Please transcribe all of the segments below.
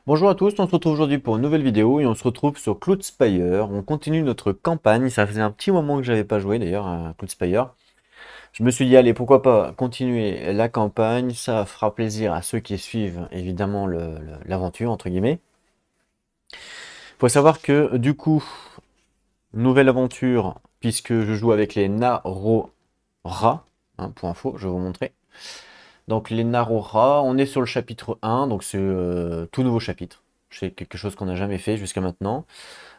Bonjour à tous, on se retrouve aujourd'hui pour une nouvelle vidéo et on se retrouve sur Cloud Spire. On continue notre campagne, ça faisait un petit moment que j'avais pas joué d'ailleurs à Cloud Spire. Je me suis dit allez pourquoi pas continuer la campagne, ça fera plaisir à ceux qui suivent évidemment l'aventure entre guillemets. Faut savoir que du coup, nouvelle aventure puisque je joue avec les Narora, pour info, je vais vous montrer. Donc les Narora, on est sur le chapitre 1, donc c'est tout nouveau chapitre. C'est quelque chose qu'on n'a jamais fait jusqu'à maintenant.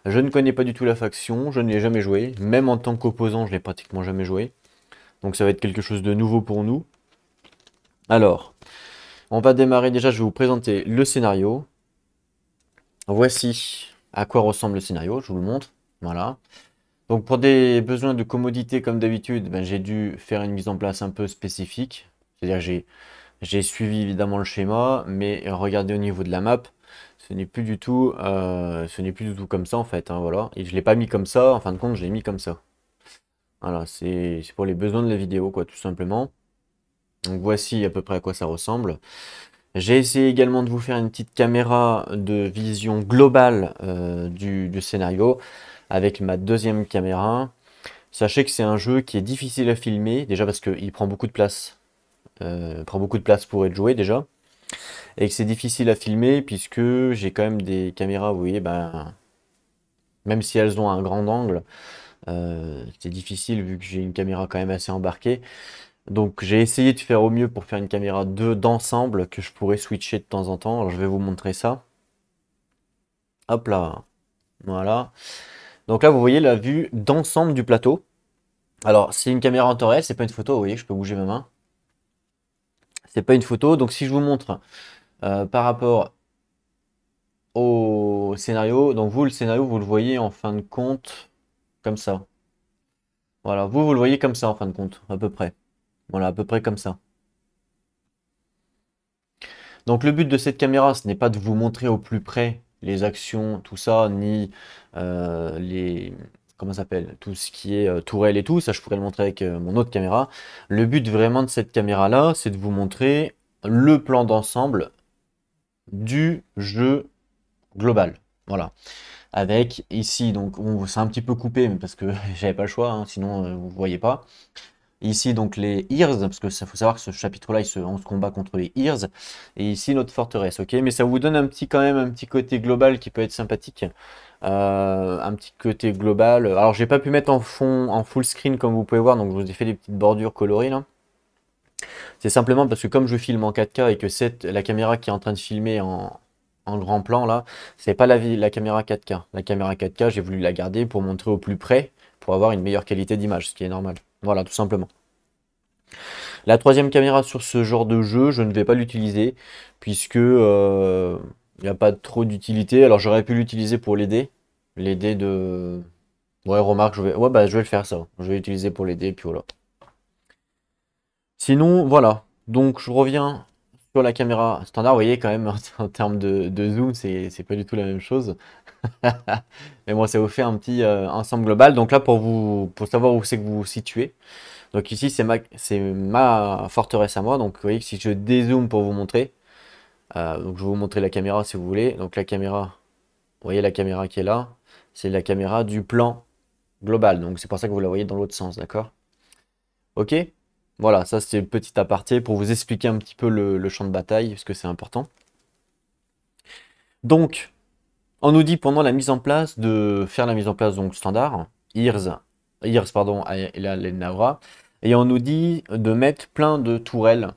Je ne connais pas du tout la faction, je ne l'ai jamais joué. Même en tant qu'opposant, je l'ai pratiquement jamais joué. Donc ça va être quelque chose de nouveau pour nous. Alors, on va démarrer déjà, je vais vous présenter le scénario. Voici à quoi ressemble le scénario, je vous le montre. Voilà. Donc pour des besoins de commodité comme d'habitude, ben, j'ai dû faire une mise en place un peu spécifique. C'est-à-dire j'ai suivi évidemment le schéma, mais regardez au niveau de la map, ce n'est plus du tout comme ça en fait, hein, voilà. Et je l'ai pas mis comme ça, en fin de compte, je l'ai mis comme ça. Voilà, c'est pour les besoins de la vidéo, quoi, tout simplement. Donc voici à peu près à quoi ça ressemble. J'ai essayé également de vous faire une petite caméra de vision globale du scénario avec ma deuxième caméra. Sachez que c'est un jeu qui est difficile à filmer, déjà parce qu'il prend beaucoup de place. Il prend beaucoup de place pour être joué déjà. Et que c'est difficile à filmer puisque j'ai quand même des caméras, vous voyez, ben, même si elles ont un grand angle, c'est difficile vu que j'ai une caméra quand même assez embarquée. Donc j'ai essayé de faire au mieux pour faire une caméra d'ensemble que je pourrais switcher de temps en temps. Alors je vais vous montrer ça. Hop là, voilà. Donc là vous voyez la vue d'ensemble du plateau. Alors c'est une caméra en temps réel, c'est pas une photo, vous voyez, je peux bouger ma main. C'est pas une photo, donc si je vous montre par rapport au scénario, donc vous le scénario vous le voyez en fin de compte comme ça. Voilà, vous le voyez comme ça en fin de compte, à peu près. Voilà, à peu près comme ça. Donc le but de cette caméra, ce n'est pas de vous montrer au plus près les actions, tout ça, ni les... Comment ça s'appelle? Tout ce qui est tourelle et tout, ça je pourrais le montrer avec mon autre caméra. Le but vraiment de cette caméra-là, c'est de vous montrer le plan d'ensemble du jeu global. Voilà. Avec ici, donc c'est un petit peu coupé, mais parce que j'avais pas le choix, hein, sinon vous ne voyez pas. Ici, donc les Ears, parce que ça faut savoir que ce chapitre-là, on se combat contre les Ears. Et ici, notre forteresse, ok? Mais ça vous donne un petit, quand même, un petit côté global qui peut être sympathique. Un petit côté global. Alors, j'ai pas pu mettre en fond, en full screen, comme vous pouvez voir, donc je vous ai fait des petites bordures colorées, là. C'est simplement parce que comme je filme en 4K et que la caméra qui est en train de filmer en grand plan, là, c'est pas la caméra 4K. La caméra 4K, j'ai voulu la garder pour montrer au plus près, pour avoir une meilleure qualité d'image, ce qui est normal. Voilà, tout simplement. La troisième caméra sur ce genre de jeu, je ne vais pas l'utiliser puisque il n'y a pas trop d'utilité. Alors j'aurais pu l'utiliser pour l'aider. L'aider de... Ouais, remarque, je vais le faire ça. Je vais l'utiliser pour l'aider, puis voilà. Sinon, voilà. Donc je reviens sur la caméra standard. Vous voyez quand même, en termes de zoom, c'est pas du tout la même chose. Mais moi, ça vous fait un petit ensemble global. Donc là, pour savoir où c'est que vous vous situez. Donc ici, c'est ma forteresse à moi. Donc vous voyez que si je dézoome pour vous montrer, donc je vais vous montrer la caméra si vous voulez. Donc la caméra, vous voyez la caméra qui est là, c'est la caméra du plan global. Donc c'est pour ça que vous la voyez dans l'autre sens, d'accord? Ok? Voilà, ça c'est une petite aparté pour vous expliquer un petit peu le champ de bataille, parce que c'est important. Donc, on nous dit pendant la mise en place de faire la mise en place donc standard, Ears pardon, et là les Navra, et on nous dit de mettre plein de tourelles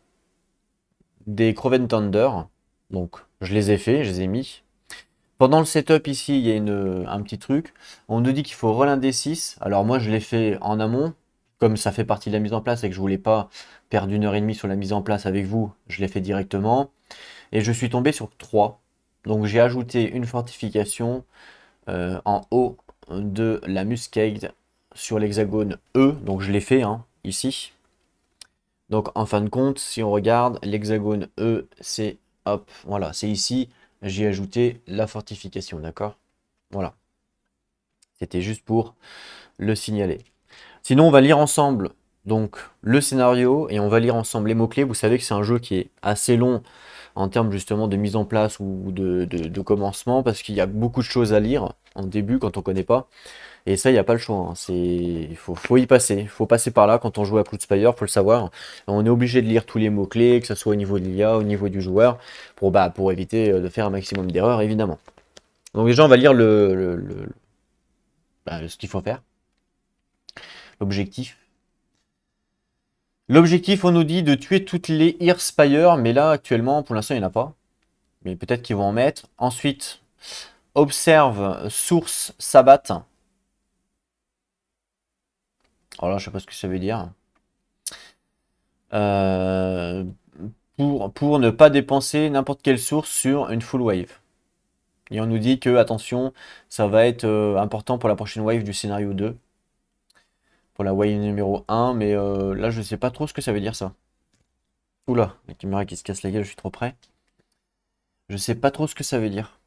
des Croven Thunder. Donc je les ai fait, je les ai mis. Pendant le setup ici, il y a un petit truc. On nous dit qu'il faut roll un D6. Alors moi je l'ai fait en amont. Comme ça fait partie de la mise en place et que je voulais pas perdre 1 heure et demie sur la mise en place avec vous, je l'ai fait directement. Et je suis tombé sur 3. Donc j'ai ajouté une fortification en haut de la Muscade sur l'hexagone E. Donc je l'ai fait hein, ici. Donc en fin de compte, si on regarde, l'hexagone E, c'est hop, voilà, c'est ici. J'ai ajouté la fortification, d'accord? Voilà. C'était juste pour le signaler. Sinon, on va lire ensemble donc le scénario et on va lire ensemble les mots-clés. Vous savez que c'est un jeu qui est assez long en termes justement de mise en place ou de commencement, parce qu'il y a beaucoup de choses à lire en début quand on connaît pas. Et ça, il n'y a pas le choix, hein. Il faut y passer. Il faut passer par là quand on joue à Cloudspire, faut le savoir. On est obligé de lire tous les mots-clés, que ce soit au niveau de l'IA, au niveau du joueur, pour éviter de faire un maximum d'erreurs, évidemment. Donc déjà, on va lire ce qu'il faut faire. L'objectif. L'objectif, on nous dit de tuer toutes les Earthspire, mais là, actuellement, pour l'instant, il n'y en a pas. Mais peut-être qu'ils vont en mettre. Ensuite, observe source Sabbat. Alors là, je sais pas ce que ça veut dire. Euh, pour ne pas dépenser n'importe quelle source sur une full wave. Et on nous dit que, attention, ça va être important pour la prochaine wave du scénario 2. Pour la wave numéro 1, mais là, je sais pas trop ce que ça veut dire, ça. Oula, la caméra qui se casse la gueule, je suis trop près. Je sais pas trop ce que ça veut dire.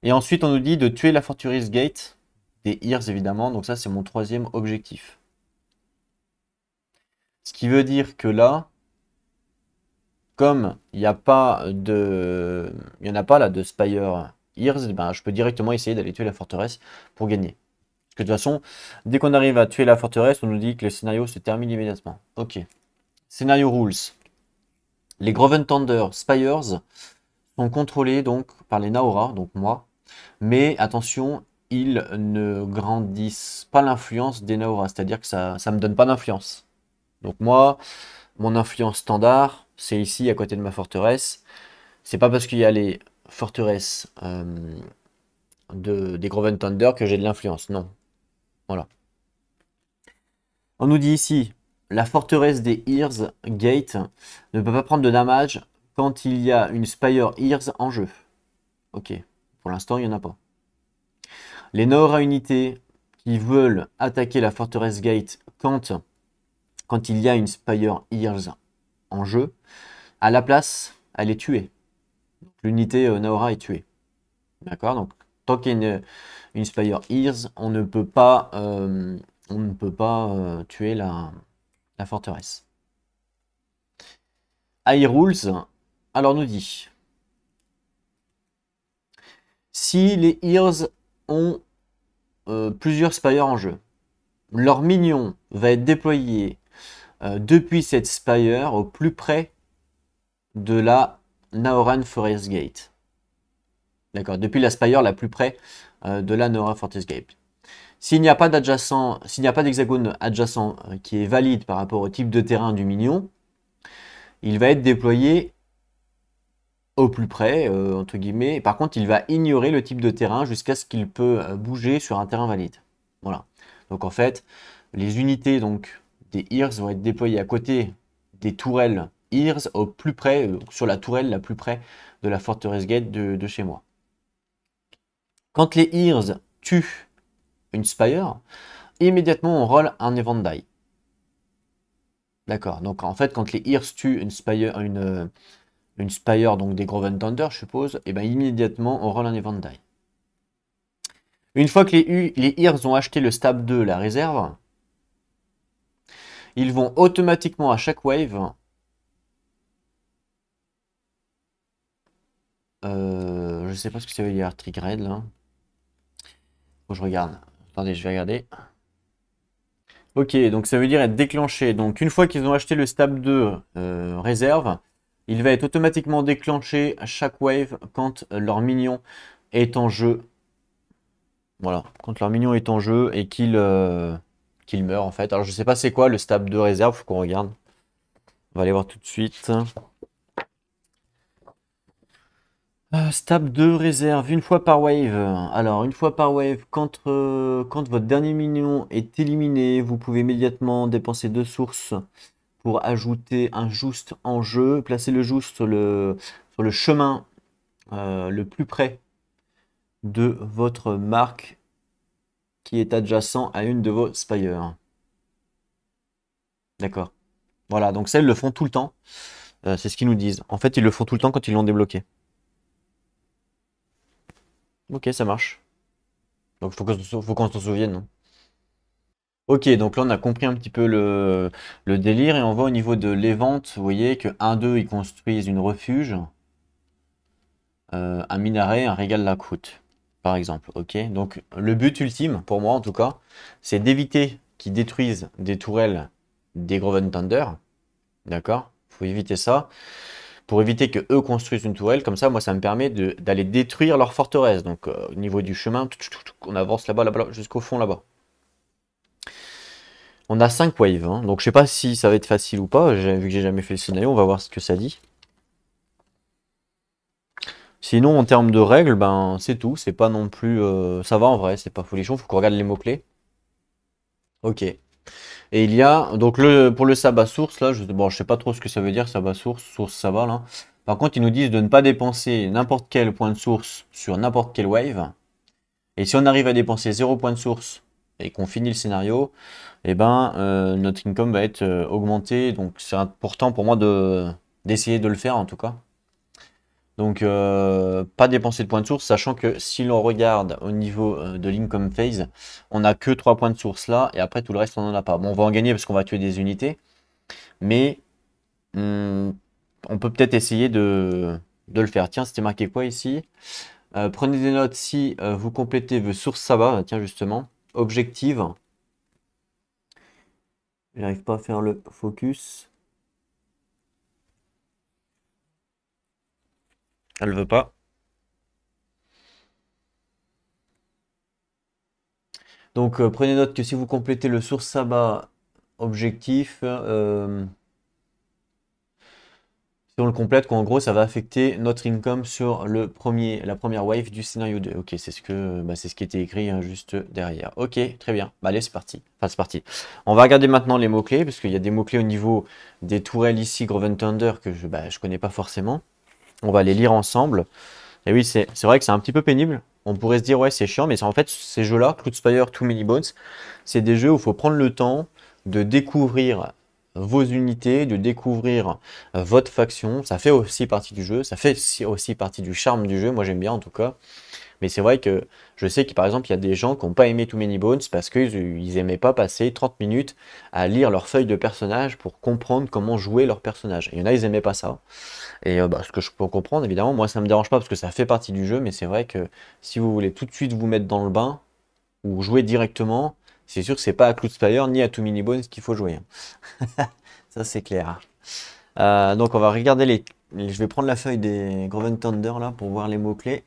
Et ensuite, on nous dit de tuer la Fortress Gate, des Ears évidemment, donc ça, c'est mon troisième objectif. Ce qui veut dire que là, comme il n'y a pas de... Il y en a pas là de Spire Ears, ben, je peux directement essayer d'aller tuer la forteresse pour gagner. Parce que de toute façon, dès qu'on arrive à tuer la forteresse, on nous dit que le scénario se termine immédiatement. Ok. Scénario rules. Les Groven Thunder Spires sont contrôlés donc par les Naora, donc moi. Mais attention, ils ne grandissent pas l'influence des Naora, c'est-à-dire que ça ne me donne pas d'influence. Donc moi, mon influence standard, c'est ici à côté de ma forteresse. C'est pas parce qu'il y a les forteresses des Groven Thunder que j'ai de l'influence, non. Voilà. On nous dit ici, la forteresse des Ears Gate ne peut pas prendre de damage quand il y a une Spire Ears en jeu. Ok, pour l'instant il n'y en a pas. Les Naora unités qui veulent attaquer la forteresse Gate quand il y a une Spire Ears en jeu, à la place, elle est tuée. L'unité Naora est tuée. D'accord. Donc, tant qu'il y a une Spire Ears, on ne peut pas, tuer la forteresse. High Rules, alors nous dit, si les Ears ont plusieurs Spires en jeu, leur minion va être déployé depuis cette Spire au plus près de la Naoran Forest Gate. D'accord, depuis la Spire la plus près de la Naoran Forest Gate. S'il n'y a pas d'adjacent, s'il n'y a pas d'hexagone adjacent qui est valide par rapport au type de terrain du minion, il va être déployé au plus près, entre guillemets. Par contre, il va ignorer le type de terrain jusqu'à ce qu'il peut bouger sur un terrain valide. Voilà. Donc en fait, les unités donc, des Ears vont être déployées à côté des tourelles Ears au plus près, sur la tourelle la plus près de la Fortress Gate de chez moi. Quand les Ears tuent une Spire, immédiatement on roll un Event Die. D'accord, donc en fait quand les Ears tuent une Spire donc des Groven Thunder je suppose, et bien immédiatement on roll un Event Die. Une fois que les Ears ont acheté le Stab 2, la réserve, ils vont automatiquement à chaque wave je sais pas ce que ça veut dire, Trick Red là. Faut que je regarde. Attendez, je vais regarder. Ok, donc ça veut dire être déclenché. Donc une fois qu'ils ont acheté le Stab 2 réserve, il va être automatiquement déclenché à chaque wave quand leur minion est en jeu. Voilà, quand leur minion est en jeu et qu'il meurt en fait. Alors je sais pas c'est quoi le Stab 2 réserve, faut qu'on regarde. On va aller voir tout de suite. Stab 2 réserve une fois par wave. Alors, une fois par wave, quand votre dernier minion est éliminé, vous pouvez immédiatement dépenser 2 sources pour ajouter un Just en jeu. Placez le Just sur le chemin le plus près de votre marque qui est adjacent à une de vos Spires. D'accord. Voilà, donc ça, ils le font tout le temps. C'est ce qu'ils nous disent. En fait, ils le font tout le temps quand ils l'ont débloqué. Ok, ça marche. Donc, faut qu'on s'en souvienne, non? Ok, donc là on a compris un petit peu le délire et on voit au niveau de les ventes, vous voyez que 1-2 ils construisent une refuge, un minaret, un régal la croûte, par exemple. Ok, donc le but ultime, pour moi en tout cas, c'est d'éviter qu'ils détruisent des tourelles des Groven Thunder. D'accord? Faut éviter ça. Pour éviter que eux construisent une tourelle, comme ça, moi ça me permet d'aller détruire leur forteresse. Donc au niveau du chemin, on avance là-bas, là-bas, jusqu'au fond là-bas. On a 5 waves, hein. Donc je sais pas si ça va être facile ou pas, vu que j'ai jamais fait le scénario, on va voir ce que ça dit. Sinon, en termes de règles, ben c'est tout, c'est pas non plus... ça va en vrai, c'est pas folichon, faut qu'on regarde les mots-clés. Ok. Et il y a, donc pour le sabbat source, là, bon, je sais pas trop ce que ça veut dire, sabbat source, source sabbat, là. Par contre, ils nous disent de ne pas dépenser n'importe quel point de source sur n'importe quelle wave. Et si on arrive à dépenser 0 point de source et qu'on finit le scénario, eh ben, notre income va être augmenté. Donc c'est important pour moi d'essayer de le faire en tout cas. Donc pas dépenser de points de source, sachant que si l'on regarde au niveau de l'income phase, on n'a que 3 points de source là, et après tout le reste on n'en a pas. Bon, on va en gagner parce qu'on va tuer des unités, mais on peut peut-être essayer de le faire. Tiens, c'était marqué quoi ici? Prenez des notes si vous complétez vos sources sabbat, tiens justement, objective. J'arrive pas à faire le focus. Elle veut pas. Donc prenez note que si vous complétez le source sabbat objectif, si on le complète, qu'en gros ça va affecter notre income sur la première wave du scénario 2. Ok, c'est ce qui était écrit hein, juste derrière. Ok, très bien. Bah, allez, c'est parti. Enfin, c'est parti. On va regarder maintenant les mots-clés, parce qu'il y a des mots-clés au niveau des tourelles ici, Groven Thunder, que je connais pas forcément. On va les lire ensemble. Et oui, c'est vrai que c'est un petit peu pénible. On pourrait se dire, ouais, c'est chiant, mais en fait, ces jeux-là, Cloudspire, Too Many Bones, c'est des jeux où il faut prendre le temps de découvrir vos unités, de découvrir votre faction. Ça fait aussi partie du jeu, ça fait aussi partie du charme du jeu. Moi, j'aime bien en tout cas. Mais c'est vrai que je sais que par exemple, il y a des gens qui n'ont pas aimé Too Many Bones parce qu'ils n'aimaient pas passer 30 minutes à lire leur feuille de personnage pour comprendre comment jouer leur personnage. Et il y en a, ils n'aimaient pas ça. Et ce que je peux comprendre, évidemment, moi ça me dérange pas parce que ça fait partie du jeu, mais c'est vrai que si vous voulez tout de suite vous mettre dans le bain ou jouer directement, c'est sûr que c'est pas à Cloudspire ni à Too Many Bones qu'il faut jouer, hein. Ça c'est clair. Donc on va regarder je vais prendre la feuille des Groven Thunder là pour voir les mots-clés.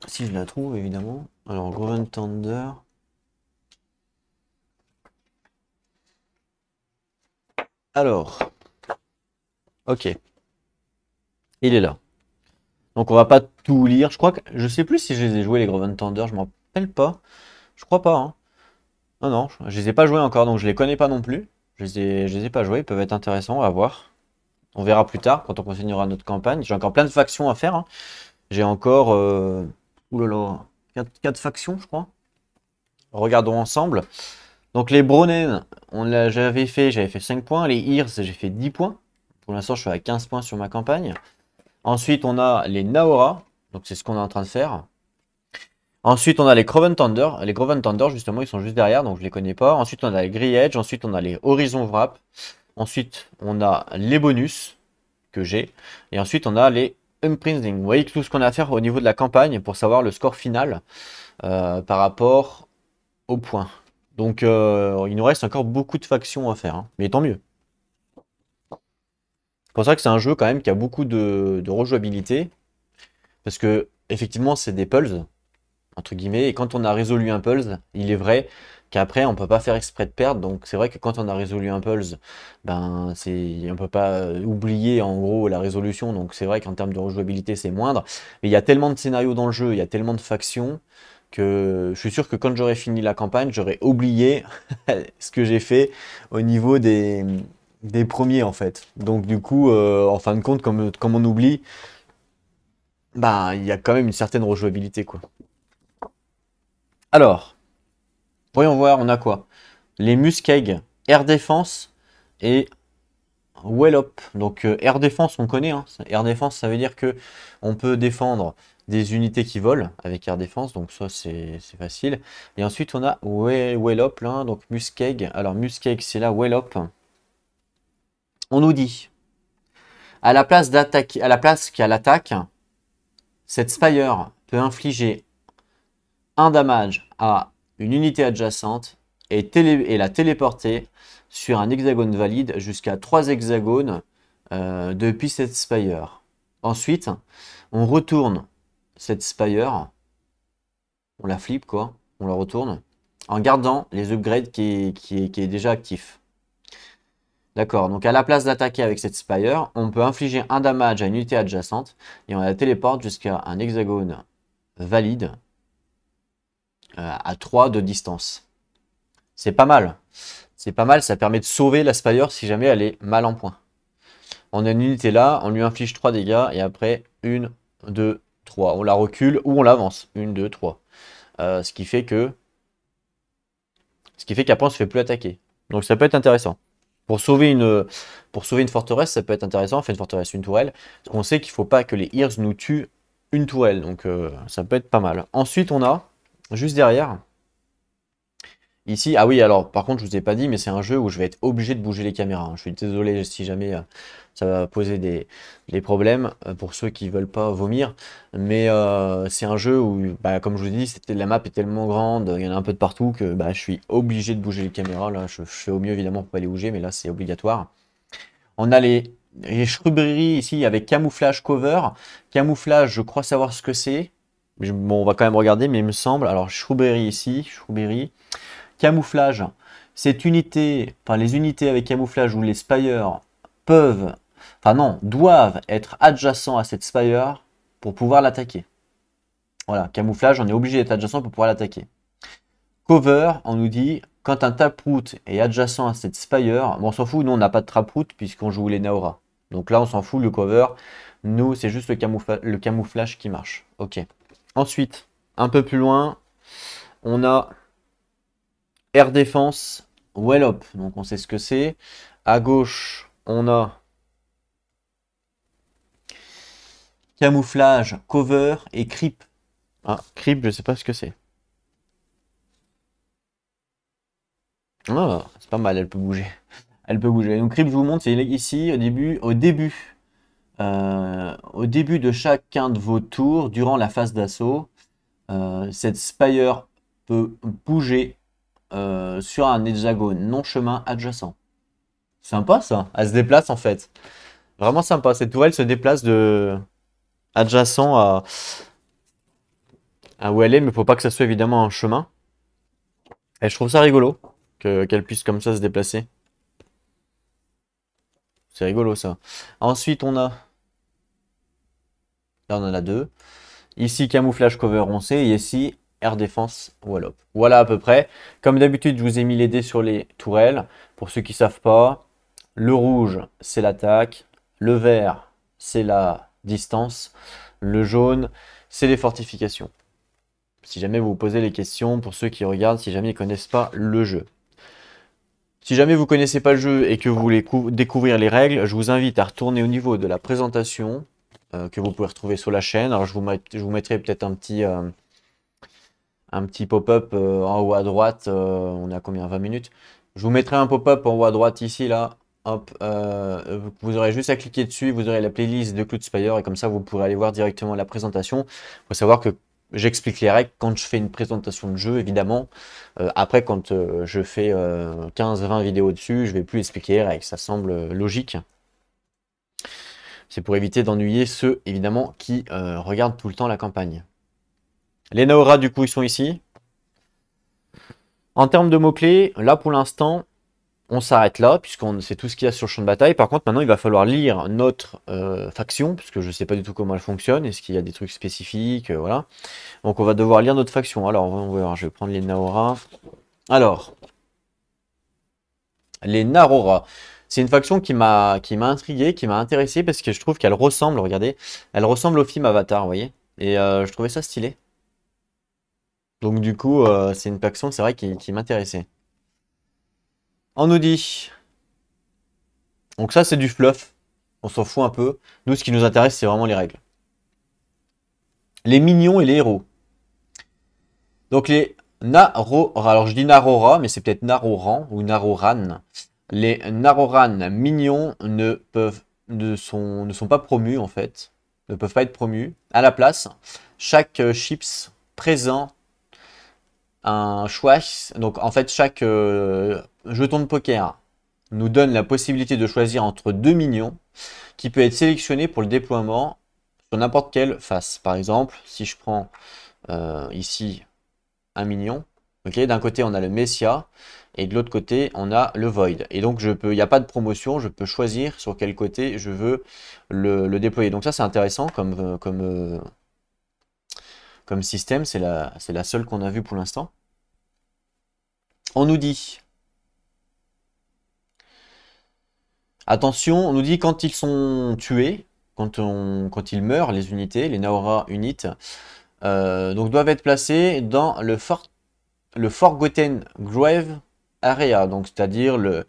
Si je la trouve évidemment. Alors Groven Thunder. Alors, ok, il est là. Donc on va pas tout lire. Je sais plus si je les ai joués les Groven Thunder, je m'en rappelle pas. Je crois pas, hein. Non, non, je les ai pas joués encore, donc je les connais pas non plus. Je les ai pas joués, ils peuvent être intéressants à voir. On verra plus tard quand on continuera notre campagne. J'ai encore plein de factions à faire, hein. J'ai encore oulala, 4 factions, je crois. Regardons ensemble. Donc les Bronen, j'avais fait 5 points. Les Ears, j'ai fait 10 points. Pour l'instant, je suis à 15 points sur ma campagne. Ensuite, on a les Naora. Donc c'est ce qu'on est en train de faire. Ensuite, on a les Groven Thunder. Les Groven Thunder, justement, ils sont juste derrière, donc je les connais pas. Ensuite, on a les Grey Edge. Ensuite, on a les Horizon Wrap. Ensuite, on a les bonus que j'ai. Et ensuite, on a les Imprinting. Vous voyez tout ce qu'on a à faire au niveau de la campagne pour savoir le score final par rapport aux points. Donc, il nous reste encore beaucoup de factions à faire, hein. Mais tant mieux. C'est pour ça que c'est un jeu quand même qui a beaucoup de rejouabilité. Parce que, effectivement, c'est des pulls entre guillemets. Et quand on a résolu un puzzle, il est vrai qu'après, on peut pas faire exprès de perdre. Donc c'est vrai que quand on a résolu un puzzle, ben on peut pas oublier en gros la résolution. Donc c'est vrai qu'en termes de rejouabilité, c'est moindre. Mais il y a tellement de scénarios dans le jeu, il y a tellement de factions que je suis sûr que quand j'aurai fini la campagne, j'aurai oublié ce que j'ai fait au niveau des premiers en fait. Donc du coup, en fin de compte, comme on oublie, ben il y a quand même une certaine rejouabilité quoi. Alors, voyons voir, on a quoi? Les Muskeg, Air Défense et Well Up. Donc Air Défense, on connaît, hein. Air Défense, ça veut dire que on peut défendre des unités qui volent avec Air Défense, donc ça c'est facile. Et ensuite on a Wellop là, donc Muskeg. Alors Muskeg c'est là, Wellop. On nous dit, à la place d'attaquer, à la place qu'à l'attaque, cette Spire peut infliger un damage à une unité adjacente et la téléporter sur un hexagone valide jusqu'à 3 hexagones depuis cette Spire. Ensuite, on retourne cette Spire, on la flippe quoi, on la retourne, en gardant les upgrades qui est déjà actif. D'accord, donc à la place d'attaquer avec cette Spire, on peut infliger un damage à une unité adjacente et on la téléporte jusqu'à un hexagone valide à 3 de distance. C'est pas mal. C'est pas mal, ça permet de sauver la Spire si jamais elle est mal en point. On a une unité là, on lui inflige 3 dégâts et après 1, 2, 3. On la recule ou on l'avance. 1, 2, 3. Ce qui fait qu'après on se fait plus attaquer. Donc ça peut être intéressant. Pour sauver une forteresse, ça peut être intéressant. Enfin une forteresse, une tourelle. Parce qu'on sait qu'il ne faut pas que les Ears nous tuent une tourelle. Donc ça peut être pas mal. Ensuite on a, juste derrière, ici, ah oui, alors par contre, je vous ai pas dit, mais c'est un jeu où je vais être obligé de bouger les caméras. Je suis désolé si jamais ça va poser des problèmes pour ceux qui veulent pas vomir. Mais c'est un jeu où, bah, comme je vous ai dit, la map est tellement grande, il y en a un peu de partout que bah, je suis obligé de bouger les caméras. Là, je fais au mieux évidemment pour pas les bouger, mais là, c'est obligatoire. On a les shrubberies ici avec camouflage cover. Camouflage, je crois savoir ce que c'est. Bon, on va quand même regarder, mais il me semble. Alors, shrubbery ici, shrubbery. Camouflage, cette unité, enfin les unités avec camouflage où les spires peuvent, enfin non, doivent être adjacents à cette spire pour pouvoir l'attaquer. Voilà, camouflage, on est obligé d'être adjacent pour pouvoir l'attaquer. Cover, on nous dit, quand un taproot est adjacent à cette spire, bon, on s'en fout, nous on n'a pas de taproot puisqu'on joue les Naora. Donc là on s'en fout, le cover, nous c'est juste le camouflage qui marche. Ok. Ensuite, un peu plus loin, on a Air Défense, Wellop, donc on sait ce que c'est. À gauche, on a Camouflage, Cover et Creep. Ah, Creep, je sais pas ce que c'est. Ah, c'est pas mal, elle peut bouger. Elle peut bouger. Donc Creep, je vous montre, c'est ici, au début de chacun de vos tours, durant la phase d'assaut, cette Spire peut bouger sur un hexagone non chemin adjacent. Sympa ça, elle se déplace en fait. Vraiment sympa, cette tourelle se déplace de adjacent à où elle est, mais faut pas que ça soit évidemment un chemin. Et je trouve ça rigolo qu'elle puisse comme ça se déplacer. C'est rigolo ça. Ensuite on a, là on en a deux. Ici camouflage cover on sait, et ici air défense wallop. Voilà à peu près. Comme d'habitude je vous ai mis les dés sur les tourelles. Pour ceux qui savent pas, le rouge c'est l'attaque, le vert c'est la distance, le jaune c'est les fortifications. Si jamais vous vous posez les questions, pour ceux qui regardent, si jamais ils ne connaissent pas le jeu. Si jamais vous ne connaissez pas le jeu et que vous voulez découvrir les règles, je vous invite à retourner au niveau de la présentation que vous pouvez retrouver sur la chaîne. Alors je vous mettrai peut-être un petit pop-up en haut à droite. On est à combien? 20 minutes. Je vous mettrai un pop-up en haut à droite ici, là. Hop, vous aurez juste à cliquer dessus, vous aurez la playlist de Cloud Spire et comme ça vous pourrez aller voir directement la présentation. Il faut savoir que j'explique les règles quand je fais une présentation de jeu, évidemment. Après, quand je fais 15-20 vidéos dessus, je vais plus expliquer les règles. Ça semble logique. C'est pour éviter d'ennuyer ceux, évidemment, qui regardent tout le temps la campagne. Les Naora, du coup, ils sont ici. En termes de mots-clés, là, pour l'instant, on s'arrête là, puisqu'on sait tout ce qu'il y a sur le champ de bataille. Par contre, maintenant, il va falloir lire notre faction, puisque je ne sais pas du tout comment elle fonctionne. Est-ce qu'il y a des trucs spécifiques, voilà. Donc, on va devoir lire notre faction. Alors, on va voir, je vais prendre les Naora. Alors, les Narora. C'est une faction qui m'a intrigué, qui m'a intéressé, parce que je trouve qu'elle ressemble, regardez, elle ressemble au film Avatar, vous voyez. Et je trouvais ça stylé. Donc, du coup, c'est une faction, c'est vrai, qui m'intéressait. On nous dit... Donc ça, c'est du fluff. On s'en fout un peu. Nous, ce qui nous intéresse, c'est vraiment les règles. Les minions et les héros. Donc les Narora, alors je dis Narora, mais c'est peut-être Naroran ou Naroran. Les Naroran mignons ne sont pas promus en fait, ne peuvent pas être promus. À la place, chaque chips présent un choix. Donc en fait, chaque jeton de poker nous donne la possibilité de choisir entre deux minions qui peut être sélectionné pour le déploiement sur n'importe quelle face. Par exemple, si je prends ici un minion, ok, d'un côté on a le Messia et de l'autre côté on a le Void. Et donc il n'y a pas de promotion, je peux choisir sur quel côté je veux le déployer. Donc ça c'est intéressant comme système, c'est la seule qu'on a vue pour l'instant. On nous dit, attention, on nous dit quand ils sont tués, quand ils meurent, les unités, les Naora Unit, donc doivent être placés dans le Forgotten Grave Area, donc c'est-à-dire le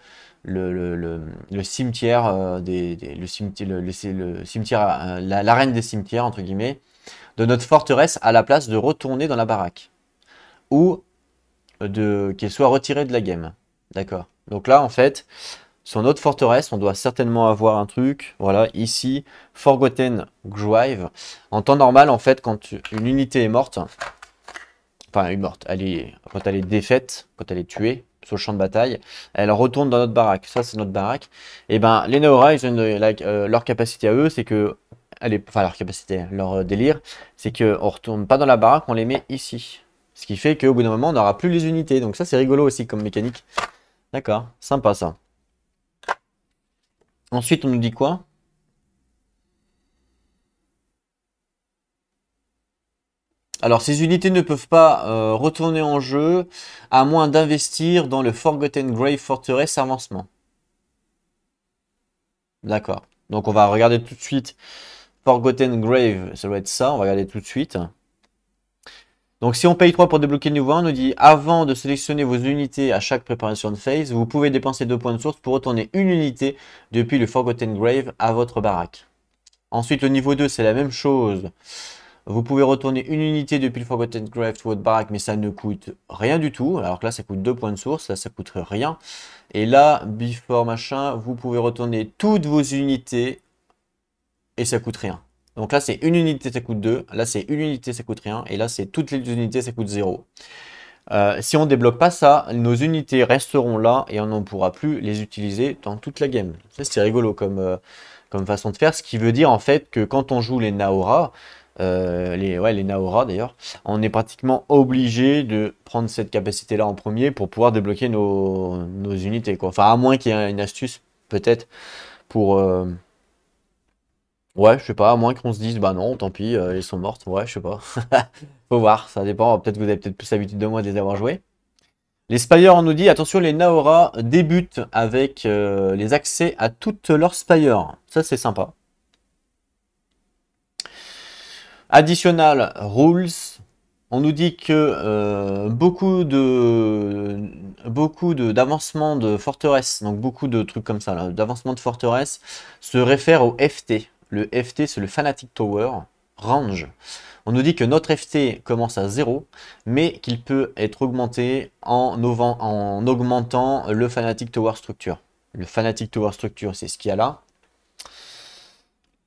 cimetière le cimetière, l'arène des cimetières entre guillemets, de notre forteresse à la place de retourner dans la baraque ou qu'elle soit retirée de la game. D'accord. Donc là en fait, sur notre forteresse, on doit certainement avoir un truc, voilà, ici, Forgotten Grave. En temps normal, en fait, quand une unité est morte, enfin, morte, quand elle est défaite, quand elle est tuée sur le champ de bataille, elle retourne dans notre baraque. Ça, c'est notre baraque. Et ben, les Naora, leur capacité à eux, c'est que, enfin, leur capacité, leur délire, c'est qu'on retourne pas dans la baraque, on les met ici. Ce qui fait qu'au bout d'un moment, on n'aura plus les unités. Donc ça, c'est rigolo aussi comme mécanique. D'accord, sympa ça. Ensuite, on nous dit quoi? Alors, ces unités ne peuvent pas retourner en jeu à moins d'investir dans le Forgotten Grave Fortress avancement. D'accord. Donc, on va regarder tout de suite. Forgotten Grave, ça doit être ça. On va regarder tout de suite. Donc, si on paye 3 pour débloquer le niveau 1, on nous dit avant de sélectionner vos unités à chaque préparation de phase, vous pouvez dépenser 2 points de source pour retourner une unité depuis le Forgotten Grave à votre baraque. Ensuite, le niveau 2, c'est la même chose. Vous pouvez retourner une unité depuis le Forgotten Grave to votre baraque, mais ça ne coûte rien du tout. Alors que là, ça coûte 2 points de source, là, ça coûte rien. Et là, before machin, vous pouvez retourner toutes vos unités et ça coûte rien. Donc là, c'est une unité, ça coûte 2. Là, c'est une unité, ça coûte rien. Et là, c'est toutes les unités, ça coûte 0. Si on ne débloque pas ça, nos unités resteront là et on ne pourra plus les utiliser dans toute la game. Ça, c'est rigolo comme façon de faire. Ce qui veut dire en fait que quand on joue les Naora, les Naora d'ailleurs, on est pratiquement obligé de prendre cette capacité là en premier pour pouvoir débloquer nos unités, quoi. Enfin, à moins qu'il y ait une astuce peut-être pour ouais, je sais pas, à moins qu'on se dise bah non, tant pis, elles sont mortes. Ouais, je sais pas. Faut voir, ça dépend. Peut-être que vous avez peut-être plus l'habitude de moi de les avoir joués. Les Spires, on nous dit attention, les Naora débutent avec les accès à toutes leurs Spires. Ça, c'est sympa. Additional rules. On nous dit que beaucoup d'avancement de forteresse, donc beaucoup de trucs comme ça, d'avancement de forteresse, se réfèrent au FT. Le FT, c'est le Fanatic Tower Range. On nous dit que notre FT commence à 0, mais qu'il peut être augmenté en augmentant le Fanatic Tower Structure. Le Fanatic Tower Structure, c'est ce qu'il y a là.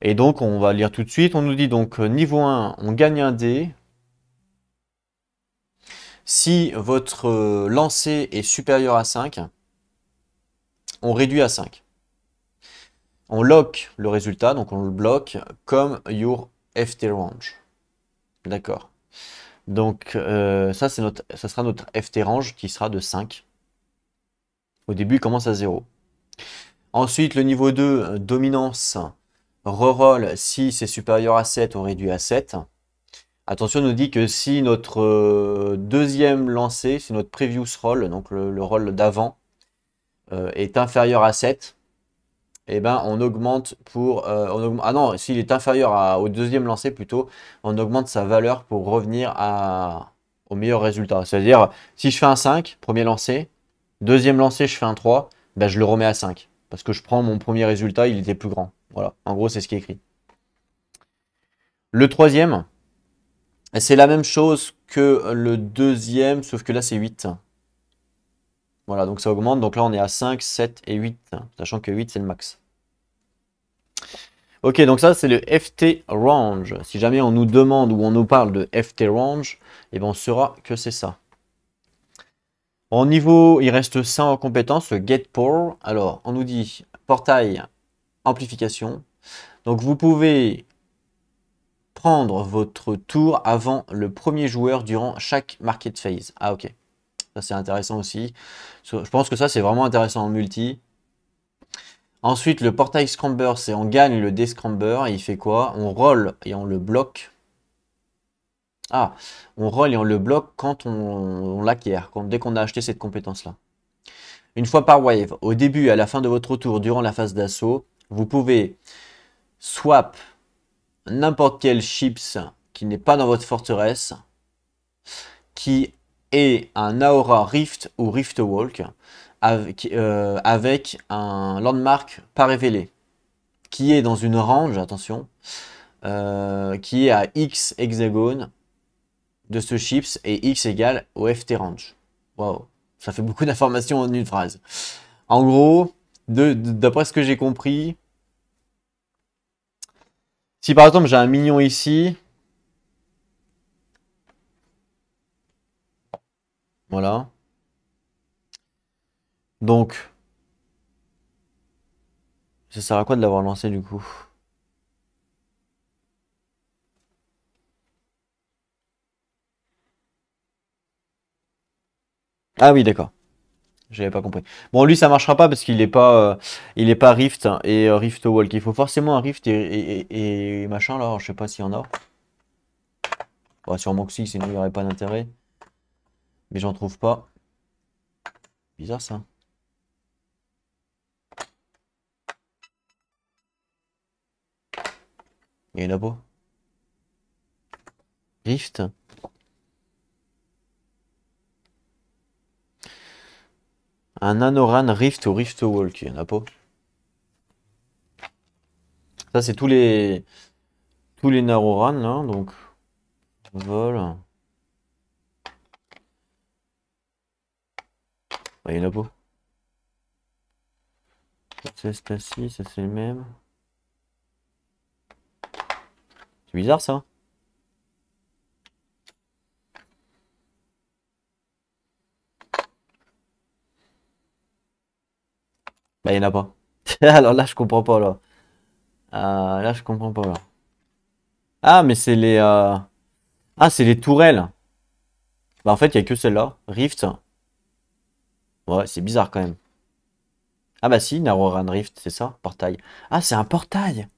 Et donc, on va lire tout de suite. On nous dit donc, niveau 1, on gagne un dé. Si votre lancer est supérieur à 5, on réduit à 5. On lock le résultat, donc on le bloque comme your FT range. D'accord. Donc ça sera notre FT range qui sera de 5. Au début, il commence à 0. Ensuite, le niveau 2, dominance, reroll, si c'est supérieur à 7, on réduit à 7. Attention, on nous dit que si notre deuxième lancé, si notre previous roll, donc le roll d'avant, est inférieur à 7, et ben on augmente pour... ah non, s'il est inférieur au deuxième lancé plutôt, on augmente sa valeur pour revenir au meilleur résultat. C'est-à-dire, si je fais un 5, premier lancé, deuxième lancé, je fais un 3, ben je le remets à 5. Parce que je prends mon premier résultat, il était plus grand. Voilà, en gros, c'est ce qui est écrit. Le troisième, Et c'est la même chose que le deuxième, sauf que là c'est 8. Voilà, donc ça augmente. Donc là on est à 5, 7 et 8. Sachant que 8 c'est le max. Ok, donc ça c'est le FT range. Si jamais on nous demande ou on nous parle de FT range, eh ben on saura que c'est ça. En niveau, il reste 100 en compétences, le get pour. Alors, on nous dit portail, amplification. Donc vous pouvez prendre votre tour avant le premier joueur durant chaque market phase. Ah ok, ça c'est intéressant aussi. Je pense que ça c'est vraiment intéressant en multi. Ensuite, le portail scramber, c'est on gagne le descramber et il fait quoi? On roll et on le bloque. Ah, on roll et on le bloque quand on l'acquiert, dès qu'on a acheté cette compétence-là. Une fois par wave, au début et à la fin de votre tour durant la phase d'assaut, vous pouvez swap n'importe quel chips qui n'est pas dans votre forteresse, qui est un Aura Rift ou Rift Walk, avec un landmark pas révélé, qui est dans une range, attention, qui est à X hexagone de ce chips et X égale au FT range. Waouh, ça fait beaucoup d'informations en une phrase. En gros, d'après ce que j'ai compris, si par exemple j'ai un minion ici, voilà, donc ça sert à quoi de l'avoir lancé du coup? Ah oui, d'accord. J'avais pas compris. Bon, lui, ça marchera pas parce qu'il est pas Rift et Rift Walk. Il faut forcément un Rift et machin là. Je sais pas s'il y en a. Bon, sûrement que si, sinon il n'y aurait pas d'intérêt. Mais j'en trouve pas. Bizarre ça. Il y en a pas. Rift. Un Nanoran Rift ou Rift Walk. Il y en a pas. Ça, c'est tous les Naroran là. Donc, vol. Bah, il y en a pas. C'est Stacy, ça c'est le même. C'est bizarre ça. Bah, il y en a pas. Alors là, je comprends pas là. Là, je comprends pas là. Ah, mais c'est les. Ah, c'est les tourelles. Bah, en fait, il y a que celle-là. Rift. Ouais, c'est bizarre quand même. Ah, bah si, Naroran Rift, c'est ça, portail. Ah, c'est un portail.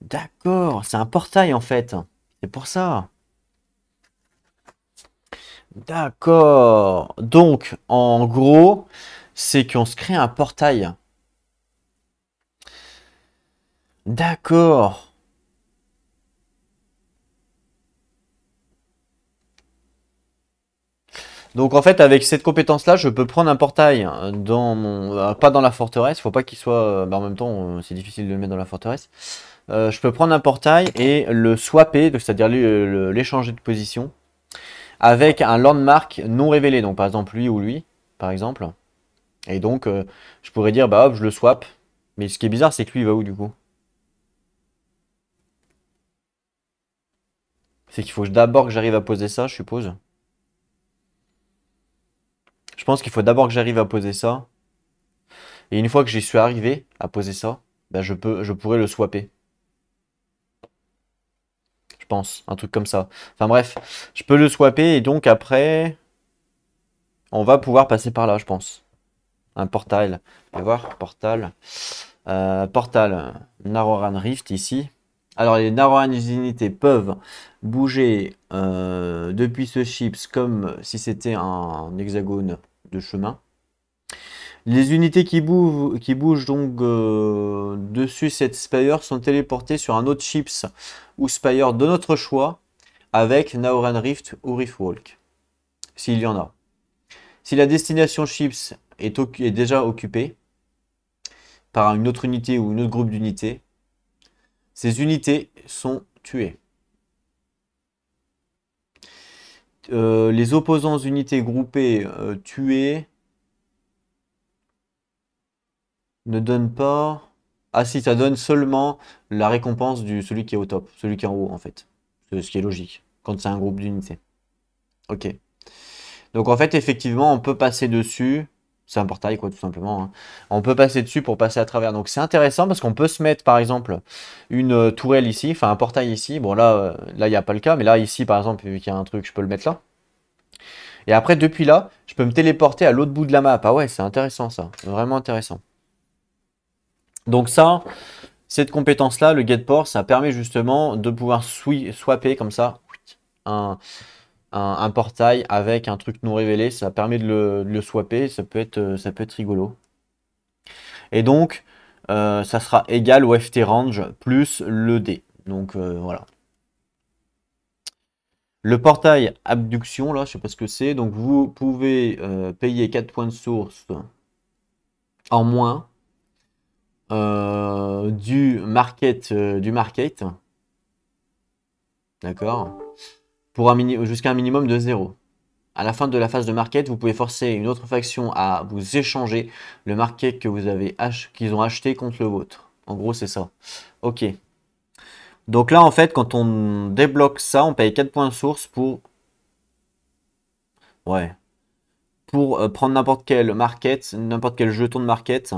D'accord, c'est un portail en fait. C'est pour ça. D'accord. Donc, en gros, c'est qu'on se crée un portail. D'accord. Donc en fait, avec cette compétence-là, je peux prendre un portail dans mon, pas dans la forteresse. Faut pas qu'il soit. Bah, en même temps, c'est difficile de le mettre dans la forteresse. Je peux prendre un portail et le swapper, c'est-à-dire l'échanger de position, avec un landmark non révélé. Donc par exemple lui ou lui, par exemple. Et donc je pourrais dire bah hop, je le swap. Mais ce qui est bizarre, c'est que lui il va où du coup? C'est qu'il faut d'abord que j'arrive à poser ça, je suppose. Je pense qu'il faut d'abord que j'arrive à poser ça. Et une fois que j'y suis arrivé à poser ça, bah, je pourrais le swapper. Je pense, un truc comme ça. Enfin bref, je peux le swapper et donc après, on va pouvoir passer par là, je pense. Un portail. On va voir, portal. Portal, Naroran Rift ici. Alors les Naroran unités peuvent bouger depuis ce chips comme si c'était un hexagone de chemin. Les unités qui bougent donc dessus cette Spire sont téléportées sur un autre chips ou Spire de notre choix avec Naoran Rift ou Riftwalk, s'il y en a. Si la destination chips est déjà occupée par une autre unité ou un autre groupe d'unités, ces unités sont tuées. Les opposants unités groupées tuées ne donnent pas... Ah si, ça donne seulement la récompense du celui qui est au top, celui qui est en haut en fait. Ce qui est logique, quand c'est un groupe d'unités. Ok. Donc en fait, effectivement, on peut passer dessus. C'est un portail, quoi, tout simplement, hein. On peut passer dessus pour passer à travers. Donc c'est intéressant parce qu'on peut se mettre, par exemple, une tourelle ici, enfin un portail ici. Bon, là, il n'y a pas le cas, mais là, ici, par exemple, vu qu'il y a un truc, je peux le mettre là. Et après, depuis là, je peux me téléporter à l'autre bout de la map. Ah ouais, c'est intéressant, ça. Vraiment intéressant. Donc ça, cette compétence-là, le getPort, ça permet justement de pouvoir swapper comme ça un, un portail avec un truc non révélé. Ça permet de le swapper. Ça peut être rigolo. Et donc, ça sera égal au FT range plus le D. Donc voilà. Le portail abduction, là, je sais pas ce que c'est. Donc vous pouvez payer 4 points de source en moins du market. D'accord. Pour jusqu'à un minimum de 0. À la fin de la phase de market, vous pouvez forcer une autre faction à vous échanger le market que vous avez qu'ils ont acheté contre le vôtre. En gros, c'est ça. Ok. Donc là, en fait, quand on débloque ça, on paye 4 points de source pour... Ouais. Pour prendre n'importe quel market, n'importe quel jeton de market.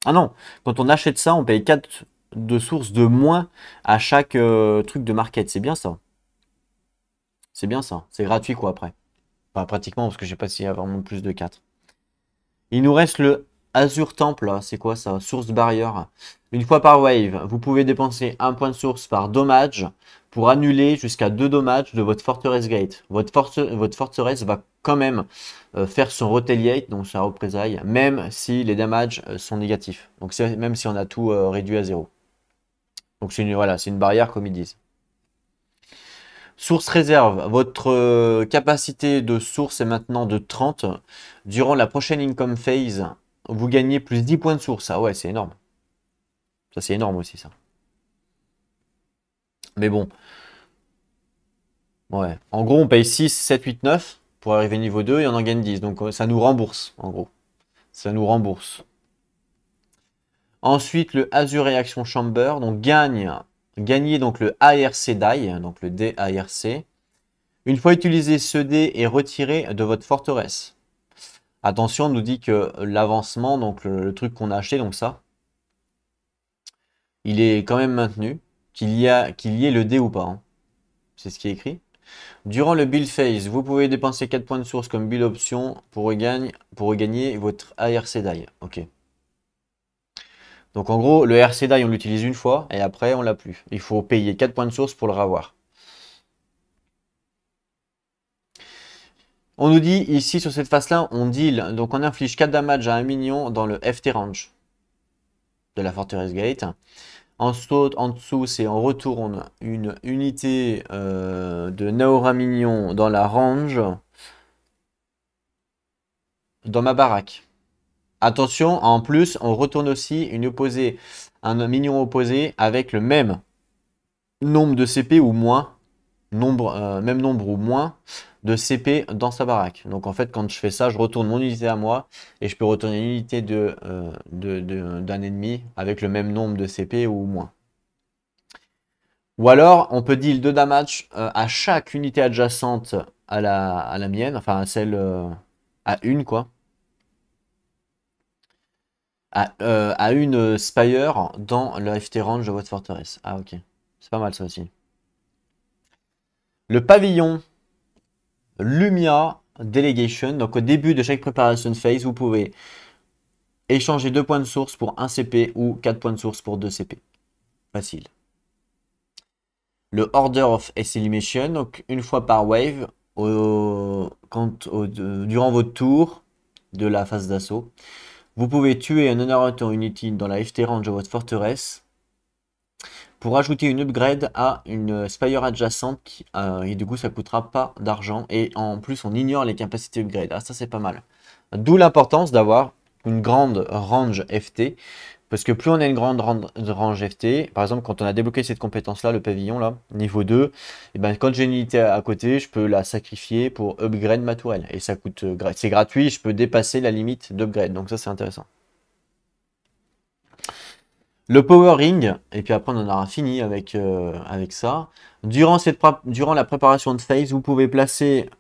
Ah non, quand on achète ça, on paye 4 de source de moins à chaque truc de market. C'est bien ça. C'est bien ça. C'est gratuit quoi après. Enfin, pratiquement, parce que je sais pas s'il y a vraiment plus de 4. Il nous reste le Azure Temple, là. C'est quoi ça? Source barrière. Une fois par wave, vous pouvez dépenser un point de source par dommage pour annuler jusqu'à 2 dommages de votre Fortress Gate. Votre forteresse va quand même faire son retaliate, donc sa représaille, même si les damages sont négatifs. Donc même si on a tout réduit à 0. Donc voilà, c'est une barrière comme ils disent. Source réserve, votre capacité de source est maintenant de 30. Durant la prochaine income phase, vous gagnez plus 10 points de source. Ah ouais, c'est énorme. Ça, c'est énorme aussi, ça. Mais bon, ouais. En gros, on paye 6, 7, 8, 9 pour arriver niveau 2 et on en gagne 10. Donc, ça nous rembourse, en gros. Ça nous rembourse. Ensuite, le Azure Reaction Chamber. Donc, gagnez donc le ARC die, donc le DARC. Une fois utilisé, ce dé est retiré de votre forteresse. Attention, on nous dit que l'avancement, donc le truc qu'on a acheté, donc ça, il est quand même maintenu, qu'il y ait le dé ou pas, hein. C'est ce qui est écrit. Durant le build phase, vous pouvez dépenser 4 points de source comme build option pour regagner votre ARC die. Ok. Donc en gros, le RC die, on l'utilise une fois et après, on l'a plus. Il faut payer 4 points de source pour le revoir. On nous dit ici sur cette face-là, on deal, donc on inflige 4 damage à un minion dans le FT range de la Fortress Gate. En dessous, c'est on retourne une unité de Naora minion dans la range dans ma baraque. Attention, en plus, on retourne aussi un minion opposé avec le même nombre de CP ou moins, même nombre ou moins de CP dans sa baraque. Donc en fait, quand je fais ça, je retourne mon unité à moi et je peux retourner une unité d'un ennemi avec le même nombre de CP ou moins. Ou alors, on peut deal 2 damage à chaque unité adjacente à la mienne, enfin à celle à une quoi. À une Spire dans le FT range de votre forteresse. Ah ok, c'est pas mal ça aussi. Le pavillon Lumia Delegation. Donc au début de chaque preparation phase, vous pouvez échanger 2 points de source pour 1 CP ou 4 points de source pour 2 CP. Facile. Le Order of Elimination, donc une fois par wave, durant votre tour de la phase d'assaut, vous pouvez tuer un Honorator Unity dans la FT range de votre forteresse pour ajouter une upgrade à une Spire adjacente et du coup ça coûtera pas d'argent et en plus on ignore les capacités upgrade. Ah ça c'est pas mal. D'où l'importance d'avoir une grande range FT Parce que plus on a une grande range FT, par exemple, quand on a débloqué cette compétence-là, le pavillon, là, niveau 2, et ben, quand j'ai une unité à côté, je peux la sacrifier pour upgrade ma tourelle. Et ça coûte, c'est gratuit, je peux dépasser la limite d'upgrade. Donc ça, c'est intéressant. Le Power Ring, et puis après on en aura fini avec, avec ça. Durant la préparation de phase, vous pouvez placer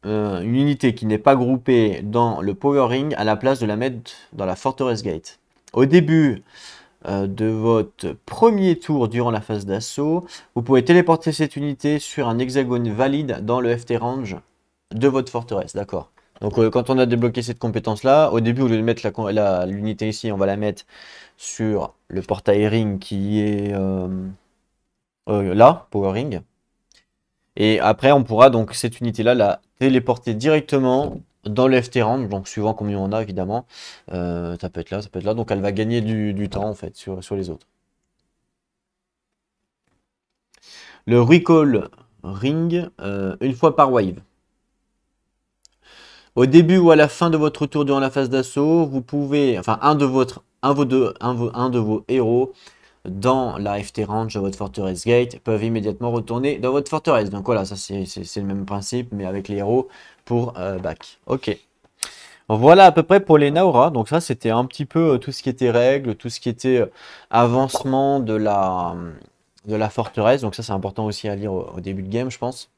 une unité qui n'est pas groupée dans le Power Ring à la place de la mettre dans la Fortress Gate. Au début de votre premier tour durant la phase d'assaut, vous pouvez téléporter cette unité sur un hexagone valide dans le FT range de votre forteresse. D'accord. Donc quand on a débloqué cette compétence-là, au début, au lieu de mettre l'unité ici, on va la mettre sur le portail ring qui est là, Power Ring. Et après, on pourra donc cette unité-là la téléporter directement dans le FT range, donc suivant combien on a évidemment. Ça peut être là, ça peut être là. Donc elle va gagner du temps en fait sur les autres. Le recall ring, une fois par wave. Au début ou à la fin de votre tour durant la phase d'assaut, vous pouvez, enfin un de vos héros dans la FT range de votre Fortress Gate peuvent immédiatement retourner dans votre forteresse. Donc voilà, ça c'est le même principe, mais avec les héros pour back. Ok. Voilà à peu près pour les Naora. Donc ça c'était un petit peu tout ce qui était règles, tout ce qui était avancement de la forteresse. Donc ça c'est important aussi à lire au début de game, je pense.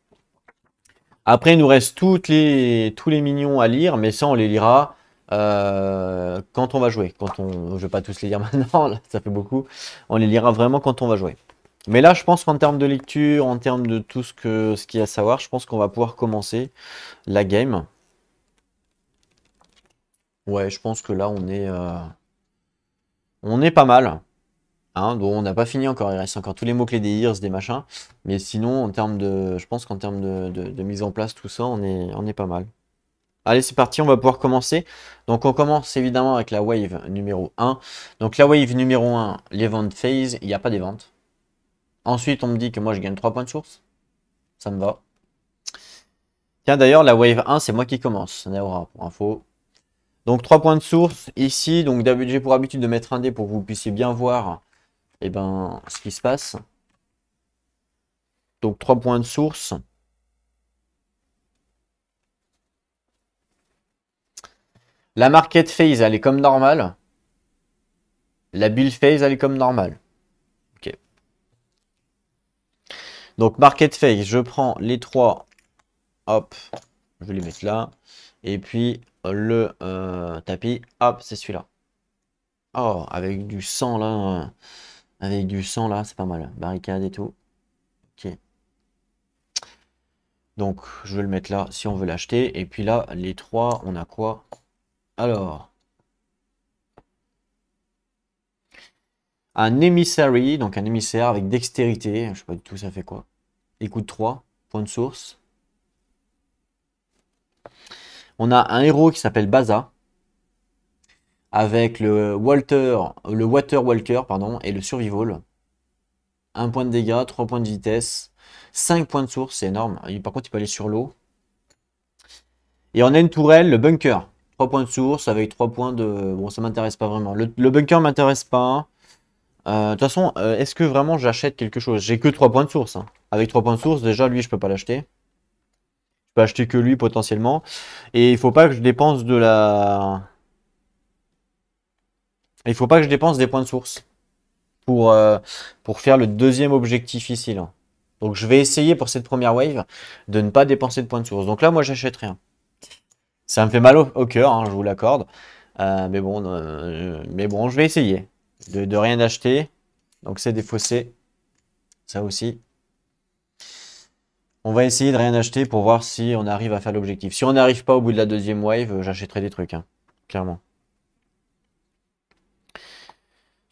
Après, il nous reste tous les minions à lire, mais ça, on les lira quand on va jouer. Je ne vais pas tous les lire maintenant, là, ça fait beaucoup. On les lira vraiment quand on va jouer. Mais là, je pense qu'en termes de lecture, en termes de tout ce qu'il y a à savoir, je pense qu'on va pouvoir commencer la game. Ouais, je pense que là, on est pas mal. Hein, donc on n'a pas fini encore, il reste encore tous les mots-clés des ears, des machins. Mais sinon, je pense qu'en termes de mise en place, tout ça, on est pas mal. Allez, c'est parti, on va pouvoir commencer. Donc on commence évidemment avec la wave numéro 1. Donc la wave numéro 1, l'event phase, il n'y a pas d'event. Ensuite, on me dit que moi je gagne 3 points de source. Ça me va. Tiens, d'ailleurs, la wave 1, c'est moi qui commence. Naora, pour info. Donc 3 points de source. Ici, donc j'ai pour habitude de mettre un dé pour que vous puissiez bien voir ce qui se passe. Donc 3 points de source. La market phase, elle est comme normale. La build phase, elle est comme normale. Ok. Donc market phase, je prends les 3. Hop, je vais les mettre là. Et puis le tapis, hop, c'est celui-là. Oh, avec du sang là. Avec du sang là, c'est pas mal. Barricade et tout. Ok. Donc je vais le mettre là si on veut l'acheter. Et puis là, les 3, on a quoi? Alors. Un emissary, donc un émissaire avec dextérité. Je sais pas du tout ça fait quoi. Il coûte 3 points de source. On a un héros qui s'appelle Baza. Avec le Water Walker, pardon, et le Survival. 1 point de dégâts, 3 points de vitesse, 5 points de source, c'est énorme. Par contre, il peut aller sur l'eau. Et on a une tourelle, le bunker. 3 points de source avec 3 points de... Bon, ça m'intéresse pas vraiment. Le bunker m'intéresse pas. De toute façon, est-ce que vraiment j'achète quelque chose? J'ai que 3 points de source. Hein. Avec 3 points de source, déjà, lui, je peux pas l'acheter. Je peux acheter que lui, potentiellement. Et il faut pas que je dépense de la... Il faut pas que je dépense des points de source pour faire le deuxième objectif ici. Là. Donc je vais essayer pour cette première wave de ne pas dépenser de points de source. Donc là, moi, j'achète rien. Ça me fait mal au cœur, hein, je vous l'accorde. Mais bon, je vais essayer de rien acheter. Donc c'est défaussé. Ça aussi. On va essayer de rien acheter pour voir si on arrive à faire l'objectif. Si on n'arrive pas au bout de la deuxième wave, j'achèterai des trucs, hein, clairement.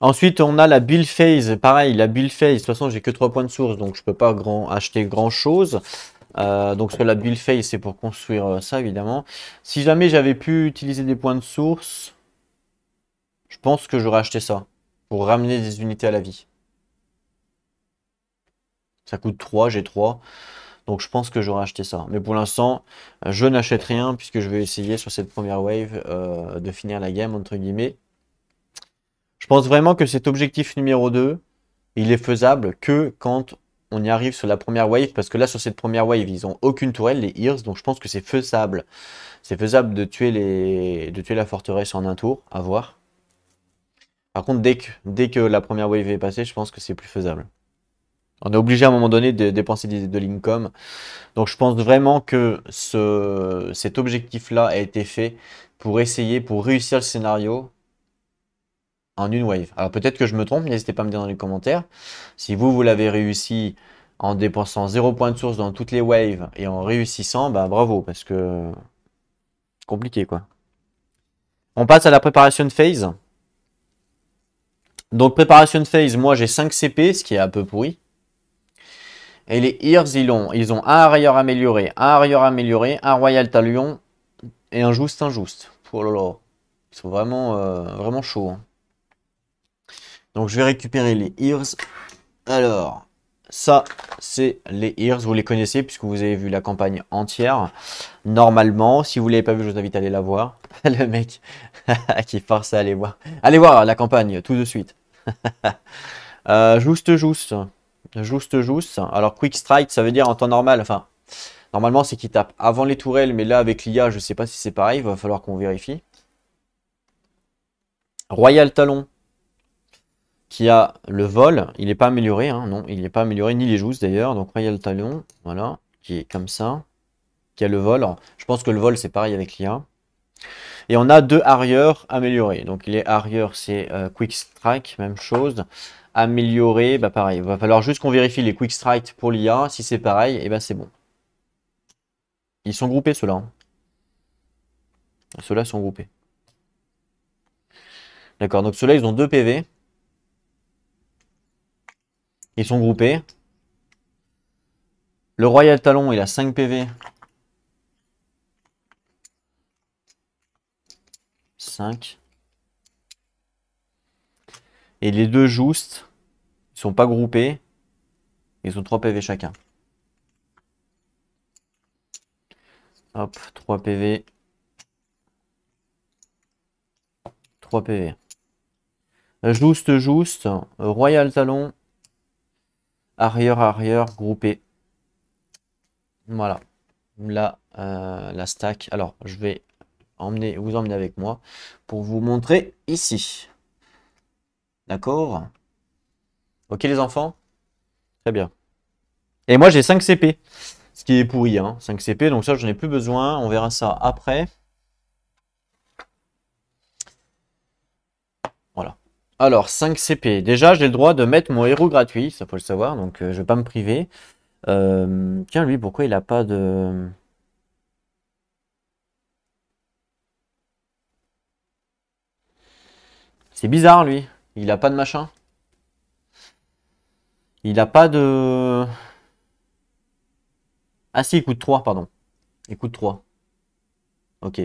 Ensuite, on a la build phase. Pareil, la build phase, de toute façon, j'ai que 3 points de source, donc je peux pas acheter grand chose. Donc sur la build phase, c'est pour construire ça, évidemment. Si jamais j'avais pu utiliser des points de source, je pense que j'aurais acheté ça. Pour ramener des unités à la vie. Ça coûte 3, j'ai 3. Donc je pense que j'aurai acheté ça. Mais pour l'instant, je n'achète rien puisque je vais essayer sur cette première wave de finir la game, entre guillemets. Je pense vraiment que cet objectif numéro 2, il est faisable que quand on y arrive sur la première wave. Parce que là, sur cette première wave, ils n'ont aucune tourelle, les Ears. Donc je pense que c'est faisable. C'est faisable de tuer la forteresse en un tour, à voir. Par contre, dès que la première wave est passée, je pense que c'est plus faisable. On est obligé à un moment donné de dépenser de l'income. Donc je pense vraiment que cet objectif-là a été fait pour essayer, pour réussir le scénario en une wave. Alors peut-être que je me trompe, n'hésitez pas à me dire dans les commentaires. Si vous l'avez réussi en dépensant 0 point de source dans toutes les waves et en réussissant, bah bravo, parce que c'est compliqué quoi. On passe à la préparation phase. Donc préparation phase, moi j'ai 5 CP, ce qui est un peu pourri. Et les Ears, ils ont un arrière amélioré, un Royal Talion et un Juste injuste. Oh là là. Ils sont vraiment, vraiment chauds. Hein. Donc je vais récupérer les Ears. Alors, ça, c'est les Ears. Vous les connaissez puisque vous avez vu la campagne entière. Normalement, si vous ne l'avez pas vu, je vous invite à aller la voir. Le mec qui force à aller voir. Allez voir la campagne tout de suite. Juste. Alors, Quick Strike, ça veut dire en temps normal. Enfin, normalement, c'est qu'il tape avant les tourelles. Mais là, avec l'IA, je ne sais pas si c'est pareil. Il va falloir qu'on vérifie. Royal Talon, qui a le vol. Il n'est pas amélioré. Hein, non, il n'est pas amélioré, ni les jousses d'ailleurs. Donc, Royal Talon, voilà, qui est comme ça. Qui a le vol. Alors, je pense que le vol, c'est pareil avec l'IA. Et on a 2 arrières améliorés. Donc, les arrières, c'est Quick Strike, même chose. Amélioré, bah pareil. Il va falloir juste qu'on vérifie les Quick Strike pour l'IA. Si c'est pareil, et ben c'est bon. Ils sont groupés, ceux-là. Hein. Ceux-là sont groupés. D'accord, donc ceux-là, ils ont 2 PV. Ils sont groupés. Le Royal Talon, il a 5 PV. 5. Et les 2 Just, ils sont pas groupés. Ils ont 3 PV chacun. Hop, 3 PV. 3 PV. Juste. Royal Talon. Arrière, groupé. Voilà. Là, la stack. Alors, je vais vous emmener avec moi pour vous montrer ici. D'accord? Ok les enfants? Très bien. Et moi j'ai 5 CP. Ce qui est pourri, hein. 5 CP, donc ça j'en ai plus besoin. On verra ça après. Voilà. Alors, 5 CP. Déjà, j'ai le droit de mettre mon héros gratuit, ça faut le savoir, donc je vais pas me priver. Tiens, lui, pourquoi il a pas de... C'est bizarre, lui. Il a pas de machin. Il a pas de... Ah si, il coûte 3, pardon. Il coûte 3. Ok.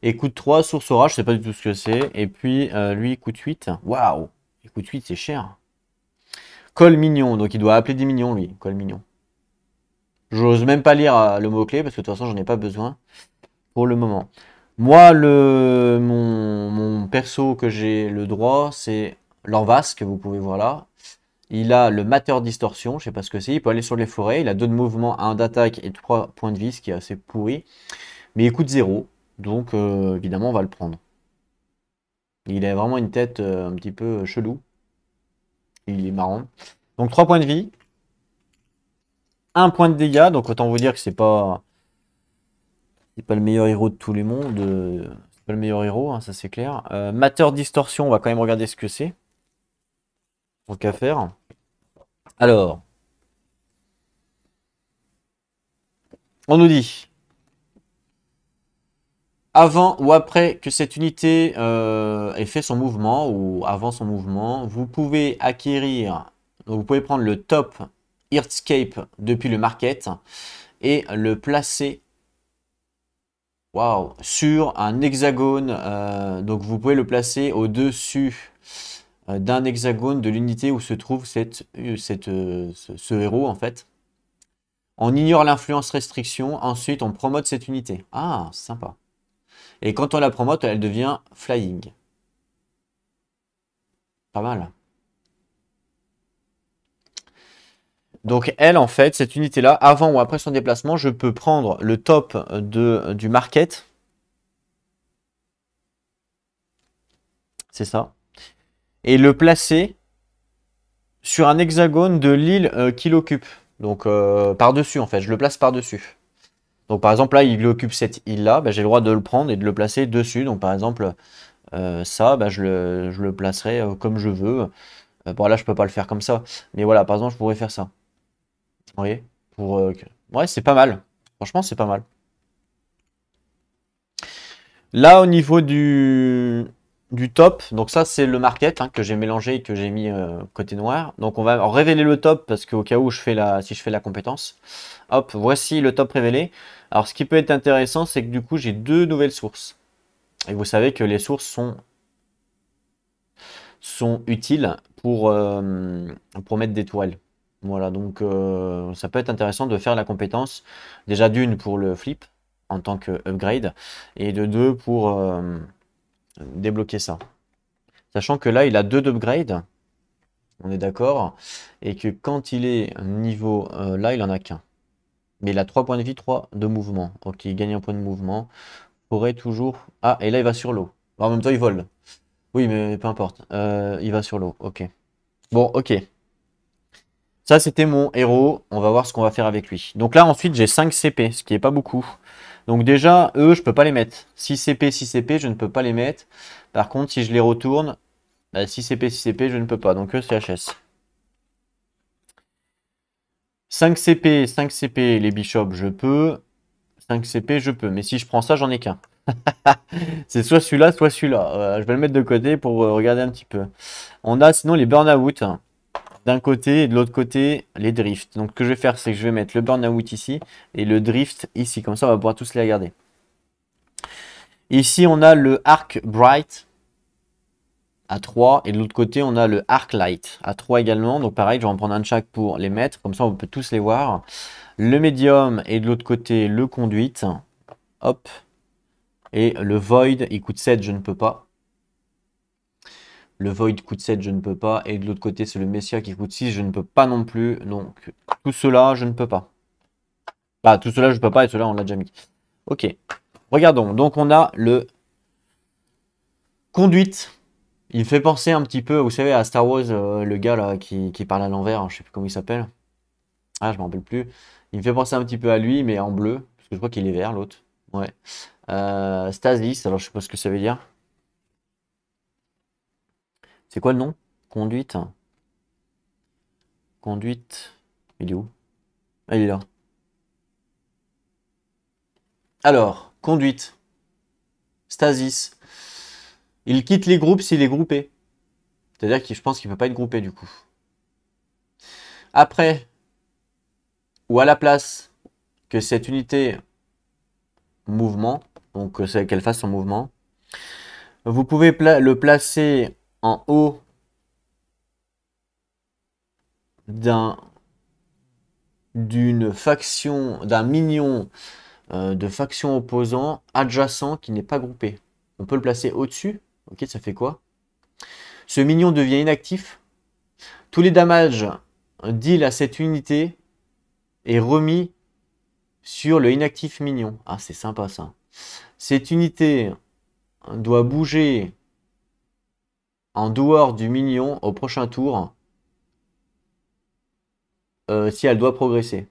Et coûte 3, source orage, je sais pas du tout ce que c'est. Et puis, lui, il coûte 8. Waouh! Il coûte 8, c'est cher. Col mignon, donc il doit appeler des mignons, lui. Col mignon. J'ose même pas lire le mot-clé, parce que de toute façon, j'en ai pas besoin pour le moment. Moi, mon perso que j'ai le droit, c'est l'Orvas, que vous pouvez voir là. Il a le Matter Distorsion, je sais pas ce que c'est. Il peut aller sur les forêts. Il a 2 de mouvement, 1 d'attaque et 3 points de vie, ce qui est assez pourri. Mais il coûte 0. Donc, évidemment, on va le prendre. Il a vraiment une tête un petit peu chelou. Il est marrant. Donc, 3 points de vie. 1 point de dégâts. Donc, autant vous dire que c'est pas le meilleur héros de tous les mondes. C'est pas le meilleur héros, hein, ça c'est clair. Matter Distorsion, on va quand même regarder ce que c'est. Donc, à faire. Alors, on nous dit avant ou après que cette unité ait fait son mouvement ou avant son mouvement, vous pouvez acquérir, vous pouvez prendre le top Earthscape depuis le market et le placer sur un hexagone. Donc vous pouvez le placer au-dessus d'un hexagone de l'unité où se trouve ce héros en fait. On ignore l'influence restriction. Ensuite, on promote cette unité. Ah, c'est sympa. Et quand on la promote, elle devient flying. Pas mal. Donc elle, en fait, cette unité-là, avant ou après son déplacement, je peux prendre le top du market. C'est ça. Et le placer sur un hexagone de l'île qu'il occupe. Donc par-dessus, en fait. Je le place par-dessus. Donc par exemple, là, il occupe cette île-là. Bah, j'ai le droit de le prendre et de le placer dessus. Donc par exemple, ça, bah, je le placerai comme je veux. Bon, là, je peux pas le faire comme ça. Mais voilà, par exemple, je pourrais faire ça. Vous voyez? Ouais, c'est pas mal. Franchement, c'est pas mal. Là, au niveau du top, donc ça, c'est le market hein, que j'ai mélangé et que j'ai mis côté noir. Donc, on va révéler le top parce qu'au cas où si je fais la compétence. Hop, voici le top révélé. Alors, ce qui peut être intéressant, c'est que du coup, j'ai deux nouvelles sources. Et vous savez que les sources sont utiles pour mettre des tourelles. Voilà, donc ça peut être intéressant de faire la compétence, déjà d'une pour le flip en tant que upgrade, et de deux pour débloquer ça. Sachant que là, il a deux d'upgrade, on est d'accord, et que quand il est niveau là, il en a qu'un. Mais il a 3 points de vie, 3 de mouvement. Ok, il gagne un point de mouvement. Pourrait toujours. Ah, et là, il va sur l'eau. En même temps, il vole. Oui, mais peu importe. Il va sur l'eau. Ok. Bon, ok. Ça, c'était mon héros. On va voir ce qu'on va faire avec lui. Donc là, ensuite, j'ai 5 CP, ce qui est pas beaucoup. Donc déjà, eux, je peux pas les mettre. 6 CP, 6 CP, je ne peux pas les mettre. Par contre, si je les retourne, bah, 6 CP, 6 CP, je ne peux pas. Donc eux, c'est HS. 5 CP, 5 CP, les bishops, je peux. 5 CP, je peux. Mais si je prends ça, j'en ai qu'un. C'est soit celui-là, soit celui-là. Je vais le mettre de côté pour regarder un petit peu. On a sinon les burn-out d'un côté et de l'autre côté les drifts. Donc ce que je vais faire, c'est que je vais mettre le burn-out ici et le drift ici. Comme ça, on va pouvoir tous les regarder. Ici, on a le arc bright à 3 et de l'autre côté, on a le arc light à 3 également. Donc pareil, je vais en prendre un de chaque pour les mettre. Comme ça, on peut tous les voir. Le médium et de l'autre côté, le conduite. Hop. Et le void, il coûte 7, je ne peux pas. Le void coûte 7, je ne peux pas. Et de l'autre côté, c'est le messia qui coûte 6, je ne peux pas non plus. Donc, tout cela, je ne peux pas. Bah, tout cela, je ne peux pas. Et cela, on l'a déjà mis. Ok. Regardons. Donc, on a le conduite. Il me fait penser un petit peu, vous savez, à Star Wars, le gars là qui parle à l'envers. Hein, je sais plus comment il s'appelle. Ah, je me rappelle plus. Il me fait penser un petit peu à lui, mais en bleu. Parce que je crois qu'il est vert, l'autre. Ouais. Stasis, alors je sais pas ce que ça veut dire. C'est quoi le nom? Conduite. Conduite. Il est où? Ah, il est là. Alors, conduite. Stasis. Il quitte les groupes s'il est groupé. C'est-à-dire que je pense qu'il ne peut pas être groupé du coup. Après, ou à la place que cette unité mouvement, donc qu'elle fasse son mouvement, vous pouvez le placer en haut d'une faction, d'un minion de faction opposant adjacent qui n'est pas groupé. On peut le placer au-dessus. Ok, ça fait quoi? Ce minion devient inactif. Tous les damages deal à cette unité est remis sur le inactif minion. Ah, c'est sympa ça. Cette unité doit bouger en dehors du minion au prochain tour si elle doit progresser.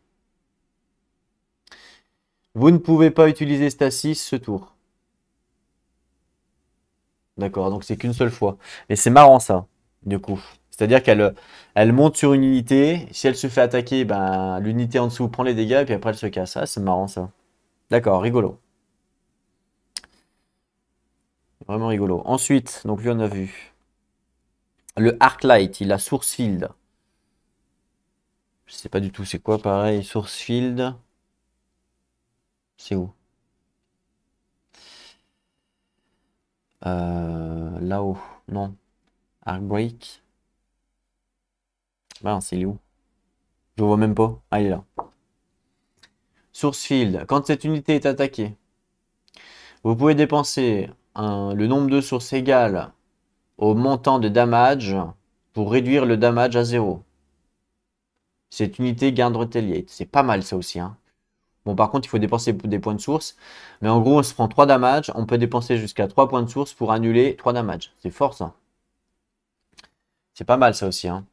Vous ne pouvez pas utiliser Stasis ce tour. D'accord, donc c'est qu'une seule fois. Mais c'est marrant ça, du coup. C'est-à-dire qu'elle monte sur une unité. Si elle se fait attaquer, ben, l'unité en dessous prend les dégâts et puis après elle se casse. Ah, c'est marrant ça. D'accord, rigolo. Vraiment rigolo. Ensuite, donc lui on a vu. Le Arclight, il a Source Field. Je sais pas du tout c'est quoi pareil. Source Field. C'est où? Là-haut. Non. Arc Break. Ben, c'est où? Je le vois même pas. Ah, il est là. Source field. Quand cette unité est attaquée, vous pouvez dépenser le nombre de sources égal au montant de damage pour réduire le damage à 0. Cette unité garde retaliate. C'est pas mal ça aussi. Hein. Bon, par contre, il faut dépenser des points de source. Mais en gros, on se prend 3 damage. On peut dépenser jusqu'à 3 points de source pour annuler 3 damage. C'est fort ça. C'est pas mal ça aussi. Hein.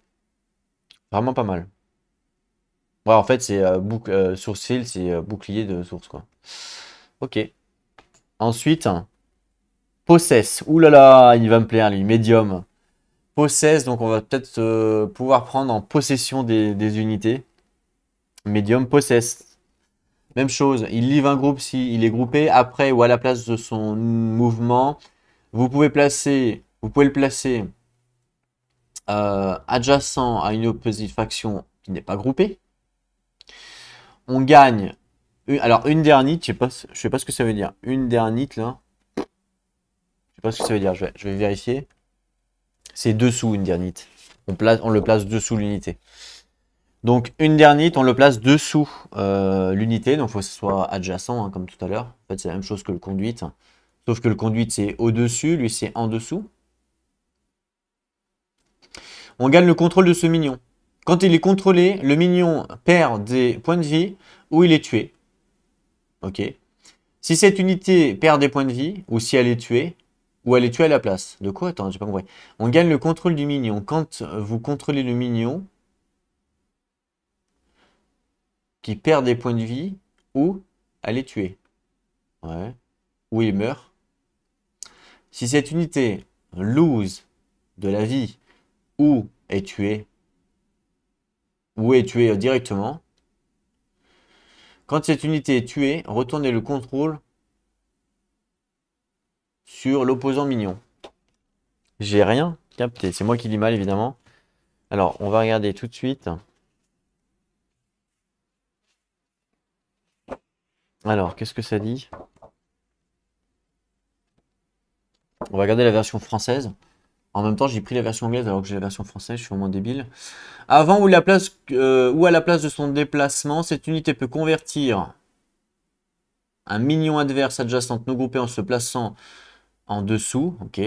Vraiment pas mal. Ouais, en fait, c'est source field, c'est bouclier de source, quoi. Ok. Ensuite, possess. Ouh là là, il va me plaire, lui. Medium. Possess, donc on va peut-être pouvoir prendre en possession des unités. Medium, possess. Même chose, il livre un groupe s'il est groupé. Après ou à la place de son mouvement, vous pouvez le placer adjacent à une opposite faction qui n'est pas groupée. On gagne. Alors, une dernite, je sais pas ce que ça veut dire. Une dernite, là. Je sais pas ce que ça veut dire, je vais vérifier. C'est dessous une dernite. On le place dessous l'unité. Donc, une dernite, on le place dessous l'unité. Donc, il faut que ce soit adjacent, hein, comme tout à l'heure. En fait, c'est la même chose que le conduite. Sauf que le conduite, c'est au-dessus. Lui, c'est en dessous. On gagne le contrôle de ce minion. Quand il est contrôlé, le minion perd des points de vie ou il est tué. Ok. Si cette unité perd des points de vie, ou si elle est tuée, ou elle est tuée à la place. De quoi? Attends, j'ai pas compris. On gagne le contrôle du minion. Quand vous contrôlez le minion qui perd des points de vie, ou elle est tuée. Ouais. Ou il meurt. Si cette unité lose de la vie, ou est tuée directement, quand cette unité est tuée, retournez le contrôle sur l'opposant minion. J'ai rien capté. C'est moi qui lis mal, évidemment. Alors, on va regarder tout de suite. Alors, qu'est-ce que ça dit? On va regarder la version française. En même temps, j'ai pris la version anglaise alors que j'ai la version française. Je suis vraiment débile. Avant ou à la place de son déplacement, cette unité peut convertir un minion adverse adjacent non groupé en se plaçant en dessous. Ok.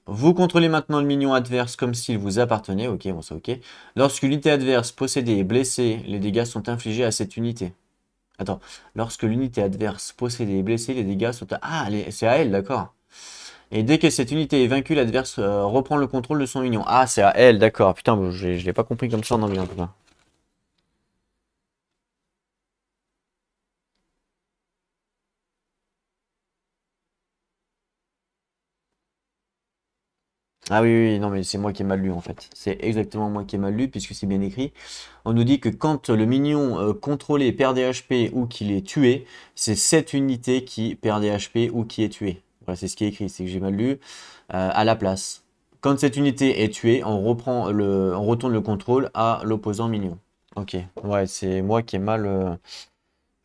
Vous contrôlez maintenant le minion adverse comme s'il vous appartenait. Ok, bon, c'est ok. Lorsque l'unité adverse possédée est blessée, les dégâts sont infligés à cette unité. Attends. Lorsque l'unité adverse possédée est blessée, les dégâts sont à... Ah, c'est à elle, d'accord. Et dès que cette unité est vaincue, l'adverse reprend le contrôle de son minion. Ah, c'est à elle, d'accord. Putain, je l'ai pas compris comme ça en anglais en tout cas. Ah oui, oui, non, mais c'est moi qui ai mal lu en fait. C'est exactement moi qui ai mal lu puisque c'est bien écrit. On nous dit que quand le minion contrôlé perd des HP ou qu'il est tué, c'est cette unité qui perd des HP ou qui est tuée. Voilà, c'est ce qui est écrit, c'est que j'ai mal lu à la place. Quand cette unité est tuée, on retourne le contrôle à l'opposant minion. Ok, ouais, c'est moi qui ai mal...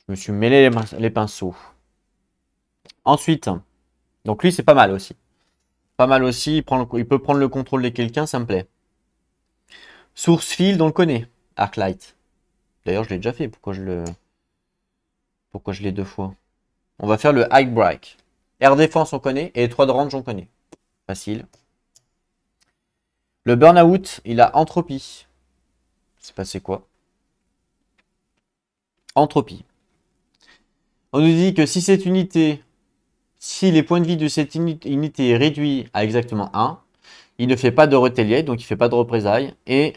je me suis mêlé les pinceaux. Ensuite, donc lui c'est pas mal aussi. Pas mal aussi, il peut prendre le contrôle de quelqu'un, ça me plaît. Source field, on le connaît. Arclight. D'ailleurs, je l'ai déjà fait. Pourquoi je l'ai deux fois? On va faire le high break. Air défense, on connaît. Et 3 de range, on connaît. Facile. Le burn-out, il a entropie. C'est passé quoi? Entropie. On nous dit que si les points de vie de cette unité est réduit à exactement 1, il ne fait pas de retaliate, donc il ne fait pas de représailles, et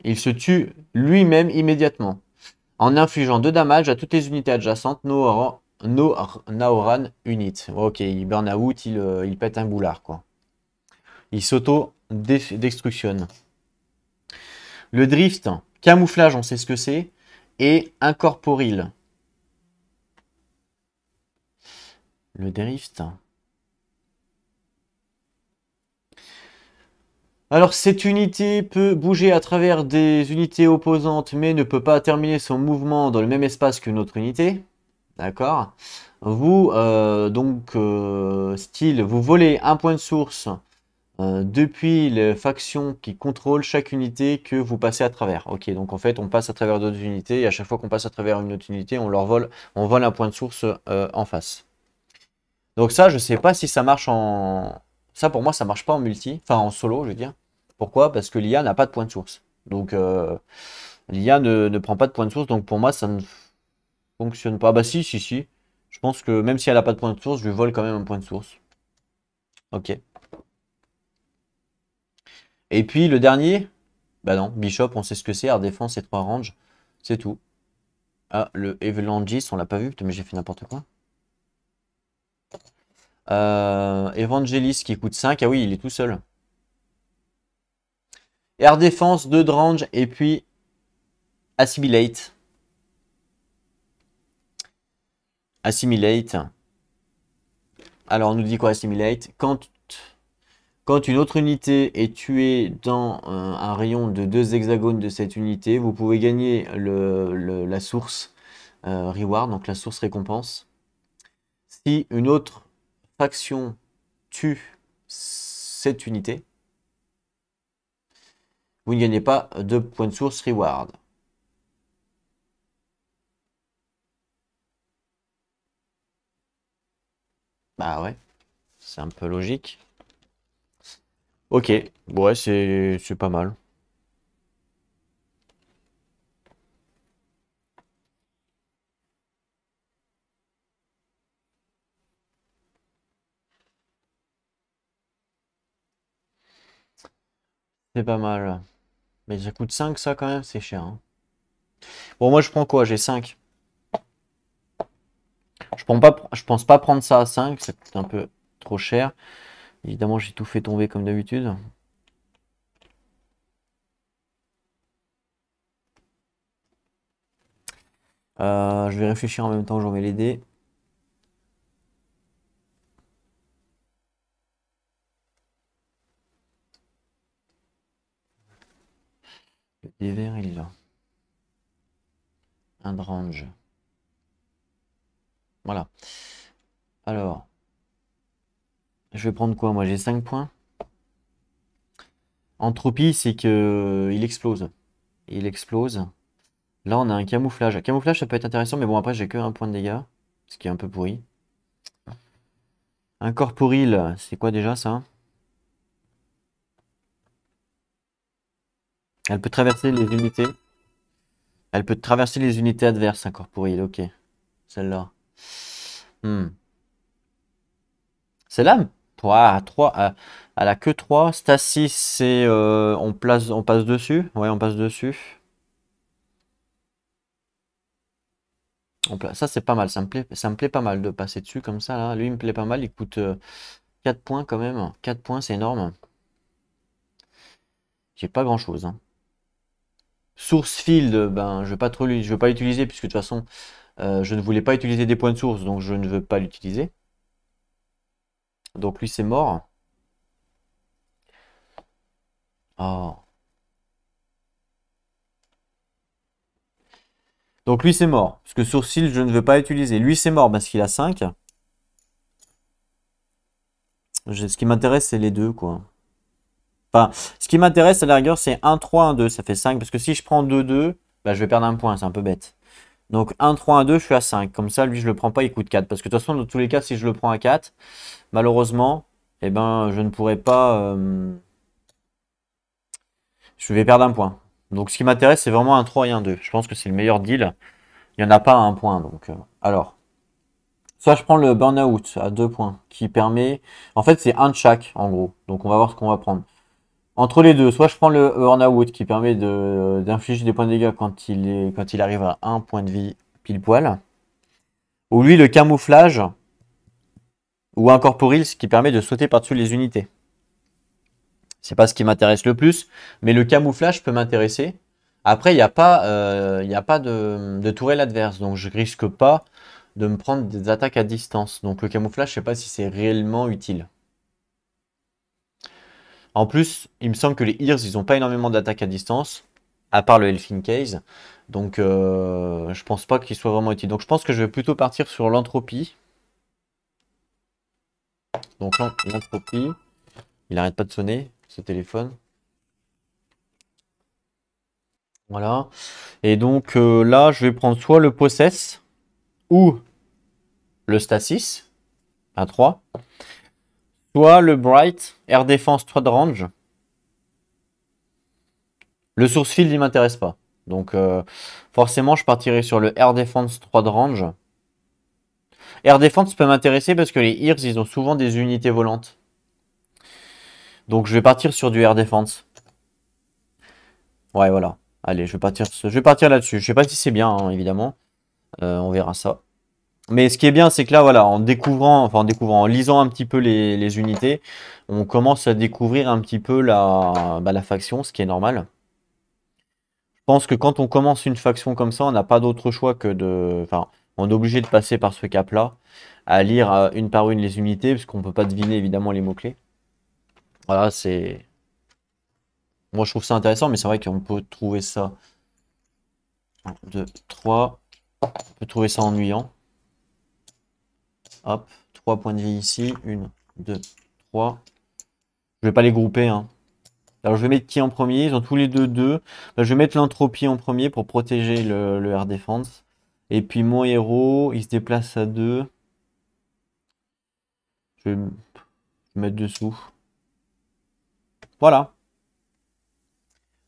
il se tue lui-même immédiatement, en infligeant 2 dommages à toutes les unités adjacentes Naoran unit. Ok, il burn out, il pète un boulard, quoi. Il s'auto-destructionne. Le drift, camouflage, on sait ce que c'est, et incorporeal. Le drift. Alors, cette unité peut bouger à travers des unités opposantes, mais ne peut pas terminer son mouvement dans le même espace qu'une autre unité. D'accord? Vous, style, vous volez un point de source depuis les factions qui contrôlent chaque unité que vous passez à travers. Ok, donc en fait, on passe à travers d'autres unités et à chaque fois qu'on passe à travers une autre unité, on vole un point de source en face. Donc ça, je sais pas si ça marche en... Ça, pour moi, ça marche pas en multi, enfin en solo, je veux dire. Pourquoi? Parce que l'IA n'a pas de point de source. Donc l'IA ne prend pas de point de source, donc pour moi, ça ne fonctionne pas. Bah si, si, si. Je pense que même si elle n'a pas de point de source, je lui vole quand même un point de source. Ok. Et puis le dernier, bah non, Bishop, on sait ce que c'est, Air Défense et 3 range, c'est tout. Ah, le Evelangis, on l'a pas vu, putain, mais j'ai fait n'importe quoi. Evangelis qui coûte 5, ah oui, il est tout seul. Air Défense, 2 de range, et puis Assimilate. Assimilate. Alors, on nous dit quoi, Assimilate? Quand une autre unité est tuée dans un rayon de 2 hexagones de cette unité, vous pouvez gagner la source reward, donc la source récompense. Si une autre faction tue cette unité, vous ne gagnez pas de points de source reward. Bah ouais, c'est un peu logique. Ok, ouais, c'est pas mal. C'est pas mal. Mais ça coûte 5 ça quand même, c'est cher, hein. Bon, moi je prends quoi? J'ai 5. Je pense pas prendre ça à 5, ça coûte un peu trop cher. Évidemment, j'ai tout fait tomber comme d'habitude. Je vais réfléchir en même temps que j'en mets les dés. Le dé vert, il est là. Un de range. Voilà. Alors, je vais prendre quoi? Moi, j'ai 5 points. Entropie, c'est que il explose. Il explose. Là, on a un camouflage. Camouflage, ça peut être intéressant, mais bon, après, j'ai que un point de dégâts. Ce qui est un peu pourri. Incorporil, c'est quoi déjà ça? Elle peut traverser les unités. Elle peut traverser les unités adverses, Incorporil, ok. Celle-là. Hmm. Celle-là, 3, elle a que 3. Stasis, c'est on passe dessus. Ouais, on passe dessus. Ça, c'est pas mal. Ça me plaît pas mal de passer dessus comme ça. Là. Lui, il me plaît pas mal. Il coûte 4 points quand même. 4 points, c'est énorme. J'ai pas grand-chose, hein. Source field, ben, je vais pas l'utiliser puisque de toute façon, je ne voulais pas utiliser des points de source, donc je ne veux pas l'utiliser. Donc lui, c'est mort. Oh. Donc lui, c'est mort. Parce que sourcil, je ne veux pas utiliser. Lui, c'est mort parce qu'il a 5. Ce qui m'intéresse, c'est les deux, quoi. Enfin, ce qui m'intéresse à la rigueur, c'est 1, 3, 1, 2. Ça fait 5. Parce que si je prends 2, 2, bah, je vais perdre un point. C'est un peu bête. Donc 1, 3, 1, 2, je suis à 5. Comme ça, lui, je le prends pas, il coûte 4. Parce que de toute façon, dans tous les cas, si je le prends à 4, malheureusement, eh ben, je ne pourrai pas... je vais perdre un point. Donc ce qui m'intéresse, c'est vraiment un 3 et un 2. Je pense que c'est le meilleur deal. Il n'y en a pas à un point. Donc, alors, soit je prends le burn-out à 2 points, qui permet... En fait, c'est un de chaque, en gros. Donc on va voir ce qu'on va prendre. Entre les deux, soit je prends le burn-out qui permet d'infliger des points de dégâts quand il arrive à 1 point de vie pile poil. Ou lui, le camouflage, ou incorporil, ce qui permet de sauter par-dessus les unités. C'est pas ce qui m'intéresse le plus, mais le camouflage peut m'intéresser. Après, il y a pas de tourelle adverse, donc je risque pas de me prendre des attaques à distance. Donc le camouflage, je sais pas si c'est réellement utile. En plus, il me semble que les Ears, ils ont pas énormément d'attaques à distance, à part le Elfin Case. Donc je pense pas qu'il soit vraiment utile. Donc je pense que je vais plutôt partir sur l'entropie. Donc l'entropie. Il arrête pas de sonner, ce téléphone. Voilà. Et donc là, je vais prendre soit le Possess ou le Stasis à 3, soit le Bright Air Defense 3 de range. Le Source Field, il m'intéresse pas. Donc forcément, je partirai sur le Air Defense 3 de range. Air Defense peut m'intéresser parce que les Ears, ils ont souvent des unités volantes. Donc je vais partir sur du Air Defense. Ouais, voilà. Allez, je vais partir là-dessus. Je sais pas si c'est bien, hein, évidemment. On verra ça. Mais ce qui est bien, c'est que là, voilà, en lisant un petit peu les unités, on commence à découvrir un petit peu la faction, ce qui est normal. Je pense que quand on commence une faction comme ça, on n'a pas d'autre choix que de... Enfin, on est obligé de passer par ce cap-là, à lire une par une les unités, parce qu'on peut pas deviner évidemment les mots-clés. Voilà, c'est... Moi, je trouve ça intéressant, mais c'est vrai qu'on peut trouver ça... 1, 2, 3... On peut trouver ça ennuyant. Hop, 3 points de vie ici. 1, 2, 3. Je vais pas les grouper, hein. Alors, je vais mettre qui en premier? Ils ont tous les deux 2. Bah, je vais mettre l'entropie en premier pour protéger le Air Defense. Et puis, mon héros, il se déplace à 2. Je vais mettre dessous. Voilà.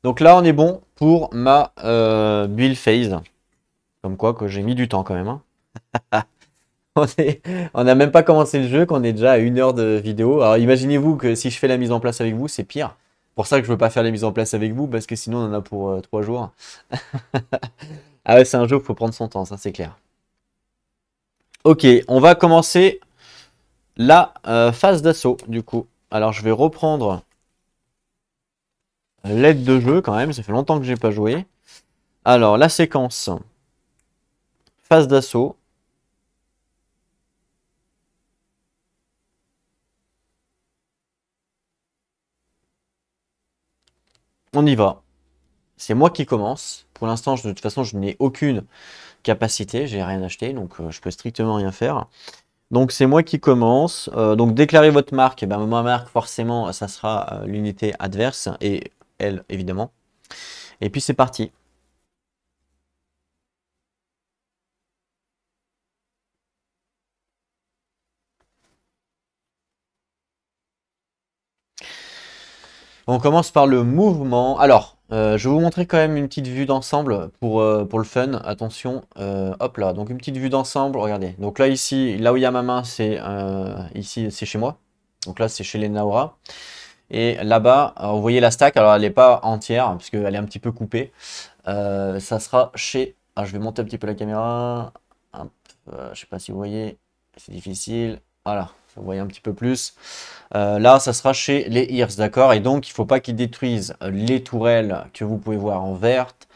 Donc là, on est bon pour ma build phase. Comme quoi, que j'ai mis du temps quand même, hein. On n'a même pas commencé le jeu, qu'on est déjà à 1 heure de vidéo. Alors imaginez-vous que si je fais la mise en place avec vous, c'est pire. Pour ça que je veux pas faire la mise en place avec vous, parce que sinon on en a pour 3 jours. Ah ouais, c'est un jeu où il faut prendre son temps, ça c'est clair. Ok, on va commencer la phase d'assaut, du coup. Alors je vais reprendre l'aide de jeu quand même, ça fait longtemps que j'ai pas joué. Alors la séquence, phase d'assaut. On y va. C'est moi qui commence. Pour l'instant, de toute façon, je n'ai aucune capacité. J'ai rien acheté, donc je peux strictement rien faire. Donc c'est moi qui commence. Donc déclarez votre marque. Et ben, ma marque, forcément, ça sera l'unité adverse. Et elle, évidemment. Et puis c'est parti. On commence par le mouvement. Alors, je vais vous montrer quand même une petite vue d'ensemble pour le fun. Attention, hop là. Donc une petite vue d'ensemble, regardez. Donc là, ici, là où il y a ma main, c'est ici, c'est chez moi. Donc là, c'est chez les Naora. Et là-bas, vous voyez la stack. Alors, elle n'est pas entière, parce qu'elle est un petit peu coupée. Ça sera chez... Ah, je vais monter un petit peu la caméra. Hop, je sais pas si vous voyez. C'est difficile. Voilà, vous voyez un petit peu plus. Là, ça sera chez les Ears, d'accord? Et donc, il ne faut pas qu'ils détruisent les tourelles que vous pouvez voir en verte.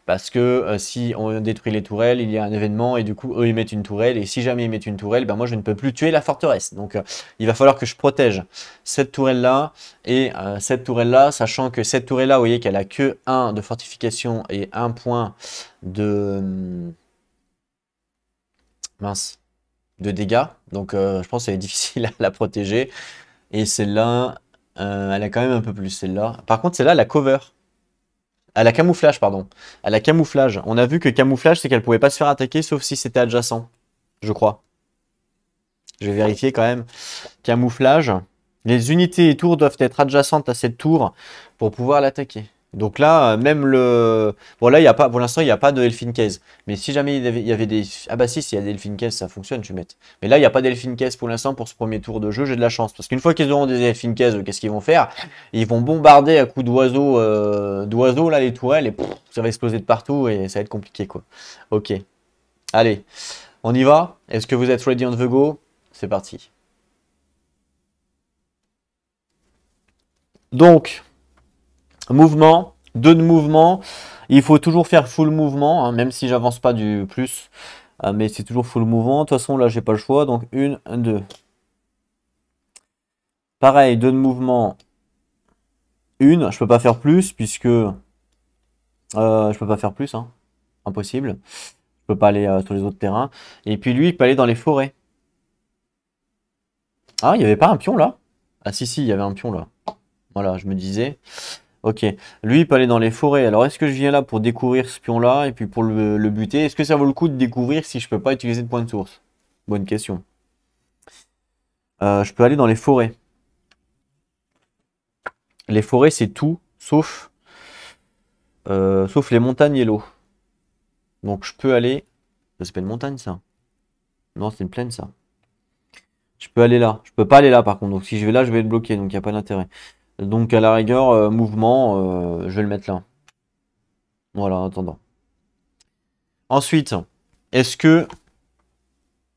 Parce que si on détruit les tourelles, il y a un événement et du coup, eux, ils mettent une tourelle. Et si jamais ils mettent une tourelle, ben moi, je ne peux plus tuer la forteresse. Donc, il va falloir que je protège cette tourelle-là et cette tourelle-là, sachant que cette tourelle-là, vous voyez qu'elle a que 1 de fortification et 1 point de... mince, de dégâts. Donc, je pense qu'elle est difficile à la protéger. Et celle-là, elle a quand même un peu plus, celle-là. Par contre, celle-là, elle a cover. Elle a camouflage, pardon. Elle a camouflage. On a vu que camouflage, c'est qu'elle pouvait pas se faire attaquer, sauf si c'était adjacent. Je crois. Je vais vérifier quand même. Camouflage. Les unités et tours doivent être adjacentes à cette tour pour pouvoir l'attaquer. Donc là, même le... Bon là, il y a pas, pour l'instant, il n'y a pas de Elfin Case. Mais si jamais il y avait des... Ah bah si, s'il y a des Elfin Case, ça fonctionne, tu mets. Mais là, il n'y a pas d'Elfin Case pour l'instant pour ce premier tour de jeu. J'ai de la chance. Parce qu'une fois qu'ils auront des Elfin Case, qu'est-ce qu'ils vont faire? Ils vont bombarder à coups d'oiseaux, là, les tourelles. Et pff, ça va exploser de partout et ça va être compliqué, quoi. Ok. Allez, on y va? Est-ce que vous êtes ready on the go? C'est parti. Donc... Mouvement, 2 de mouvement. Il faut toujours faire full mouvement, hein, même si j'avance pas du plus. Mais c'est toujours full mouvement. De toute façon, là, j'ai pas le choix. Donc, 1, 2. Pareil, 2 de mouvement. 1. Je peux pas faire plus, puisque... je peux pas faire plus, hein. Impossible. Je peux pas aller sur les autres terrains. Et puis lui, il peut aller dans les forêts. Ah, il y avait pas un pion, là? Ah si, si, il y avait un pion, là. Voilà, je me disais. Ok. Lui, il peut aller dans les forêts. Alors, est-ce que je viens là pour découvrir ce pion-là et puis pour le buter? Est-ce que ça vaut le coup de découvrir si je peux pas utiliser de point de source? Bonne question. Je peux aller dans les forêts. Les forêts, c'est tout, sauf les montagnes et l'eau. Donc, je peux aller... C'est pas une montagne, ça? Non, c'est une plaine, ça. Je peux aller là. Je peux pas aller là, par contre. Donc, si je vais là, je vais être bloqué. Donc, il n'y a pas d'intérêt. Donc, à la rigueur, mouvement, je vais le mettre là. Voilà, en attendant. Ensuite, est-ce que...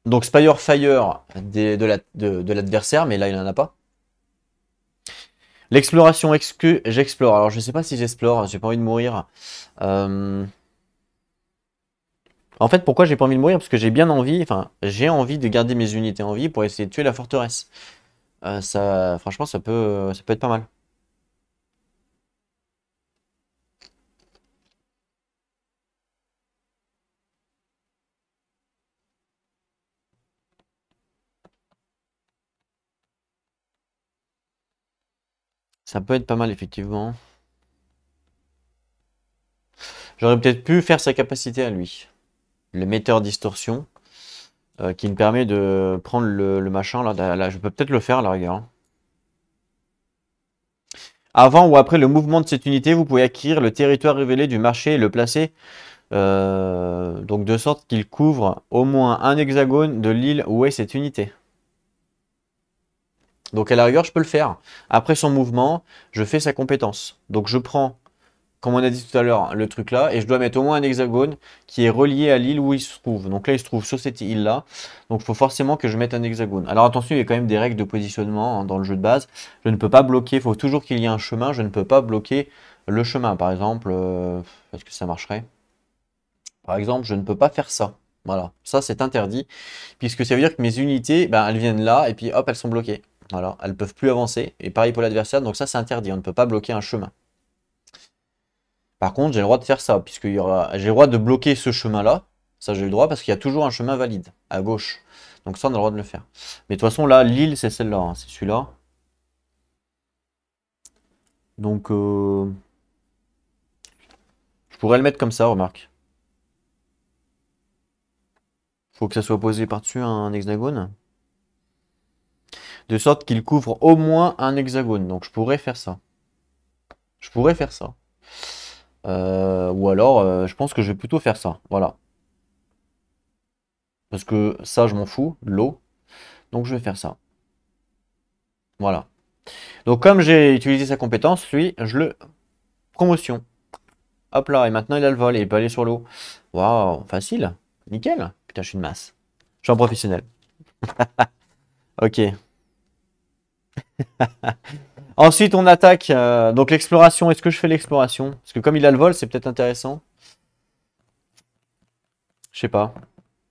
Donc, Spire Fire de l'adversaire, mais là, il n'en a pas. L'exploration, est-ce que j'explore? Alors, je sais pas si j'explore. J'ai pas envie de mourir. Euh, En fait, pourquoi j'ai pas envie de mourir? Parce que j'ai bien envie, enfin, j'ai envie de garder mes unités en vie pour essayer de tuer la forteresse. Franchement, ça peut être pas mal. Ça peut être pas mal, effectivement. J'aurais peut-être pu faire sa capacité à lui. Le metteur distorsion, qui me permet de prendre le machin, là, je peux peut-être le faire, à la rigueur, hein. Avant ou après le mouvement de cette unité, vous pouvez acquérir le territoire révélé du marché et le placer, donc de sorte qu'il couvre au moins un hexagone de l'île où est cette unité. Donc à la rigueur, je peux le faire. Après son mouvement, je fais sa compétence. Donc je prends, comme on a dit tout à l'heure, le truc là, et je dois mettre au moins un hexagone qui est relié à l'île où il se trouve. Donc là, il se trouve sur cette île-là. Donc il faut forcément que je mette un hexagone. Alors attention, il y a quand même des règles de positionnement, hein, dans le jeu de base. Je ne peux pas bloquer, il faut toujours qu'il y ait un chemin. Je ne peux pas bloquer le chemin. Par exemple, est-ce que ça marcherait? Par exemple, je ne peux pas faire ça. Voilà, ça c'est interdit, puisque ça veut dire que mes unités, ben, elles viennent là, et puis hop, elles sont bloquées. Voilà, elles ne peuvent plus avancer, et pareil pour l'adversaire, donc ça c'est interdit, on ne peut pas bloquer un chemin. Par contre, j'ai le droit de faire ça, puisque j'ai le droit de bloquer ce chemin-là, ça j'ai le droit, parce qu'il y a toujours un chemin valide, à gauche. Donc ça on a le droit de le faire. Mais de toute façon là, l'île c'est celle-là, hein, c'est celui-là. Donc je pourrais le mettre comme ça, remarque. Faut que ça soit posé par-dessus un hexagone. De sorte qu'il couvre au moins un hexagone. Donc je pourrais faire ça. Je pourrais faire ça. Ou alors, je pense que je vais plutôt faire ça. Voilà. Parce que ça, je m'en fous, l'eau. Donc je vais faire ça. Voilà. Donc comme j'ai utilisé sa compétence, lui, je le... Promotion. Hop là, et maintenant il a le vol et il peut aller sur l'eau. Waouh, facile. Nickel. Putain, je suis une masse. Je suis un professionnel. Ok. Ensuite, on attaque. Donc l'exploration, est-ce que je fais l'exploration? Parce que comme il a le vol, c'est peut-être intéressant. Je sais pas.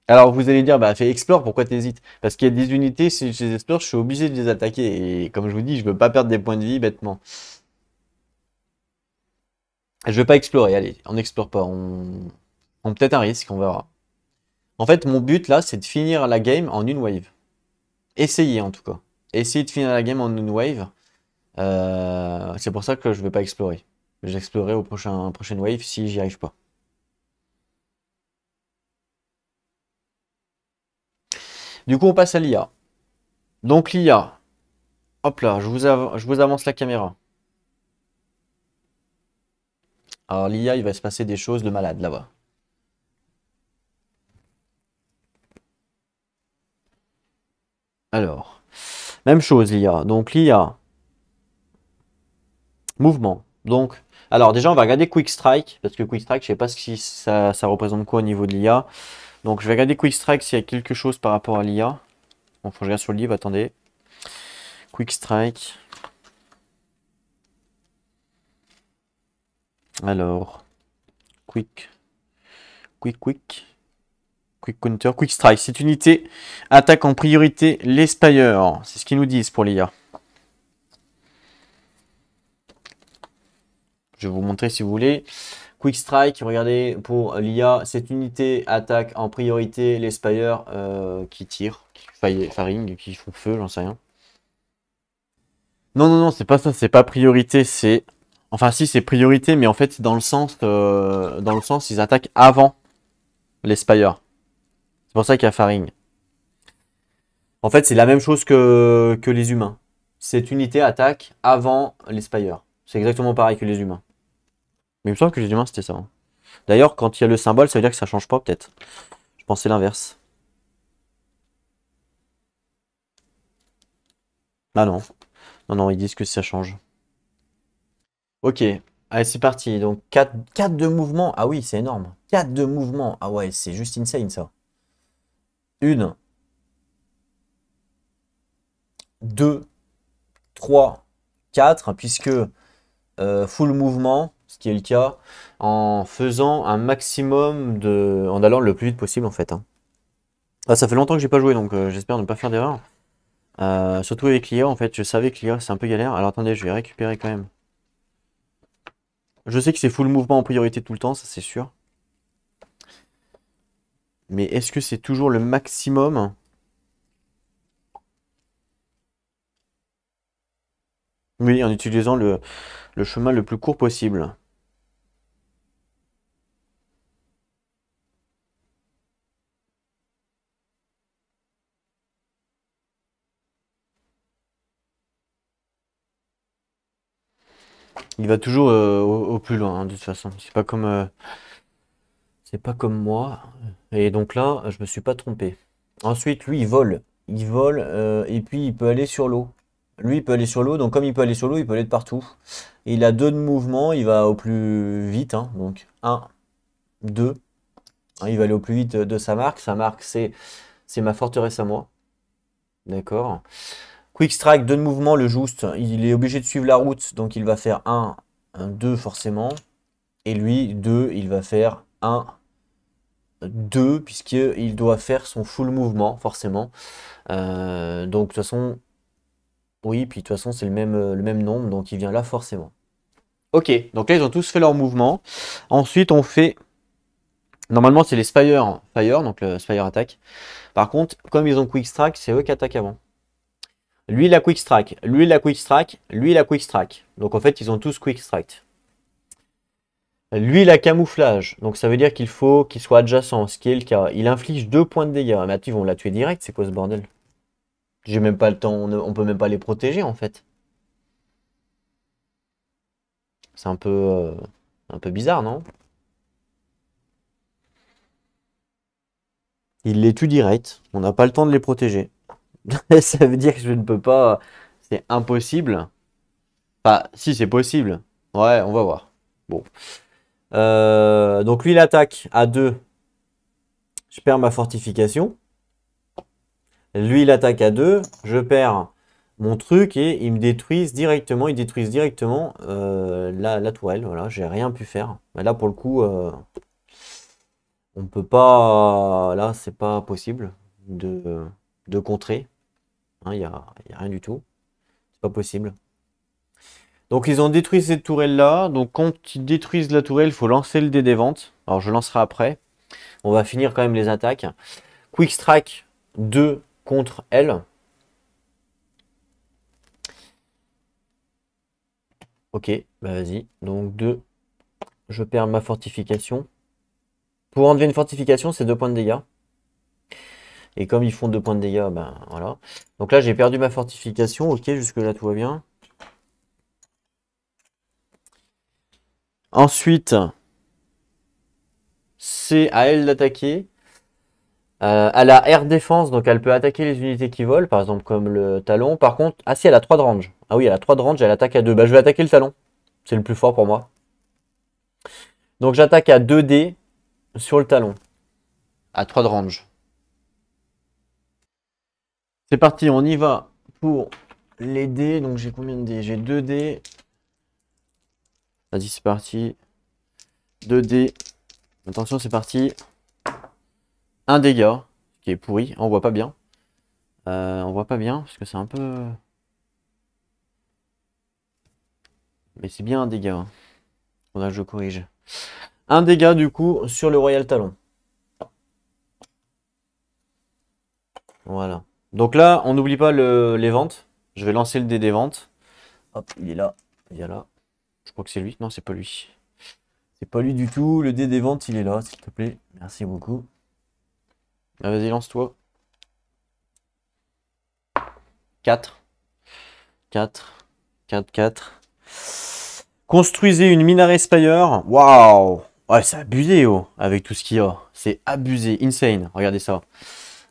Alors vous allez dire, bah fais explore, pourquoi t'hésites? Parce qu'il y a des unités, si je les explore, je suis obligé de les attaquer. Et comme je vous dis, je veux pas perdre des points de vie bêtement. Je veux pas explorer, allez, on n'explore pas. On peut-être un risque, on verra. En fait, mon but là, c'est de finir la game en une wave. Essayer en tout cas. Essayer de finir la game en une wave. C'est pour ça que je vais pas explorer. J'explorerai au prochaine wave si j'y arrive pas. Du coup, on passe à l'IA. Donc l'IA, hop là, je vous avance la caméra. Alors l'IA, il va se passer des choses de malade là-bas. Alors, même chose l'IA. Donc l'IA, mouvement. Donc, alors déjà, on va regarder Quick Strike, parce que Quick Strike, je sais pas si ça représente quoi au niveau de l'IA. Donc je vais regarder Quick Strike s'il y a quelque chose par rapport à l'IA. Bon, faut que je regarde sur le livre, attendez. Quick Strike. Alors, Quick, Quick, Quick. Quick Counter, Quick Strike. Cette unité attaque en priorité les Spires. C'est ce qu'ils nous disent pour l'IA. Je vais vous montrer si vous voulez. Quick Strike, regardez, pour l'IA, cette unité attaque en priorité les Spires qui tirent, qui firing, qui font feu, j'en sais rien. Non, non, non, c'est pas ça, c'est pas priorité, c'est... Enfin, si, c'est priorité, mais en fait, c'est dans le sens, ils attaquent avant les Spires. C'est pour ça qu'il y a Faring. En fait, c'est la même chose que les humains. Cette unité attaque avant les Spires. C'est exactement pareil que les humains. Mais il me semble que les humains, c'était ça, hein. D'ailleurs, quand il y a le symbole, ça veut dire que ça change pas, peut-être. Je pensais l'inverse. Ah non. Non, non, ils disent que ça change. Ok. Allez, c'est parti. Donc, 4 de mouvement. Ah oui, c'est énorme. 4 de mouvement. Ah ouais, c'est juste insane, ça. Une, 2, 3, 4, puisque full mouvement, ce qui est le cas, en faisant un maximum de... en allant le plus vite possible, en fait, hein. Ah, ça fait longtemps que j'ai pas joué, donc j'espère ne pas faire d'erreur. Surtout avec l'IA, en fait, je savais que l'IA, c'est un peu galère. Alors attendez, je vais récupérer quand même. Je sais que c'est full mouvement en priorité tout le temps, ça c'est sûr. Mais est-ce que c'est toujours le maximum? Oui, en utilisant le chemin le plus court possible. Il va toujours au plus loin, hein, de toute façon. C'est pas comme moi. Et donc là, je me suis pas trompé. Ensuite, lui, il vole. Il vole et puis il peut aller sur l'eau. Lui, il peut aller sur l'eau. Donc comme il peut aller sur l'eau, il peut aller de partout. Et il a 2 de mouvement. Il va au plus vite, hein. Donc un, 2. Il va aller au plus vite de sa marque. Sa marque, c'est ma forteresse à moi. D'accord. Quick Strike, 2 de mouvement, le juste. Il est obligé de suivre la route. Donc il va faire un 2 forcément. Et lui, 2, il va faire un 2 puisqu'il doit faire son full mouvement, forcément. Donc, de toute façon, oui, puis de toute façon, c'est le même nombre, donc il vient là forcément. Ok, donc là, ils ont tous fait leur mouvement. Ensuite, on fait... Normalement, c'est les Fire, donc le Spire attaque. Par contre, comme ils ont Quick Strike, c'est eux qui attaquent avant. Lui, il a Quick Strike. Lui, il a Quick Strike. Lui, il a Quick Strike. Donc, en fait, ils ont tous Quick Strike. Lui, il a camouflage. Donc, ça veut dire qu'il faut qu'il soit adjacent, ce qui est le cas. Il inflige 2 points de dégâts. Mais attends, ils vont la tuer direct, c'est quoi ce bordel? J'ai même pas le temps, on peut même pas les protéger, en fait. C'est un peu bizarre, non? Il les tue direct. On n'a pas le temps de les protéger. Ça veut dire que je ne peux pas. C'est impossible. Enfin, si, c'est possible. Ouais, on va voir. Bon. Donc lui, il attaque à 2. Je perds ma fortification. Lui, il attaque à 2. Je perds mon truc et ils me détruisent directement. Ils détruisent directement la tourelle. Voilà, j'ai rien pu faire. Mais là, pour le coup, on peut pas. Là, c'est pas possible de contrer. Il n'y a rien du tout. C'est pas possible. Donc ils ont détruit cette tourelle-là. Donc quand ils détruisent la tourelle, il faut lancer le dé des ventes. Alors je lancerai après. On va finir quand même les attaques. Quick Strike 2 contre elle. Ok, bah vas-y. Donc 2. Je perds ma fortification. Pour enlever une fortification, c'est 2 points de dégâts. Et comme ils font 2 points de dégâts, ben voilà. Donc là, j'ai perdu ma fortification. Ok, jusque-là, tout va bien. Ensuite, c'est à elle d'attaquer. Elle a air défense, donc elle peut attaquer les unités qui volent, par exemple comme le talon. Par contre, ah si, elle a 3 de range. Ah oui, elle a 3 de range, elle attaque à 2. Bah je vais attaquer le talon. C'est le plus fort pour moi. Donc j'attaque à 2 dés sur le talon. À 3 de range. C'est parti, on y va pour les dés. Donc j'ai combien de dés? J'ai 2 dés. Vas-y, c'est parti. 2 dés. Attention, c'est parti. Un dégât, qui est pourri. On voit pas bien. On voit pas bien, parce que c'est un peu... Mais c'est bien un dégât, hein. Faudra que je corrige. Un dégât, du coup, sur le Royal Talon. Voilà. Donc là, on n'oublie pas les ventes. Je vais lancer le dé des ventes. Hop, il est là. Il est là. Je crois que c'est lui. Non, c'est pas lui. C'est pas lui du tout. Le dé des ventes, il est là, s'il te plaît. Merci beaucoup. Ah, vas-y, lance-toi. 4. 4. 4, 4. Construisez une minaret Spire. Waouh! Ouais, c'est abusé, oh, avec tout ce qu'il y a. C'est abusé, insane. Regardez ça.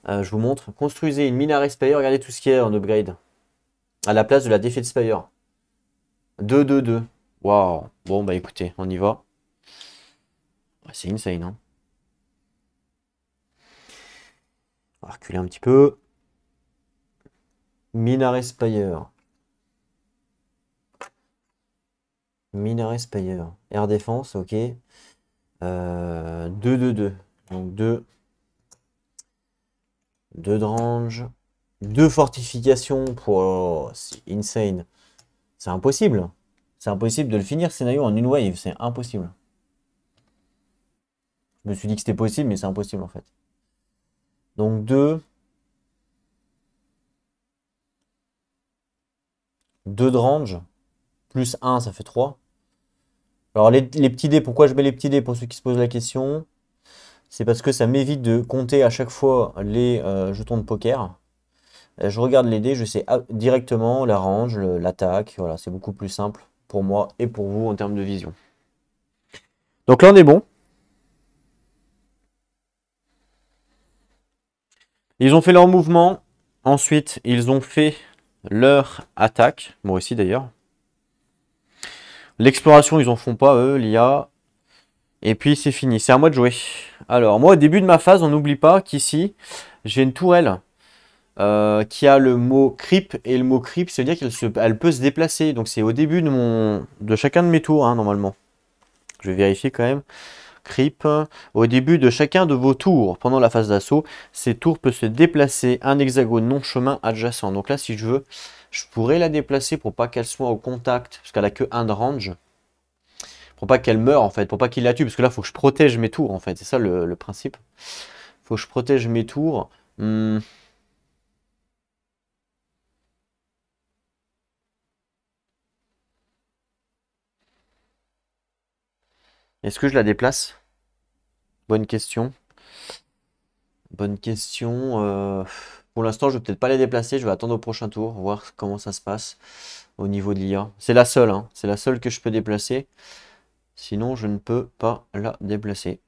Je vous montre. Construisez une minaret Spire. Regardez tout ce qu'il y a en upgrade. À la place de la défaite de Spire. 2, 2, 2. Waouh. Bon, bah écoutez, on y va. Ouais, c'est insane, hein. On va reculer un petit peu. Minaret Spire. Minaret Spire. Air défense, ok. 2, 2, 2. Donc 2. 2 de range. 2 fortifications pour... Oh, c'est insane. C'est impossible. C'est impossible de le finir, ce scénario, en une wave. C'est impossible. Je me suis dit que c'était possible, mais c'est impossible en fait. Donc 2. 2 de range. Plus 1, ça fait 3. Alors les petits dés, pourquoi je mets les petits dés pour ceux qui se posent la question? C'est parce que ça m'évite de compter à chaque fois les jetons de poker. Je regarde les dés, je sais directement la range, l'attaque. Voilà, c'est beaucoup plus simple pour moi et pour vous en termes de vision. Donc là, on est bon. Ils ont fait leur mouvement. Ensuite, ils ont fait leur attaque. Moi aussi d'ailleurs. L'exploration, ils en font pas, eux, l'IA. Et puis c'est fini, c'est à moi de jouer. Alors, moi, au début de ma phase, on n'oublie pas qu'ici, j'ai une tourelle qui a le mot creep. Et le mot creep, ça veut dire qu'elle peut se déplacer. Donc c'est au début de chacun de mes tours, hein, normalement. Je vais vérifier quand même. Creep. Au début de chacun de vos tours, pendant la phase d'assaut, ces tours peuvent se déplacer un hexagone non chemin adjacent. Donc là, si je veux, je pourrais la déplacer pour pas qu'elle soit au contact, parce qu'elle a que 1 de range. Pour pas qu'elle meure en fait, pour pas qu'il la tue, parce que là, il faut que je protège mes tours en fait. C'est ça le principe. Faut que je protège mes tours. Est-ce que je la déplace? Bonne question. Bonne question. Pour l'instant, je vais peut-être pas la déplacer. Je vais attendre au prochain tour, voir comment ça se passe au niveau de l'IA. C'est la seule, hein. C'est la seule que je peux déplacer. Sinon, je ne peux pas la déplacer.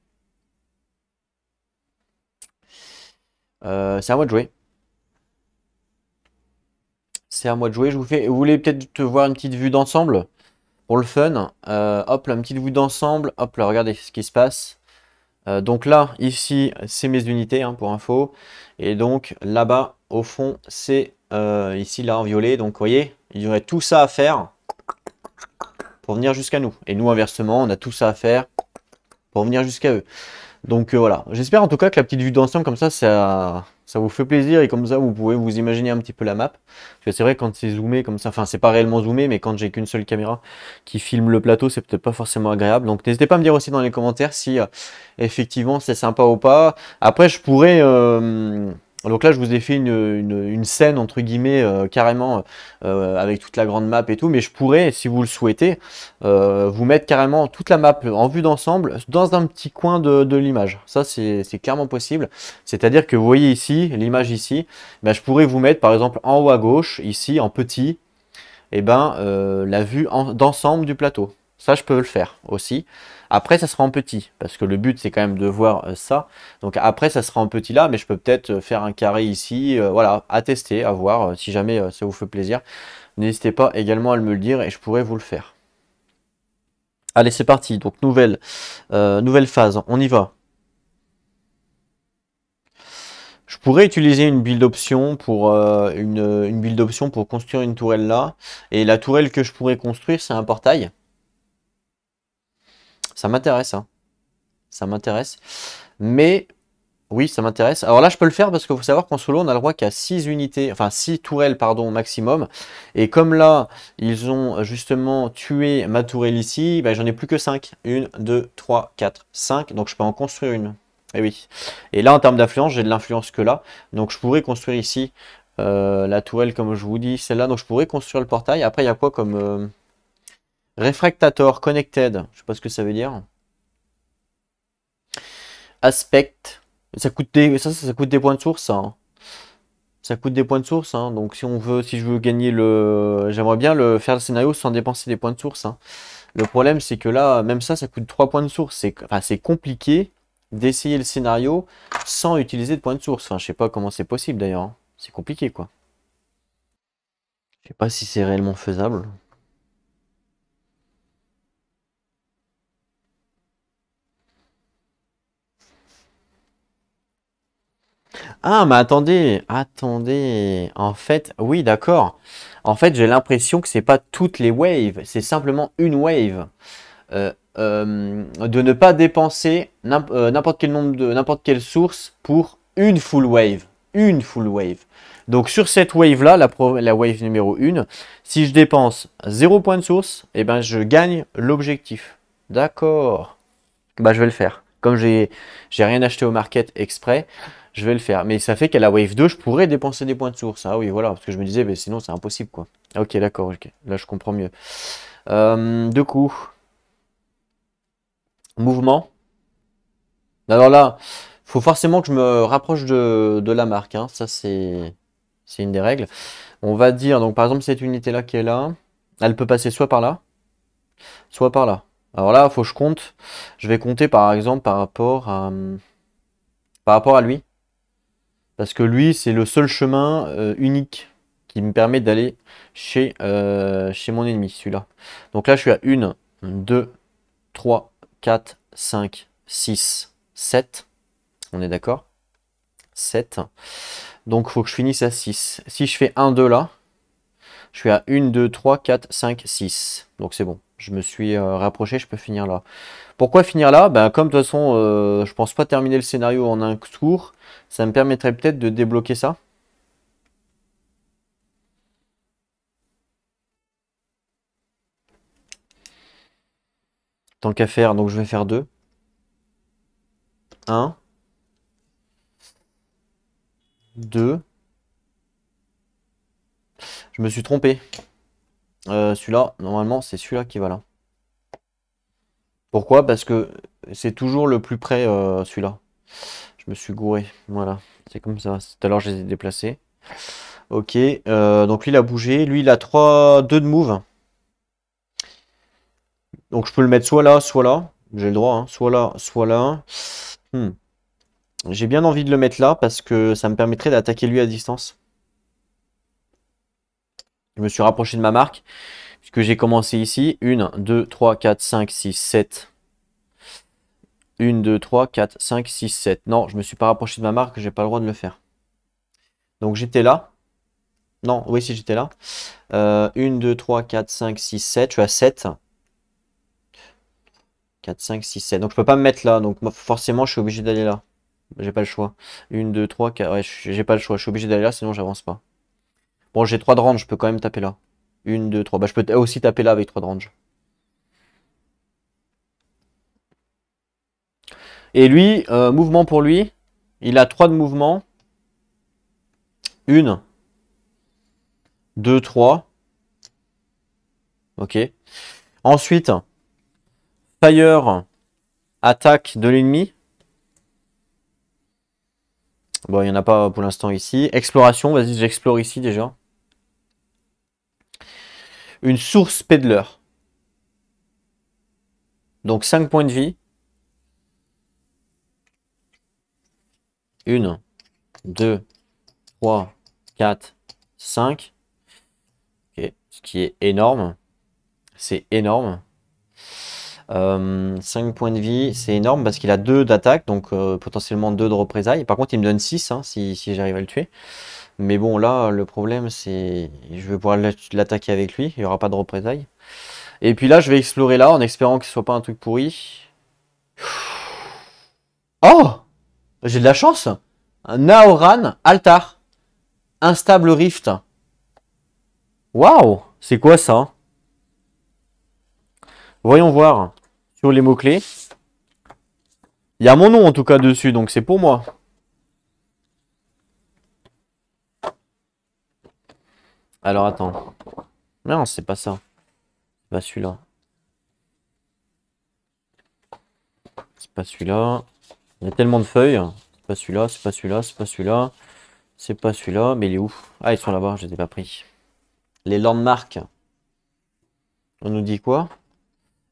C'est à moi de jouer. C'est à moi de jouer. Vous voulez peut-être te voir une petite vue d'ensemble pour le fun. Hop là, une petite vue d'ensemble. Hop là, regardez ce qui se passe. Donc là, ici, c'est mes unités, hein, pour info. Et donc là-bas, au fond, c'est ici, là, en violet. Donc, vous voyez, il y aurait tout ça à faire pour venir jusqu'à nous. Et nous, inversement, on a tout ça à faire pour venir jusqu'à eux. Donc voilà, j'espère en tout cas que la petite vue d'ensemble comme ça vous fait plaisir et comme ça vous pouvez vous imaginer un petit peu la map. Parce que c'est vrai quand c'est zoomé comme ça, enfin c'est pas réellement zoomé, mais quand j'ai qu'une seule caméra qui filme le plateau, c'est peut-être pas forcément agréable. Donc n'hésitez pas à me dire aussi dans les commentaires si effectivement c'est sympa ou pas. Après je pourrais... donc là, je vous ai fait une scène, entre guillemets, carrément, avec toute la grande map et tout, mais je pourrais, si vous le souhaitez, vous mettre carrément toute la map en vue d'ensemble dans un petit coin de l'image. Ça, c'est clairement possible. C'est-à-dire que vous voyez ici, l'image ici, ben, je pourrais vous mettre, par exemple, en haut à gauche, ici, en petit, et ben, la vue d'ensemble du plateau. Ça, je peux le faire aussi. Après, ça sera en petit, parce que le but, c'est quand même de voir ça. Donc après, ça sera en petit là, mais je peux peut-être faire un carré ici. Voilà, à tester, à voir, si jamais ça vous fait plaisir. N'hésitez pas également à me le dire et je pourrais vous le faire. Allez, c'est parti. Donc, nouvelle phase. On y va. Je pourrais utiliser une build option pour une build option pour construire une tourelle là. Et la tourelle que je pourrais construire, c'est un portail. Ça m'intéresse, hein. Ça m'intéresse. Mais, oui, ça m'intéresse. Alors là, je peux le faire parce qu'il faut savoir qu'en solo, on a le droit qu'à 6 unités, enfin 6 tourelles, pardon, maximum. Et comme là, ils ont justement tué ma tourelle ici, bah, j'en ai plus que 5. 1, 2, 3, 4, 5. Donc je peux en construire une. Et oui. Et là, en termes d'influence, j'ai de l'influence que là. Donc je pourrais construire ici La tourelle, comme je vous dis, celle-là. Donc je pourrais construire le portail. Après, il y a quoi comme réfractator connected? Je sais pas ce que ça veut dire. Aspect. Ça coûte ça coûte des points de source, ça, hein. Ça coûte des points de source, hein. Donc si je veux gagner le. J'aimerais bien faire le scénario sans dépenser des points de source, hein. Le problème, c'est que là, même ça coûte 3 points de source. C'est compliqué d'essayer le scénario sans utiliser de points de source. Enfin, je sais pas comment c'est possible d'ailleurs, hein. C'est compliqué, quoi. Je sais pas si c'est réellement faisable. Ah, mais attendez. En fait, oui, d'accord. En fait, j'ai l'impression que c'est pas toutes les waves, c'est simplement une wave. De ne pas dépenser n'importe quel nombre de n'importe quelle source pour une full wave. Une full wave. Donc sur cette wave là, la wave numéro 1, si je dépense 0 point de source, eh ben je gagne l'objectif. D'accord. Bah je vais le faire. Comme j'ai rien acheté au market exprès, je vais le faire. Mais ça fait qu'à la wave 2, je pourrais dépenser des points de source. Ah oui, voilà, parce que je me disais, mais sinon c'est impossible quoi. Ok, d'accord, ok. Là je comprends mieux. Du coup, mouvement. Alors là, faut forcément que je me rapproche de la marque, hein. Ça, c'est une des règles. On va dire, donc par exemple, cette unité-là qui est là, elle peut passer soit par là, soit par là. Alors là, il faut que je compte. Je vais compter par exemple par rapport à lui. Parce que lui, c'est le seul chemin unique qui me permet d'aller chez mon ennemi, celui-là. Donc là, je suis à 1, 2, 3, 4, 5, 6, 7. On est d'accord? 7. Donc, il faut que je finisse à 6. Si je fais 1, 2 là, je suis à 1, 2, 3, 4, 5, 6. Donc, c'est bon. Je me suis rapproché, je peux finir là. Pourquoi finir là? Ben, comme de toute façon, je pense pas terminer le scénario en un tour, ça me permettrait peut-être de débloquer ça. Tant qu'à faire, donc je vais faire 2. 1, 2. Je me suis trompé. Celui-là, normalement, c'est celui-là qui va là. Pourquoi? Parce que c'est toujours le plus près, celui-là. Je me suis gouré. Voilà, c'est comme ça. Tout à l'heure, je les ai déplacés. Ok, donc lui, il a bougé. Lui, il a 2 de move. Donc je peux le mettre soit là, soit là. J'ai le droit, hein. Soit là, soit là. Hmm. J'ai bien envie de le mettre là parce que ça me permettrait d'attaquer lui à distance. Je me suis rapproché de ma marque. Puisque j'ai commencé ici. 1, 2, 3, 4, 5, 6, 7. 1, 2, 3, 4, 5, 6, 7. Non, je me suis pas rapproché de ma marque, j'ai pas le droit de le faire. Donc j'étais là. Non, oui, si j'étais là. 1, 2, 3, 4, 5, 6, 7. Je suis à 7. 4, 5, 6, 7. Donc je peux pas me mettre là. Donc forcément, je suis obligé d'aller là. J'ai pas le choix. 1, 2, 3, 4. Ouais, j'ai pas le choix. Je suis obligé d'aller là, sinon j'avance pas. Bon, j'ai 3 de range, je peux quand même taper là. 1, 2, 3. Bah, je peux aussi taper là avec 3 de range. Et lui, mouvement pour lui. Il a 3 de mouvement. 1, 2, 3. Ok. Ensuite, fire, attaque de l'ennemi. Bon, il n'y en a pas pour l'instant ici. Exploration, vas-y, j'explore ici déjà. Une source peddler. Donc 5 points de vie. 1, 2, 3, 4, 5. Ok, ce qui est énorme. C'est énorme. 5 points de vie, c'est énorme parce qu'il a 2 d'attaque, donc potentiellement 2 de représailles. Par contre, il me donne 6 hein, si j'arrive à le tuer. Mais bon, là, le problème, c'est je vais pouvoir l'attaquer avec lui. Il n'y aura pas de représailles. Et puis là, je vais explorer là en espérant que ce soit pas un truc pourri. Oh! J'ai de la chance! Un Naoran Altar. Instable Rift. Waouh! C'est quoi ça? Voyons voir. Sur les mots-clés. Il y a mon nom en tout cas dessus, donc c'est pour moi. Alors attends. Non, c'est pas ça. C'est pas celui-là. C'est pas celui-là. Il y a tellement de feuilles. C'est pas celui-là, c'est pas celui-là, c'est pas celui-là. C'est pas celui-là. Mais il est où? Ah, ils sont là-bas, je les ai pas pris. Les landmarks. On nous dit quoi?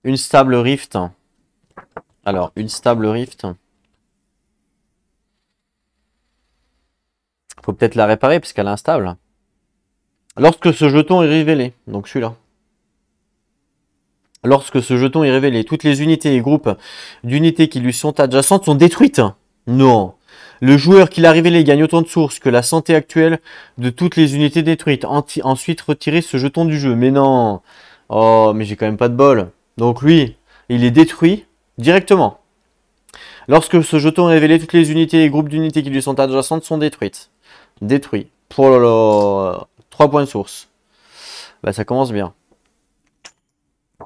Une stable rift. Alors, une stable rift. Faut peut-être la réparer parce qu'elle est instable. Lorsque ce jeton est révélé. Donc celui-là. Lorsque ce jeton est révélé, toutes les unités et groupes d'unités qui lui sont adjacentes sont détruites. Non. Le joueur qui l'a révélé gagne autant de sources que la santé actuelle de toutes les unités détruites. Ensuite, retirer ce jeton du jeu. Mais non. Oh, mais j'ai quand même pas de bol. Donc lui, il est détruit directement. Lorsque ce jeton est révélé, toutes les unités et groupes d'unités qui lui sont adjacentes sont détruites. Détruit. Oh là là. 3 points de source. Bah ça commence bien.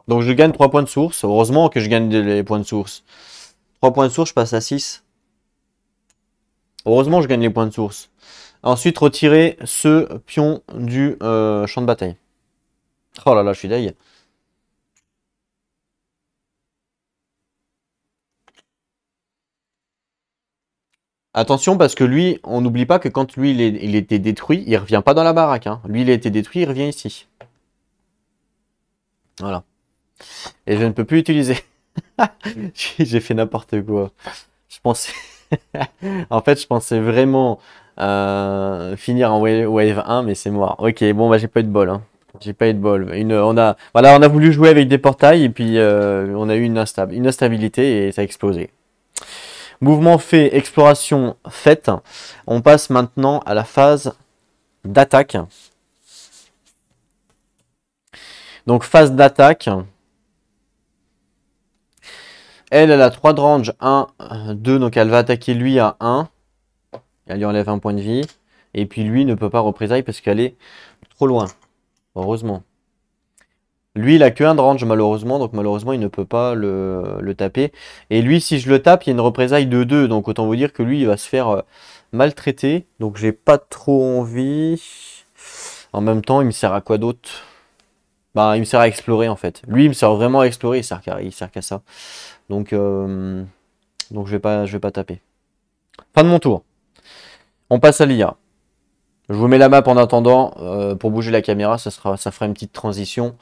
Donc je gagne 3 points de source. Heureusement que je gagne les points de source. 3 points de source, je passe à 6. Heureusement je gagne les points de source. Ensuite, retirer ce pion du champ de bataille. Oh là là, je suis deg. Attention parce que lui, on n'oublie pas que quand lui il était détruit, il revient pas dans la baraque. Hein. Lui il a été détruit, il revient ici. Voilà. Et je ne peux plus utiliser. J'ai fait n'importe quoi. Je pensais... en fait, je pensais vraiment finir en wave 1, mais c'est mort. Ok, bon, bah j'ai pas eu de bol. Hein. J'ai pas eu de bol. Voilà, on a voulu jouer avec des portails et puis on a eu une instabilité et ça a explosé. Mouvement fait, exploration faite. On passe maintenant à la phase d'attaque. Donc phase d'attaque. Elle a 3 de range, 1, 2, donc elle va attaquer lui à 1. Elle lui enlève un point de vie. Et puis lui ne peut pas représailles parce qu'elle est trop loin. Heureusement. Lui, il a que 1 de range malheureusement, donc malheureusement il ne peut pas le taper. Et lui, si je le tape, il y a une représaille de 2. Donc autant vous dire que lui, il va se faire maltraiter. Donc j'ai pas trop envie. En même temps, il me sert à quoi d'autre? Bah, il me sert à explorer en fait. Lui, il me sert vraiment à explorer, il sert qu'à ça. Donc je vais pas taper. Fin de mon tour. On passe à l'IA. Je vous mets la map en attendant. Pour bouger la caméra, ça fera une petite transition.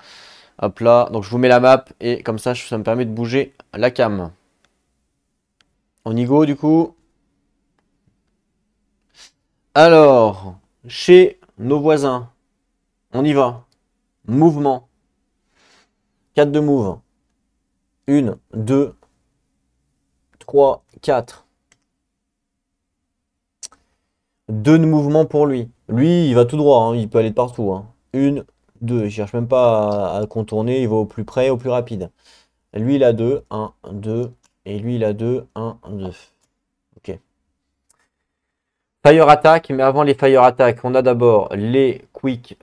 Hop là. Donc je vous mets la map et comme ça me permet de bouger la cam. On y go du coup. Alors, chez nos voisins, on y va. Mouvement. 4 de move. 1, 2, 3, 4. 2 de mouvement pour lui. Lui, il va tout droit, hein, il peut aller de partout. Hein. 1, 2, il cherche même pas à contourner, il va au plus près, au plus rapide. Lui, il a 2, 1, 2. Et lui, il a 2, 1, 2. Ok. Fire attack, mais avant les fire attack, on a d'abord les quick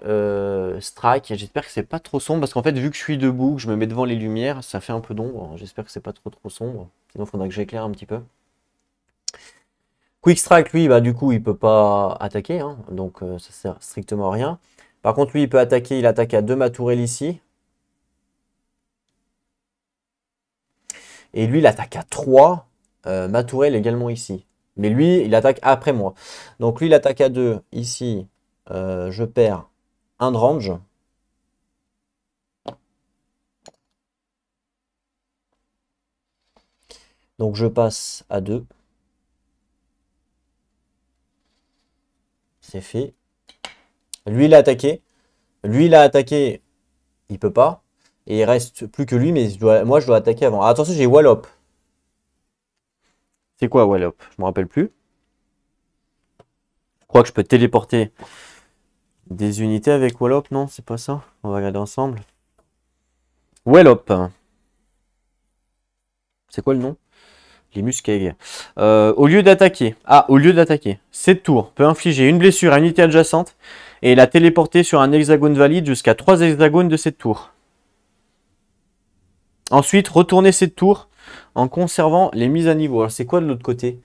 strike. J'espère que c'est pas trop sombre, parce qu'en fait, vu que je suis debout, que je me mets devant les lumières, ça fait un peu d'ombre. J'espère que c'est pas trop sombre. Sinon, il faudra que j'éclaire un petit peu. Quick Strike, lui, bah, du coup, il peut pas attaquer, hein, donc ça sert strictement à rien. Par contre, lui, il peut attaquer, il attaque à 2 ma tourelle ici. Et lui, il attaque à 3 ma tourelle également ici. Mais lui, il attaque après moi. Donc lui, il attaque à 2 ici. Je perds 1 de range. Donc je passe à 2. C'est fait. Lui, il a attaqué. Lui, il a attaqué. Il peut pas. Et il reste plus que lui, mais moi, je dois attaquer avant. Ah, attention, j'ai Wallop. C'est quoi Wallop? Je me rappelle plus. Je crois que je peux téléporter des unités avec Wallop. Non, c'est pas ça. On va regarder ensemble. Wallop. C'est quoi le nom? Les Muskeg. Au lieu d'attaquer. Ah, au lieu d'attaquer. Cette tour peut infliger une blessure à une unité adjacente et la téléporter sur un hexagone valide jusqu'à 3 hexagones de cette tour. Ensuite, retournez cette tour en conservant les mises à niveau. Alors, c'est quoi de l'autre côté?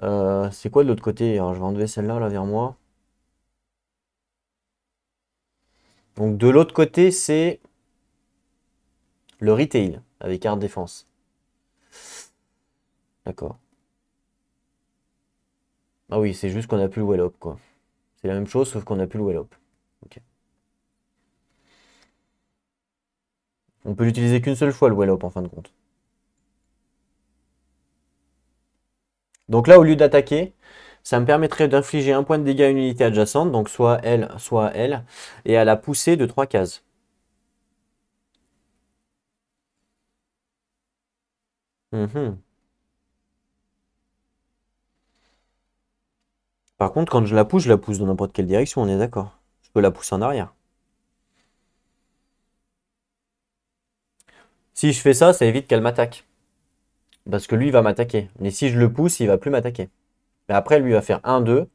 C'est quoi de l'autre côté? Alors, je vais enlever celle-là là, vers moi. Donc de l'autre côté, c'est le retail avec carte défense. D'accord. Ah oui, c'est juste qu'on n'a plus le well up, quoi. C'est la même chose, sauf qu'on n'a plus le well up. Ok. On peut l'utiliser qu'une seule fois, le well up, en fin de compte. Donc là, au lieu d'attaquer, ça me permettrait d'infliger un point de dégâts à une unité adjacente, donc soit elle, soit elle, et à la pousser de 3 cases. Mhm. Par contre, quand je la pousse dans n'importe quelle direction, on est d'accord. Je peux la pousser en arrière. Si je fais ça, ça évite qu'elle m'attaque. Parce que lui, il va m'attaquer. Mais si je le pousse, il va plus m'attaquer. Mais après, lui, il va faire 1-2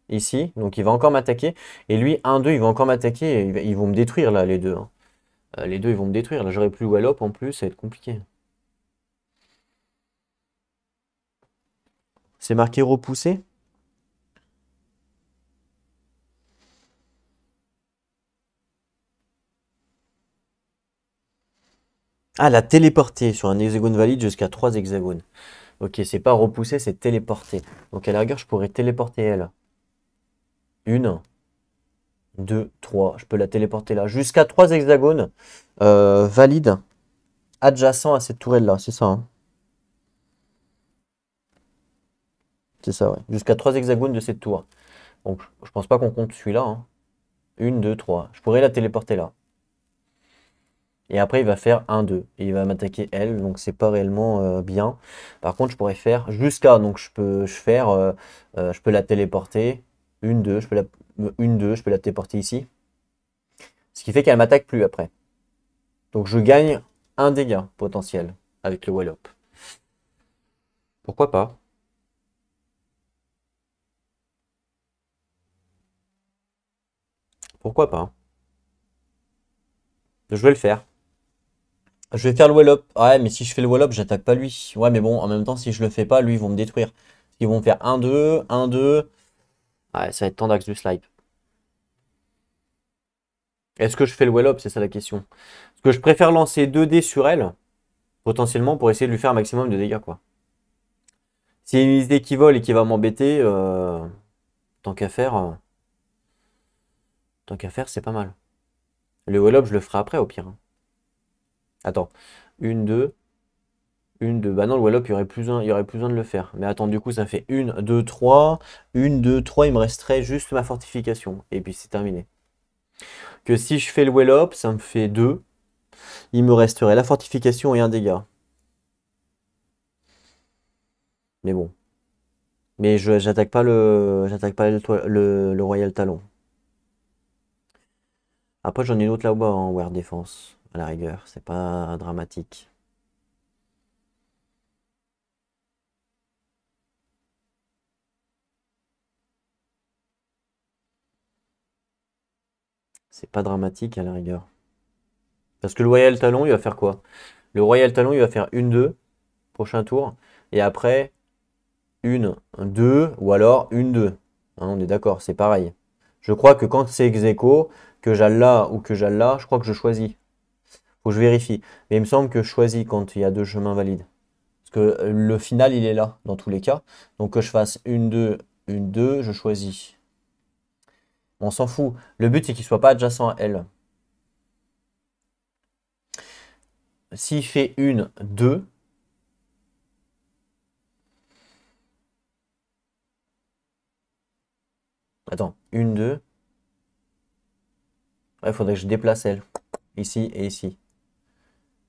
ici. Donc, il va encore m'attaquer. Et lui, 1-2, il va encore m'attaquer. Ils vont me détruire, là, les deux, hein. Les deux, ils vont me détruire. Là, j'aurai plus le wallop en plus. Ça va être compliqué. C'est marqué repousser. Ah, la téléporter sur un hexagone valide jusqu'à 3 hexagones. Ok, c'est pas repousser, c'est téléporter. Donc, à la rigueur, je pourrais téléporter elle. 1, 2, 3. Je peux la téléporter là. Jusqu'à 3 hexagones valides adjacents à cette tourelle-là. C'est ça, hein. C'est ça, ouais. Jusqu'à 3 hexagones de cette tour. Donc, je pense pas qu'on compte celui-là, hein. 1, 2, 3. Je pourrais la téléporter là. Et après, il va faire 1, 2. Et il va m'attaquer elle. Donc, c'est pas réellement bien. Par contre, je pourrais faire jusqu'à. Donc, je peux la téléporter. 1, 2. 1, 2. Je peux la téléporter ici. Ce qui fait qu'elle m'attaque plus après. Donc, je gagne un dégât potentiel avec le Wallop. Pourquoi pas? Pourquoi pas? Je vais le faire. Je vais faire le wall-up. Ouais, mais si je fais le wall-up, j'attaque pas lui. Ouais, mais bon, en même temps, si je le fais pas, lui, ils vont me détruire. Ils vont faire 1-2, 1-2. Ouais, ça va être Tandax du slide. Est-ce que je fais le wall-up? C'est ça la question. Parce que je préfère lancer 2 dés sur elle, potentiellement, pour essayer de lui faire un maximum de dégâts, quoi. S'il y a une unité qui vole et qui va m'embêter, tant qu'à faire, c'est pas mal. Le wall-up, je le ferai après, au pire, hein. Attends. 1, 2. Une, deux. Bah non, le wallop, il y aurait plus besoin de le faire. Mais attends, du coup, ça fait 1, 2, 3. 1, 2, 3. Il me resterait juste ma fortification. Et puis c'est terminé. Que si je fais le wallop, ça me fait 2. Il me resterait la fortification et un dégât. Mais bon. Mais j'attaque pas le Royal Talon. Après, j'en ai une autre là-bas en War Defense. À la rigueur. C'est pas dramatique. C'est pas dramatique à la rigueur. Parce que le Royal Talon, il va faire quoi? Le Royal Talon, il va faire 1, 2. Prochain tour. Et après, 1, 2, ou alors 1, 2. Hein, on est d'accord, c'est pareil. Je crois que quand c'est ex aequo, que j'aille là ou que j'aille là, je crois que je choisis. Faut que je vérifie. Mais il me semble que je choisis quand il y a deux chemins valides. Parce que le final, il est là, dans tous les cas. Donc que je fasse 1, 2, 1, 2, je choisis. On s'en fout. Le but, c'est qu'il ne soit pas adjacent à elle. S'il fait 1, 2, attends, 1, 2. Il faudrait que je déplace elle. Ici et ici.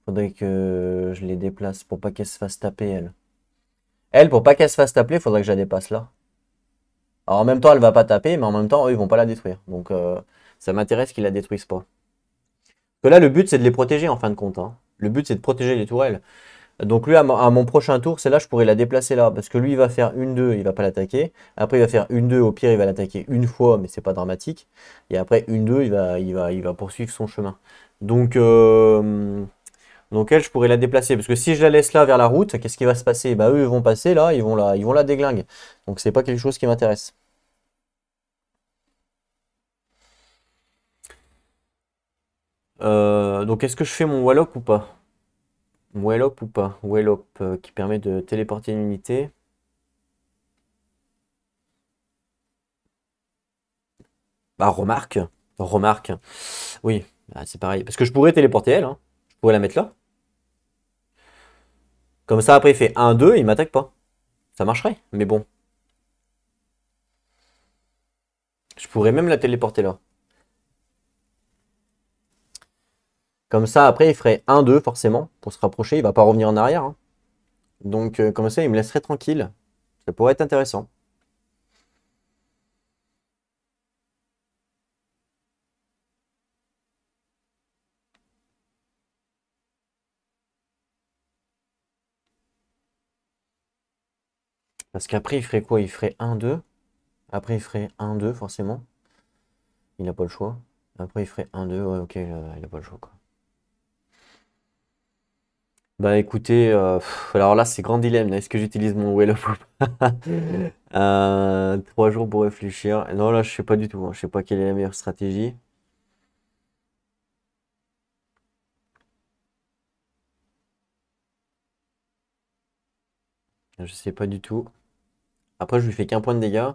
Faudrait que je les déplace pour pas qu'elle se fasse taper, elle. Elle, pour pas qu'elle se fasse taper, il faudrait que je la dépasse là. Alors en même temps, elle va pas taper, mais en même temps, eux, ils vont pas la détruire. Donc ça m'intéresse qu'ils la détruisent pas. Parce que là, le but, c'est de les protéger en fin de compte, hein. Le but, c'est de protéger les tourelles. Donc lui, à mon prochain tour, c'est là, je pourrais la déplacer là. Parce que lui, il va faire 1-2, il va pas l'attaquer. Après, il va faire 1-2, au pire, il va l'attaquer une fois, mais c'est pas dramatique. Et après, 1-2, il va poursuivre son chemin. Donc, elle, je pourrais la déplacer. Parce que si je la laisse là vers la route, qu'est-ce qui va se passer? Bah eux, ils vont passer là, ils vont la déglinguer. Donc c'est pas quelque chose qui m'intéresse. Donc est-ce que je fais mon Wallop ou pas? Wallop ou pas? Wallop qui permet de téléporter une unité. Bah remarque. Remarque. Oui, bah, c'est pareil. Parce que je pourrais téléporter elle, hein. Je pourrais la mettre là. Comme ça après il fait 1-2, il m'attaque pas. Ça marcherait, mais bon. Je pourrais même la téléporter là. Comme ça après il ferait 1-2 forcément. Pour se rapprocher, il va pas revenir en arrière, hein. Donc comme ça il me laisserait tranquille. Ça pourrait être intéressant. Parce qu'après, il ferait quoi? Il ferait 1-2. Après, il ferait 1-2, forcément. Il n'a pas le choix. Après, il ferait 1-2. Ouais, ok, il n'a pas le choix, quoi. Bah écoutez, alors là, c'est grand dilemme. Est-ce que j'utilise mon Well Up ou pas? 3 jours pour réfléchir. Non, là, je sais pas du tout, hein. Je sais pas quelle est la meilleure stratégie. Je sais pas du tout. Après, je lui fais qu'un point de dégâts.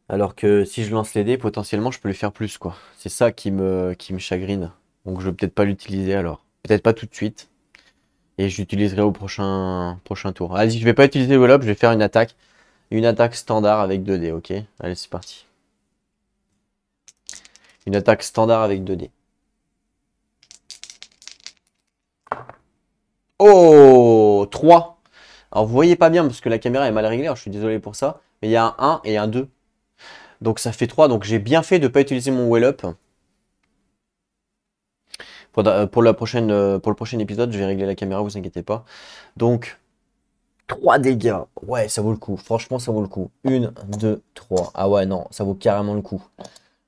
Alors que si je lance les dés, potentiellement, je peux lui faire plus, quoi. C'est ça qui me chagrine. Donc, je vais peut-être pas l'utiliser alors. Peut-être pas tout de suite. Et je l'utiliserai au prochain tour. Allez, je vais pas utiliser le wall up, je vais faire une attaque. Une attaque standard avec 2 dés, ok? Allez, c'est parti. Une attaque standard avec 2 dés. Oh 3. Alors vous voyez pas bien parce que la caméra est mal réglée, alors je suis désolé pour ça. Mais il y a un 1 et un 2. Donc ça fait 3. Donc j'ai bien fait de ne pas utiliser mon well up. Pour le prochain épisode, je vais régler la caméra, vous inquiétez pas. Donc 3 dégâts. Ouais, ça vaut le coup. Franchement, ça vaut le coup. 1, 2, 3. Ah ouais, non, ça vaut carrément le coup.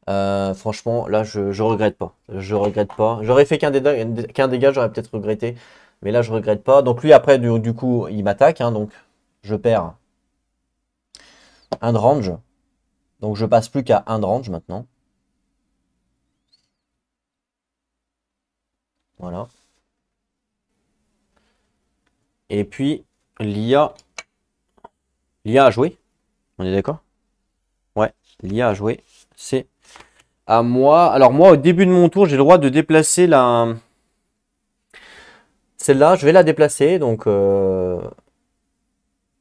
Franchement, là, je regrette pas. Je regrette pas. J'aurais fait qu'un dégât, j'aurais peut-être regretté. Mais là, je regrette pas. Donc lui, après, du coup, il m'attaque, hein, donc je perds un de range. Donc je passe plus qu'à un de range maintenant. Voilà. Et puis, l'IA. L'IA a joué. On est d'accord? Ouais, l'IA a joué. C'est à moi. Alors moi, au début de mon tour, j'ai le droit de déplacer la... Celle-là, je vais la déplacer. Donc, je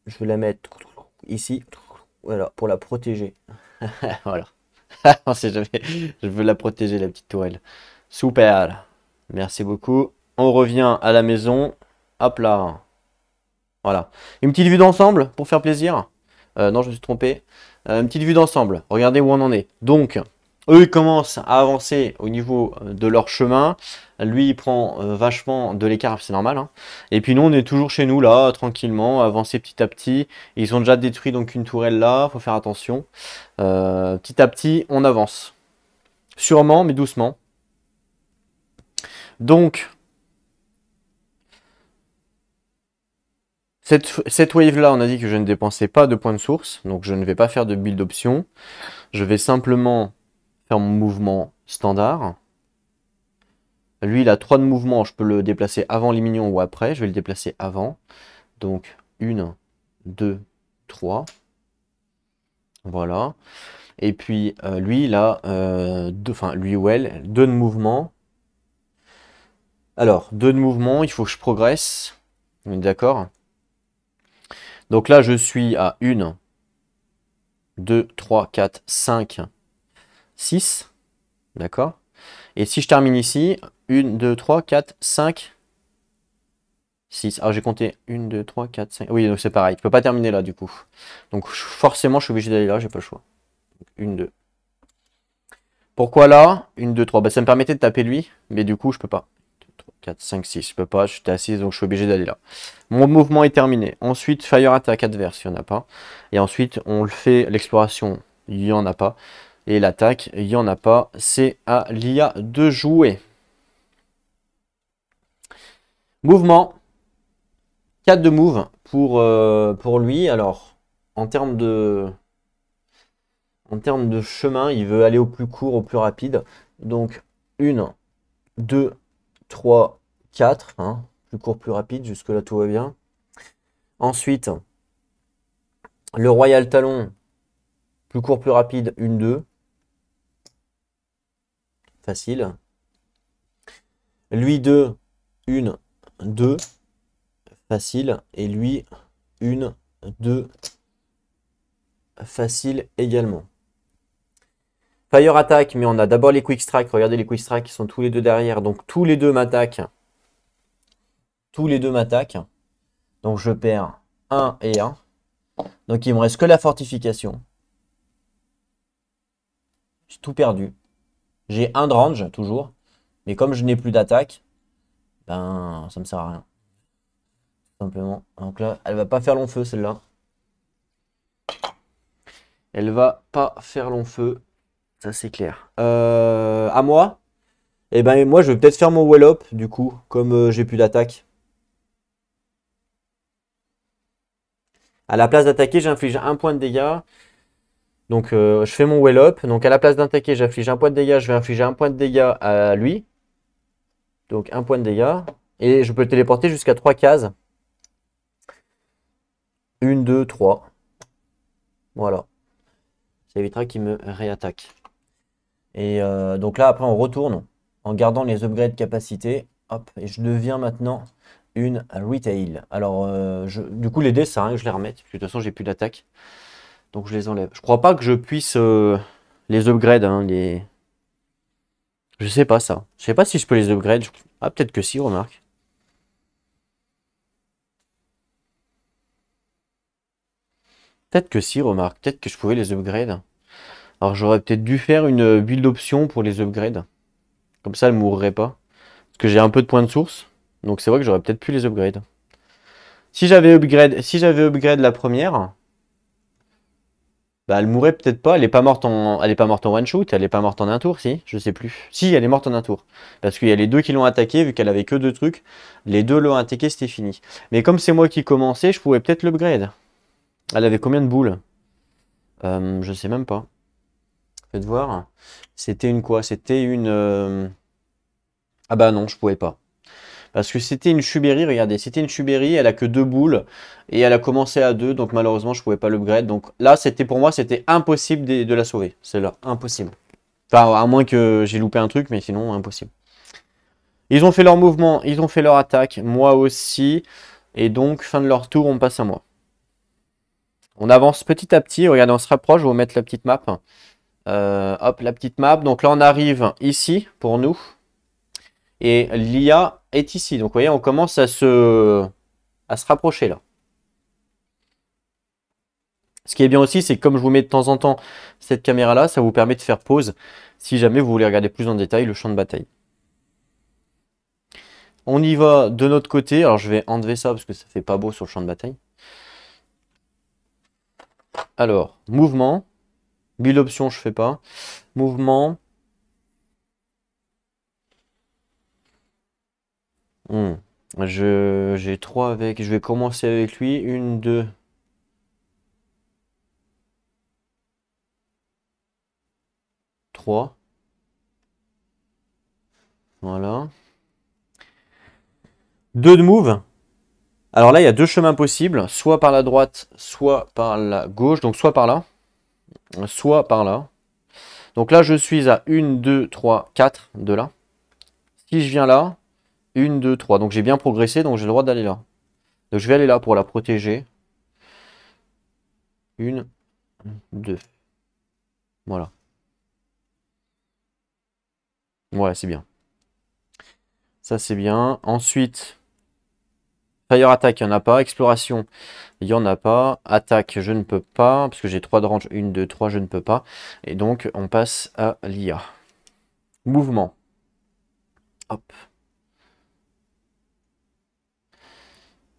vais la mettre ici. Voilà, pour la protéger. Voilà. On sait jamais. Je veux la protéger, la petite tourelle. Super. Merci beaucoup. On revient à la maison. Hop là. Voilà. Une petite vue d'ensemble pour faire plaisir. Non, je me suis trompé. Une petite vue d'ensemble. Regardez où on en est. Donc, eux, ils commencent à avancer au niveau de leur chemin. Lui, il prend vachement de l'écart, c'est normal, hein. Et puis nous, on est toujours chez nous, là, tranquillement, avancer petit à petit. Ils ont déjà détruit donc une tourelle là, faut faire attention. Petit à petit, on avance. Sûrement, mais doucement. Donc, cette wave là, on a dit que je ne dépensais pas de points de source. Donc, je ne vais pas faire de build option. Je vais simplement faire mon mouvement standard. Lui, il a 3 de mouvement. Je peux le déplacer avant les minions ou après. Je vais le déplacer avant. Donc, 1, 2, 3. Voilà. Et puis, lui, il a lui ou elle, 2 de mouvement. Alors, 2 de mouvement, il faut que je progresse. On est d'accord? Donc là, je suis à 1, 2, 3, 4, 5, 6. D'accord? Et si je termine ici, 1, 2, 3, 4, 5, 6. Alors j'ai compté 1, 2, 3, 4, 5. Oui, donc c'est pareil. Je peux pas terminer là du coup. Donc forcément, je suis obligé d'aller là, j'ai pas le choix. 1, 2. Pourquoi là? 1, 2, 3. Bah, ça me permettait de taper lui, mais du coup, je peux pas. 2, 3, 4, 5, 6. Je peux pas, je suis assise, donc je suis obligé d'aller là. Mon mouvement est terminé. Ensuite, Fire Attack adverse, il n'y en a pas. Et ensuite, on le fait, l'exploration, il n'y en a pas. Et l'attaque, il n'y en a pas. C'est à l'IA de jouer. Mouvement. 4 de move pour lui. Alors, en termes de chemin, il veut aller au plus court, au plus rapide. Donc, 1, 2, 3, 4. Hein. Plus court, plus rapide. Jusque-là, tout va bien. Ensuite, le Royal Talon. Plus court, plus rapide. 1, 2. Facile. Lui 2, 1, 2. Facile. Et lui 1, 2. Facile également. Fire attack, mais on a d'abord les quick strike. Regardez les quick strike qui sont tous les deux derrière. Donc tous les deux m'attaquent. Tous les deux m'attaquent. Donc je perds 1 et 1. Donc il me reste que la fortification. J'ai tout perdu. J'ai 1 de range toujours. Mais comme je n'ai plus d'attaque, ben ça me sert à rien. Tout simplement. Donc là, elle va pas faire long feu celle-là. Elle va pas faire long feu. Ça c'est clair. À moi. Et ben moi je vais peut-être faire mon well up du coup, comme j'ai plus d'attaque. À la place d'attaquer, j'inflige 1 point de dégâts. Donc je fais mon well up. Donc à la place d'attaquer, j'inflige 1 point de dégâts. Je vais infliger 1 point de dégâts à lui. Donc 1 point de dégâts. Et je peux le téléporter jusqu'à 3 cases. 1, 2, 3. Voilà. Ça évitera qu'il me réattaque. Et donc là, après, on retourne en gardant les upgrades capacité. Hop, et je deviens maintenant une retail. Alors, du coup, les dés, ça sert à rien que je les remette. Parce que de toute façon, j'ai plus d'attaque. Donc, je les enlève. Je crois pas que je puisse les upgrade. Hein, Je sais pas ça. Je sais pas si je peux les upgrade. Ah, peut-être que si, remarque. Peut-être que si, remarque. Peut-être que je pouvais les upgrade. Alors, j'aurais peut-être dû faire une build option pour les upgrade. Comme ça, elles mourraient pas. Parce que j'ai un peu de points de source. Donc, c'est vrai que j'aurais peut-être pu les upgrade. Si j'avais upgrade la première, bah elle mourrait peut-être pas. Elle est pas morte en one shot. Elle est pas morte en un tour, si. Je sais plus. Si, elle est morte en un tour. Parce qu'il y a les deux qui l'ont attaqué, vu qu'elle avait que 2 trucs. Les deux l'ont attaqué, c'était fini. Mais comme c'est moi qui commençais, je pouvais peut-être l'upgrade. Elle avait combien de boules? Je sais même pas. Faites voir. C'était une quoi? C'était une. Ah bah non, je pouvais pas. Parce que c'était une Chubéry, regardez, c'était une Chubéry, elle a que 2 boules, et elle a commencé à 2, donc malheureusement je pouvais pas l'upgrade. Donc là, pour moi, c'était impossible de la sauver. Celle-là, impossible. Enfin, à moins que j'ai loupé un truc, mais sinon, impossible. Ils ont fait leur mouvement, ils ont fait leur attaque, moi aussi. Et donc, fin de leur tour, on passe à moi. On avance petit à petit, regardez, on se rapproche, je vais vous mettre la petite map. Hop, la petite map. Donc là, on arrive ici, pour nous. Et l'IA est ici. Donc vous voyez, on commence à se rapprocher là. Ce qui est bien aussi, c'est que comme je vous mets de temps en temps cette caméra-là, ça vous permet de faire pause si jamais vous voulez regarder plus en détail le champ de bataille. On y va de notre côté. Alors je vais enlever ça parce que ça fait pas beau sur le champ de bataille. Alors, mouvement. Build option, je fais pas. Mouvement. J'ai 3 avec. Je vais commencer avec lui. 1, 2. 3. Voilà. 2 de move. Alors là, il y a 2 chemins possibles. Soit par la droite, soit par la gauche. Donc soit par là. Soit par là. Donc là, je suis à 1, 2, 3, 4 de là. Si je viens là, 1, 2, 3. Donc j'ai bien progressé, donc j'ai le droit d'aller là. Donc je vais aller là pour la protéger. 1, 2. Voilà. Ouais, c'est bien. Ça, c'est bien. Ensuite, Fire Attack, il n'y en a pas. Exploration, il n'y en a pas. Attaque, je ne peux pas. Parce que j'ai 3 de range. 1, 2, 3, je ne peux pas. Et donc, on passe à l'IA. Mouvement. Hop.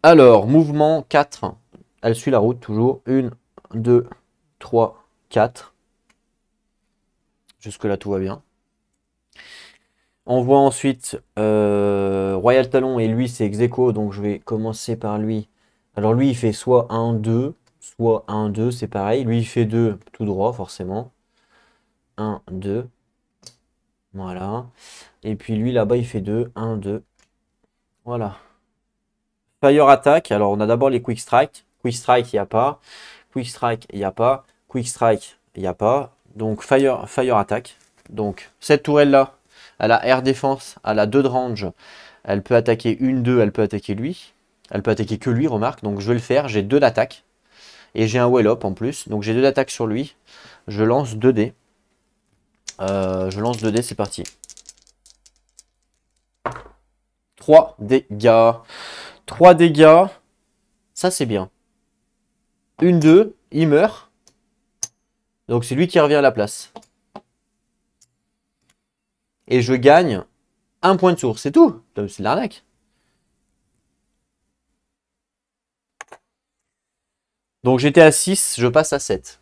Alors, mouvement 4. Elle suit la route toujours. 1, 2, 3, 4. Jusque-là, tout va bien. On voit ensuite Royal Talon et lui, c'est ex-aequo. Donc, je vais commencer par lui. Alors, lui, il fait soit 1, 2, soit 1, 2, c'est pareil. Lui, il fait 2 tout droit, forcément. 1, 2. Voilà. Et puis lui, là-bas, il fait 2. 1, 2. Voilà. Fire attack. Alors, on a d'abord les quick strike. Quick strike, il n'y a pas. Quick strike, il n'y a pas. Quick strike, il n'y a pas. Donc, fire attack. Donc, cette tourelle-là, elle a air défense, elle a 2 de range. Elle peut attaquer 1, 2, elle peut attaquer lui. Elle peut attaquer que lui, remarque. Donc, je vais le faire. J'ai 2 d'attaque. Et j'ai un well up en plus. Donc, j'ai 2 d'attaque sur lui. Je lance 2 dés. Je lance 2 dés, c'est parti. 3 dégâts. 3 dégâts. Ça, c'est bien. 1, 2, il meurt. Donc, c'est lui qui revient à la place. Et je gagne 1 point de source. C'est tout. C'est de l'arnaque. Donc, j'étais à 6, je passe à 7.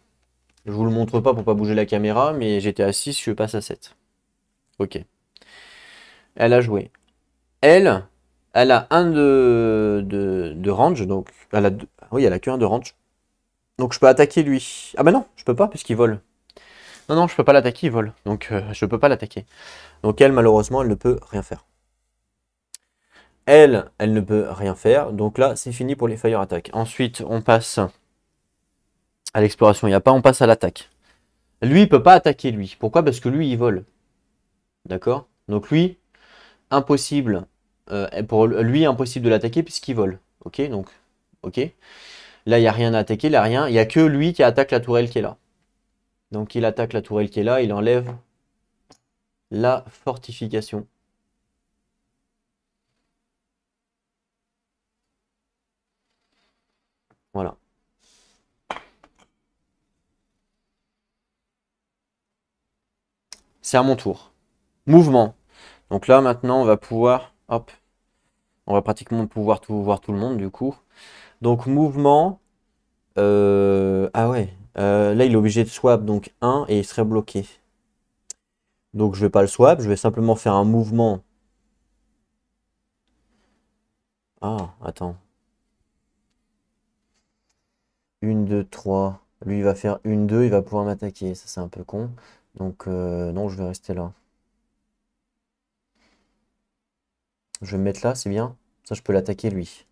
Je vous le montre pas pour pas bouger la caméra, mais j'étais à 6, je passe à 7. Ok. Elle a joué. Elle a un de range, donc elle a deux, oui, elle a que un de range. Donc je peux attaquer lui. Ah bah non, je peux pas puisqu'il vole. Non, non, je peux pas l'attaquer, il vole. Donc je peux pas l'attaquer. Donc elle, malheureusement, elle ne peut rien faire. Elle ne peut rien faire. Donc là, c'est fini pour les fire attack. Ensuite, on passe à l'exploration. Il n'y a pas, on passe à l'attaque. Lui, il peut pas attaquer lui. Pourquoi? Parce que lui, il vole. D'accord? Donc lui, impossible. Pour lui, impossible de l'attaquer puisqu'il vole. Ok, donc, ok. Là, il n'y a rien à attaquer, là, rien. Il n'y a que lui qui attaque la tourelle qui est là. Donc, il attaque la tourelle qui est là, il enlève la fortification. Voilà. C'est à mon tour. Mouvement. Donc là, maintenant, on va pouvoir... Hop. On va pratiquement pouvoir voir tout le monde, du coup. Donc, mouvement... Ah ouais. Là, il est obligé de swap, donc 1, et il serait bloqué. Donc, je vais pas le swap, je vais simplement faire un mouvement. Ah, attends. 1, 2, 3. Lui, il va faire 1, 2, il va pouvoir m'attaquer. Ça, c'est un peu con. Donc, non, je vais rester là. Je vais me mettre là, c'est bien. Ça, je peux l'attaquer, lui.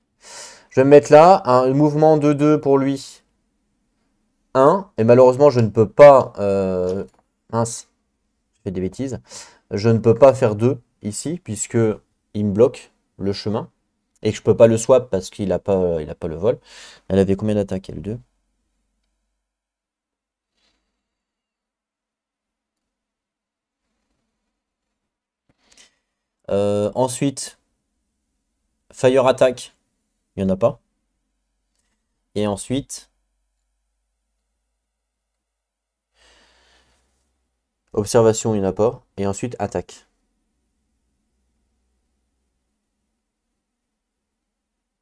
Je vais me mettre là. Un mouvement 2-2 pour lui. 1. Et malheureusement, je ne peux pas... mince, je fais des bêtises. Je ne peux pas faire 2 ici, puisque il me bloque le chemin. Et que je peux pas le swap parce qu'il n'a pas, il a pas le vol. Elle avait combien d'attaques, elle, 2? Ensuite, Fire Attack, il n'y en a pas. Et ensuite, Observation, il n'y en a pas. Et ensuite, Attaque.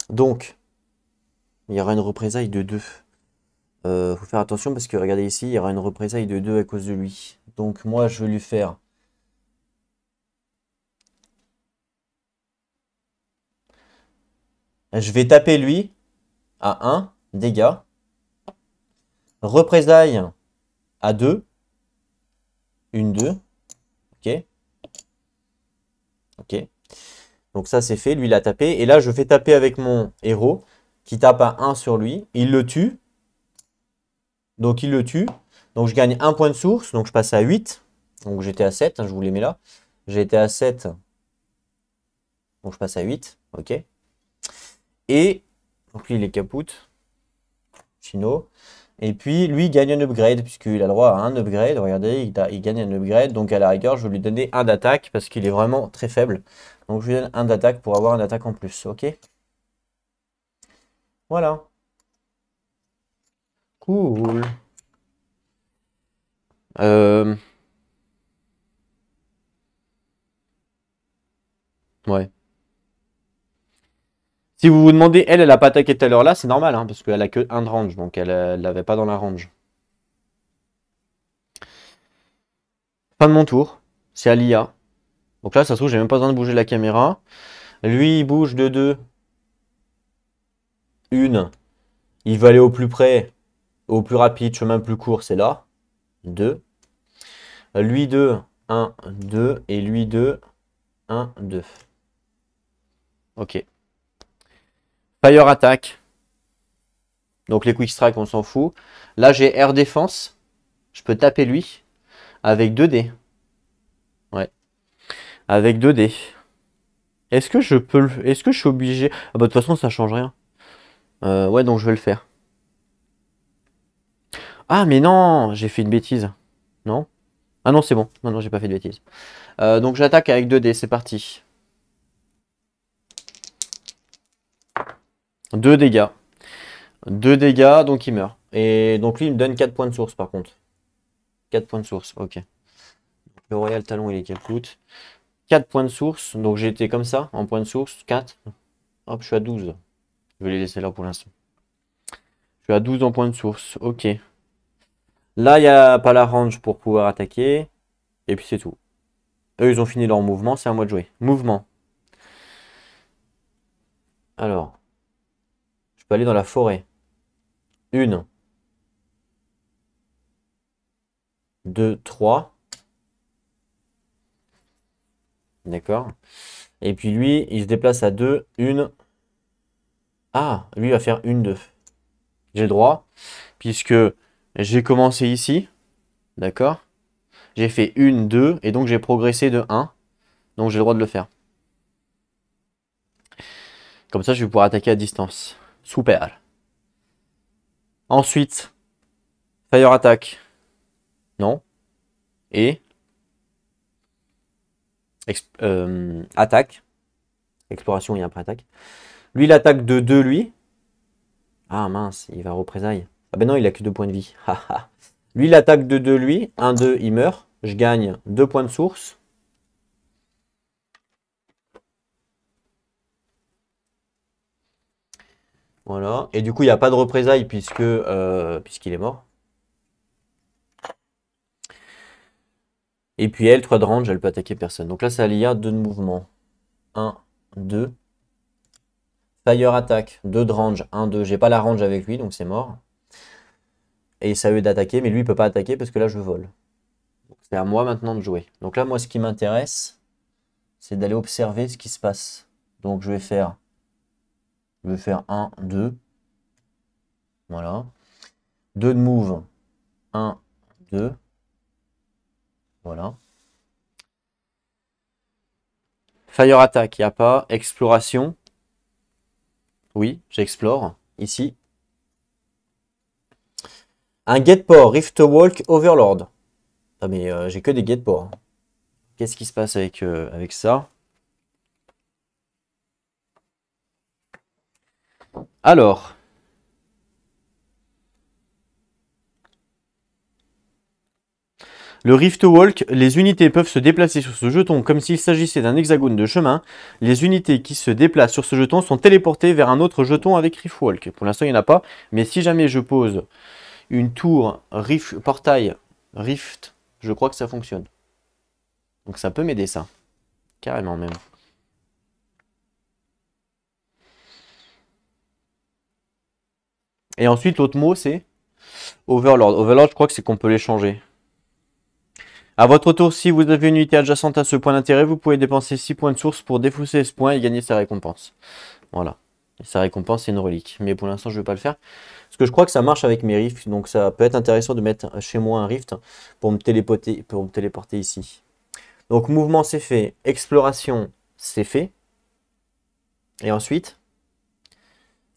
Donc, il y aura une représailles de 2. Faut faire attention parce que regardez ici, il y aura une représailles de 2 à cause de lui. Donc moi, je vais lui faire... Je vais taper lui à 1 dégâts. Représailles à 2. 1, 2. Ok. Ok. Donc ça, c'est fait. Lui, il a tapé. Et là, je fais taper avec mon héros qui tape à 1 sur lui. Il le tue. Donc il le tue. Donc je gagne 1 point de source. Donc je passe à 8. Donc j'étais à 7. Je vous les mets là. J'ai été à 7. Donc je passe à 8. Ok. Et donc lui, il est capoute. Chino. Et puis lui, il gagne un upgrade, puisqu'il a le droit à un upgrade. Regardez, il gagne un upgrade. Donc à la rigueur, je vais lui donner un d'attaque, parce qu'il est vraiment très faible. Donc je lui donne un d'attaque pour avoir un attaque en plus. Ok. Voilà. Cool. Ouais. Si vous vous demandez, elle a pas attaqué tout à l'heure là, c'est normal, hein, parce qu'elle a que un de range, donc elle l'avait pas dans la range. Fin de mon tour. C'est à l'IA. Donc là, ça se trouve, j'ai même pas besoin de bouger la caméra. Lui, il bouge de 2. Une. Il va aller au plus près, au plus rapide, chemin le plus court, c'est là. 2. Lui, 2. 1, 2. Et lui 2, 1, 2. Ok. Fire attack. Donc les quick strike, on s'en fout. Là, j'ai air défense. Je peux taper lui avec 2 dés. Ouais. Avec 2 dés. Est-ce que je peux le... Est-ce que je suis obligé... Ah bah de toute façon, ça change rien. Ouais, donc je vais le faire. Ah, mais non, j'ai fait une bêtise. Non? Ah non, c'est bon. Non, non, j'ai pas fait de bêtise. Donc j'attaque avec 2 dés, c'est parti. 2 dégâts. 2 dégâts, donc il meurt. Et donc lui, il me donne 4 points de source, par contre. 4 points de source, ok. Le Royal Talon, il est quel coûte? 4 points de source, donc j'ai été comme ça, en points de source, 4. Hop, je suis à 12. Je vais les laisser là pour l'instant. Je suis à 12 en points de source, ok. Là, il n'y a pas la range pour pouvoir attaquer. Et puis c'est tout. Eux, ils ont fini leur mouvement, c'est à moi de jouer. Mouvement. Alors, je peux aller dans la forêt. 1, 2, 3. D'accord. Et puis lui, il se déplace à 2, 1. Ah, lui il va faire 1, 2. J'ai le droit, puisque j'ai commencé ici. D'accord. J'ai fait 1, 2, et donc j'ai progressé de 1. Donc j'ai le droit de le faire. Comme ça, je vais pouvoir attaquer à distance. Super. Ensuite, Fire Attack. Non. Et attaque. Exploration et après attaque. Lui, il attaque de 2, lui. Ah mince, il va représailles. Ah ben non, il a que 2 points de vie. Lui, il attaque de 2, lui. 1, 2, il meurt. Je gagne 2 points de source. Voilà. Et du coup, il n'y a pas de représailles puisqu'il est mort. Et puis elle, 3 de range, elle peut attaquer personne. Donc là, ça l'IA 2 de mouvement. 1, 2. Fire attack, 2 de range, 1, 2. J'ai pas la range avec lui, donc c'est mort. Et ça a eu d'attaquer, mais lui, il peut pas attaquer parce que là, je vole. C'est à moi maintenant de jouer. Donc là, moi, ce qui m'intéresse, c'est d'aller observer ce qui se passe. Donc je vais faire 1, 2. Voilà. 2 de move. 1, 2. Voilà. Fire attack, il n'y a pas. Exploration. Oui, j'explore. Ici. Un Gateport, Riftwalk, Overlord. Ah mais j'ai que des Gateports. Qu'est-ce qui se passe avec ça? Alors. Le Riftwalk, les unités peuvent se déplacer sur ce jeton comme s'il s'agissait d'un hexagone de chemin. Les unités qui se déplacent sur ce jeton sont téléportées vers un autre jeton avec Riftwalk. Pour l'instant, il n'y en a pas. Mais si jamais je pose une tour portail Rift, je crois que ça fonctionne. Donc ça peut m'aider ça. Carrément même. Et ensuite, l'autre mot, c'est Overlord. Overlord, je crois que c'est qu'on peut les changer. À votre tour, si vous avez une unité adjacente à ce point d'intérêt, vous pouvez dépenser 6 points de source pour défausser ce point et gagner sa récompense. Voilà. Et sa récompense, c'est une relique. Mais pour l'instant, je ne vais pas le faire. Parce que je crois que ça marche avec mes rifts. Donc ça peut être intéressant de mettre chez moi un rift pour me téléporter ici. Donc mouvement, c'est fait. Exploration, c'est fait. Et ensuite,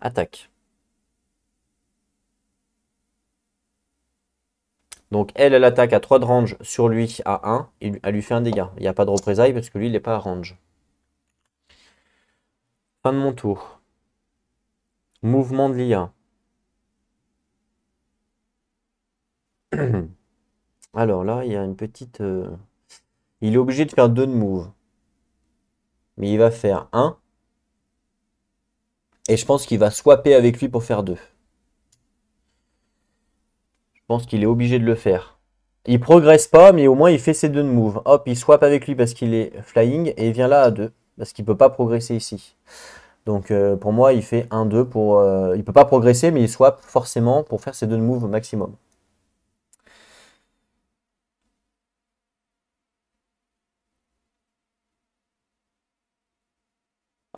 attaque. Donc elle attaque à 3 de range sur lui à 1. Et elle lui fait un dégât. Il n'y a pas de représailles parce que lui, il n'est pas à range. Fin de mon tour. Mouvement de l'IA. Alors là, il y a une petite... Il est obligé de faire 2 de move. Mais il va faire 1. Et je pense qu'il va swapper avec lui pour faire 2. Je pense qu'il est obligé de le faire. Il progresse pas, mais au moins il fait ses 2 de move. Hop, il swap avec lui parce qu'il est flying. Et il vient là à 2. Parce qu'il peut pas progresser ici. Donc pour moi, il fait 1, 2 pour... il peut pas progresser, mais il swap forcément pour faire ses 2 de move au maximum.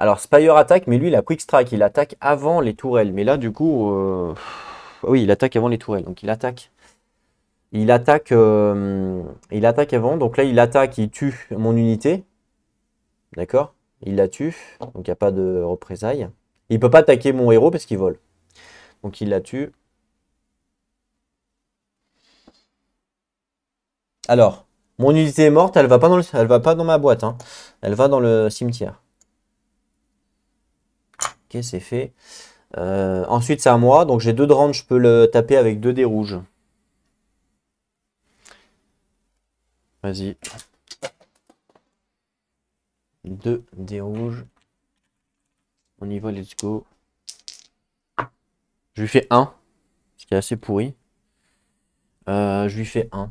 Alors, Spire attaque, mais lui, il a Quick Strike. Il attaque avant les tourelles. Mais là, du coup... oui, il attaque avant les tourelles. Donc, il attaque. Il attaque avant. Donc là, il attaque, il tue mon unité. D'accord? Il la tue. Donc, il n'y a pas de représailles. Il peut pas attaquer mon héros parce qu'il vole. Donc, il la tue. Alors, mon unité est morte. Elle va pas elle va pas dans ma boîte, hein. Elle va dans le cimetière. Ok, c'est fait. Ensuite, c'est à moi. Donc, j'ai 2 de range. Je peux le taper avec 2 dés rouges. Vas-y. 2 dés rouges. On y va, let's go. Je lui fais 1. Ce qui est assez pourri. Je lui fais 1.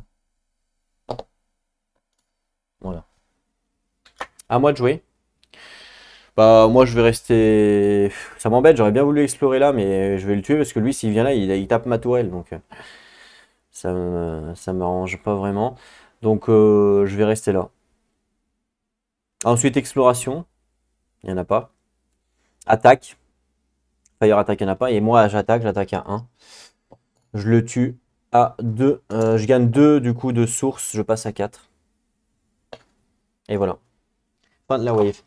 Voilà. À moi de jouer. Bah, moi, je vais rester... Ça m'embête, j'aurais bien voulu explorer là, mais je vais le tuer parce que lui, s'il vient là, il tape ma tourelle. Donc, ça m'arrange pas vraiment. Donc, je vais rester là. Ensuite, exploration. Il n'y en a pas. Attaque. Fire attaque, il n'y en a pas. Et moi, j'attaque à 1. Je le tue à 2. Je gagne 2 du coup de source. Je passe à 4. Et voilà. Fin de la wave.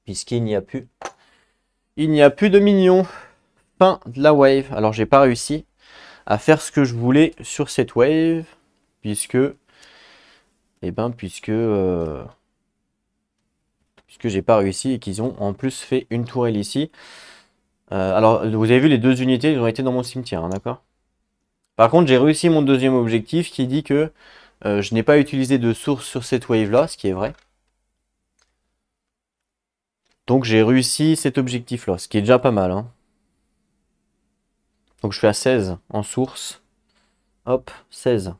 Puisqu'il n'y a plus. Il n'y a plus de minions. Fin de la wave. Alors, j'ai pas réussi à faire ce que je voulais sur cette wave. Puisque j'ai pas réussi et qu'ils ont en plus fait une tourelle ici. Alors, vous avez vu, les 2 unités, ils ont été dans mon cimetière, hein, d'accord? Par contre, j'ai réussi mon deuxième objectif qui dit que je n'ai pas utilisé de source sur cette wave-là, ce qui est vrai. Donc, j'ai réussi cet objectif-là, ce qui est déjà pas mal, hein. Donc, je suis à 16 en source. Hop, 16.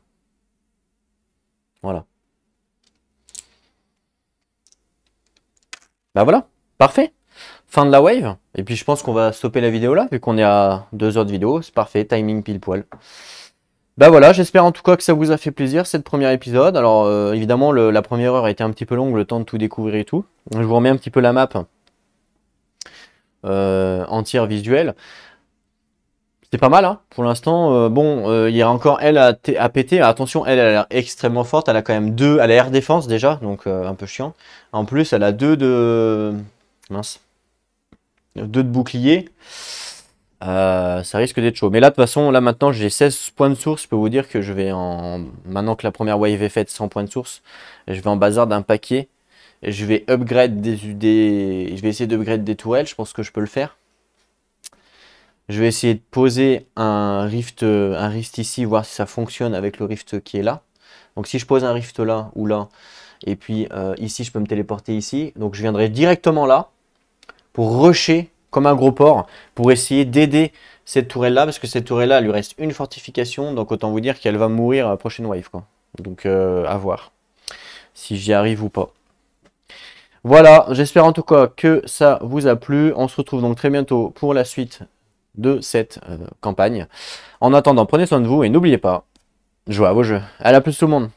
Voilà. Bah voilà, parfait. Fin de la wave. Et puis je pense qu'on va stopper la vidéo là, vu qu'on est à 2 heures de vidéo. C'est parfait, timing pile poil. Bah voilà, j'espère en tout cas que ça vous a fait plaisir cette première épisode. Alors évidemment, la première heure a été un petit peu longue, le temps de tout découvrir et tout. Je vous remets un petit peu la map entière visuelle. C'est pas mal, hein, pour l'instant. Bon, il y a encore elle à péter. Attention, elle a l'air extrêmement forte. Elle a quand même 2 à la air défense déjà, donc un peu chiant. En plus, elle a 2 de... Mince. 2 de bouclier. Ça risque d'être chaud. Mais là, de toute façon, là maintenant, j'ai 16 points de source. Je peux vous dire que je vais en... Maintenant que la première wave est faite, 100 points de source, je vais en bazar d'un paquet. Et je vais upgrade Je vais essayer d'upgrade des tourelles. Je pense que je peux le faire. Je vais essayer de poser un rift ici, voir si ça fonctionne avec le rift qui est là. Donc si je pose un rift là ou là, et puis ici, je peux me téléporter ici. Donc je viendrai directement là pour rusher comme un gros porc, pour essayer d'aider cette tourelle-là, parce que cette tourelle-là, lui reste une fortification, donc autant vous dire qu'elle va mourir à la prochaine wave, quoi. Donc à voir si j'y arrive ou pas. Voilà, j'espère en tout cas que ça vous a plu. On se retrouve donc très bientôt pour la suite de cette campagne. En attendant, prenez soin de vous et n'oubliez pas, jouez à vos jeux. À la plus tout le monde.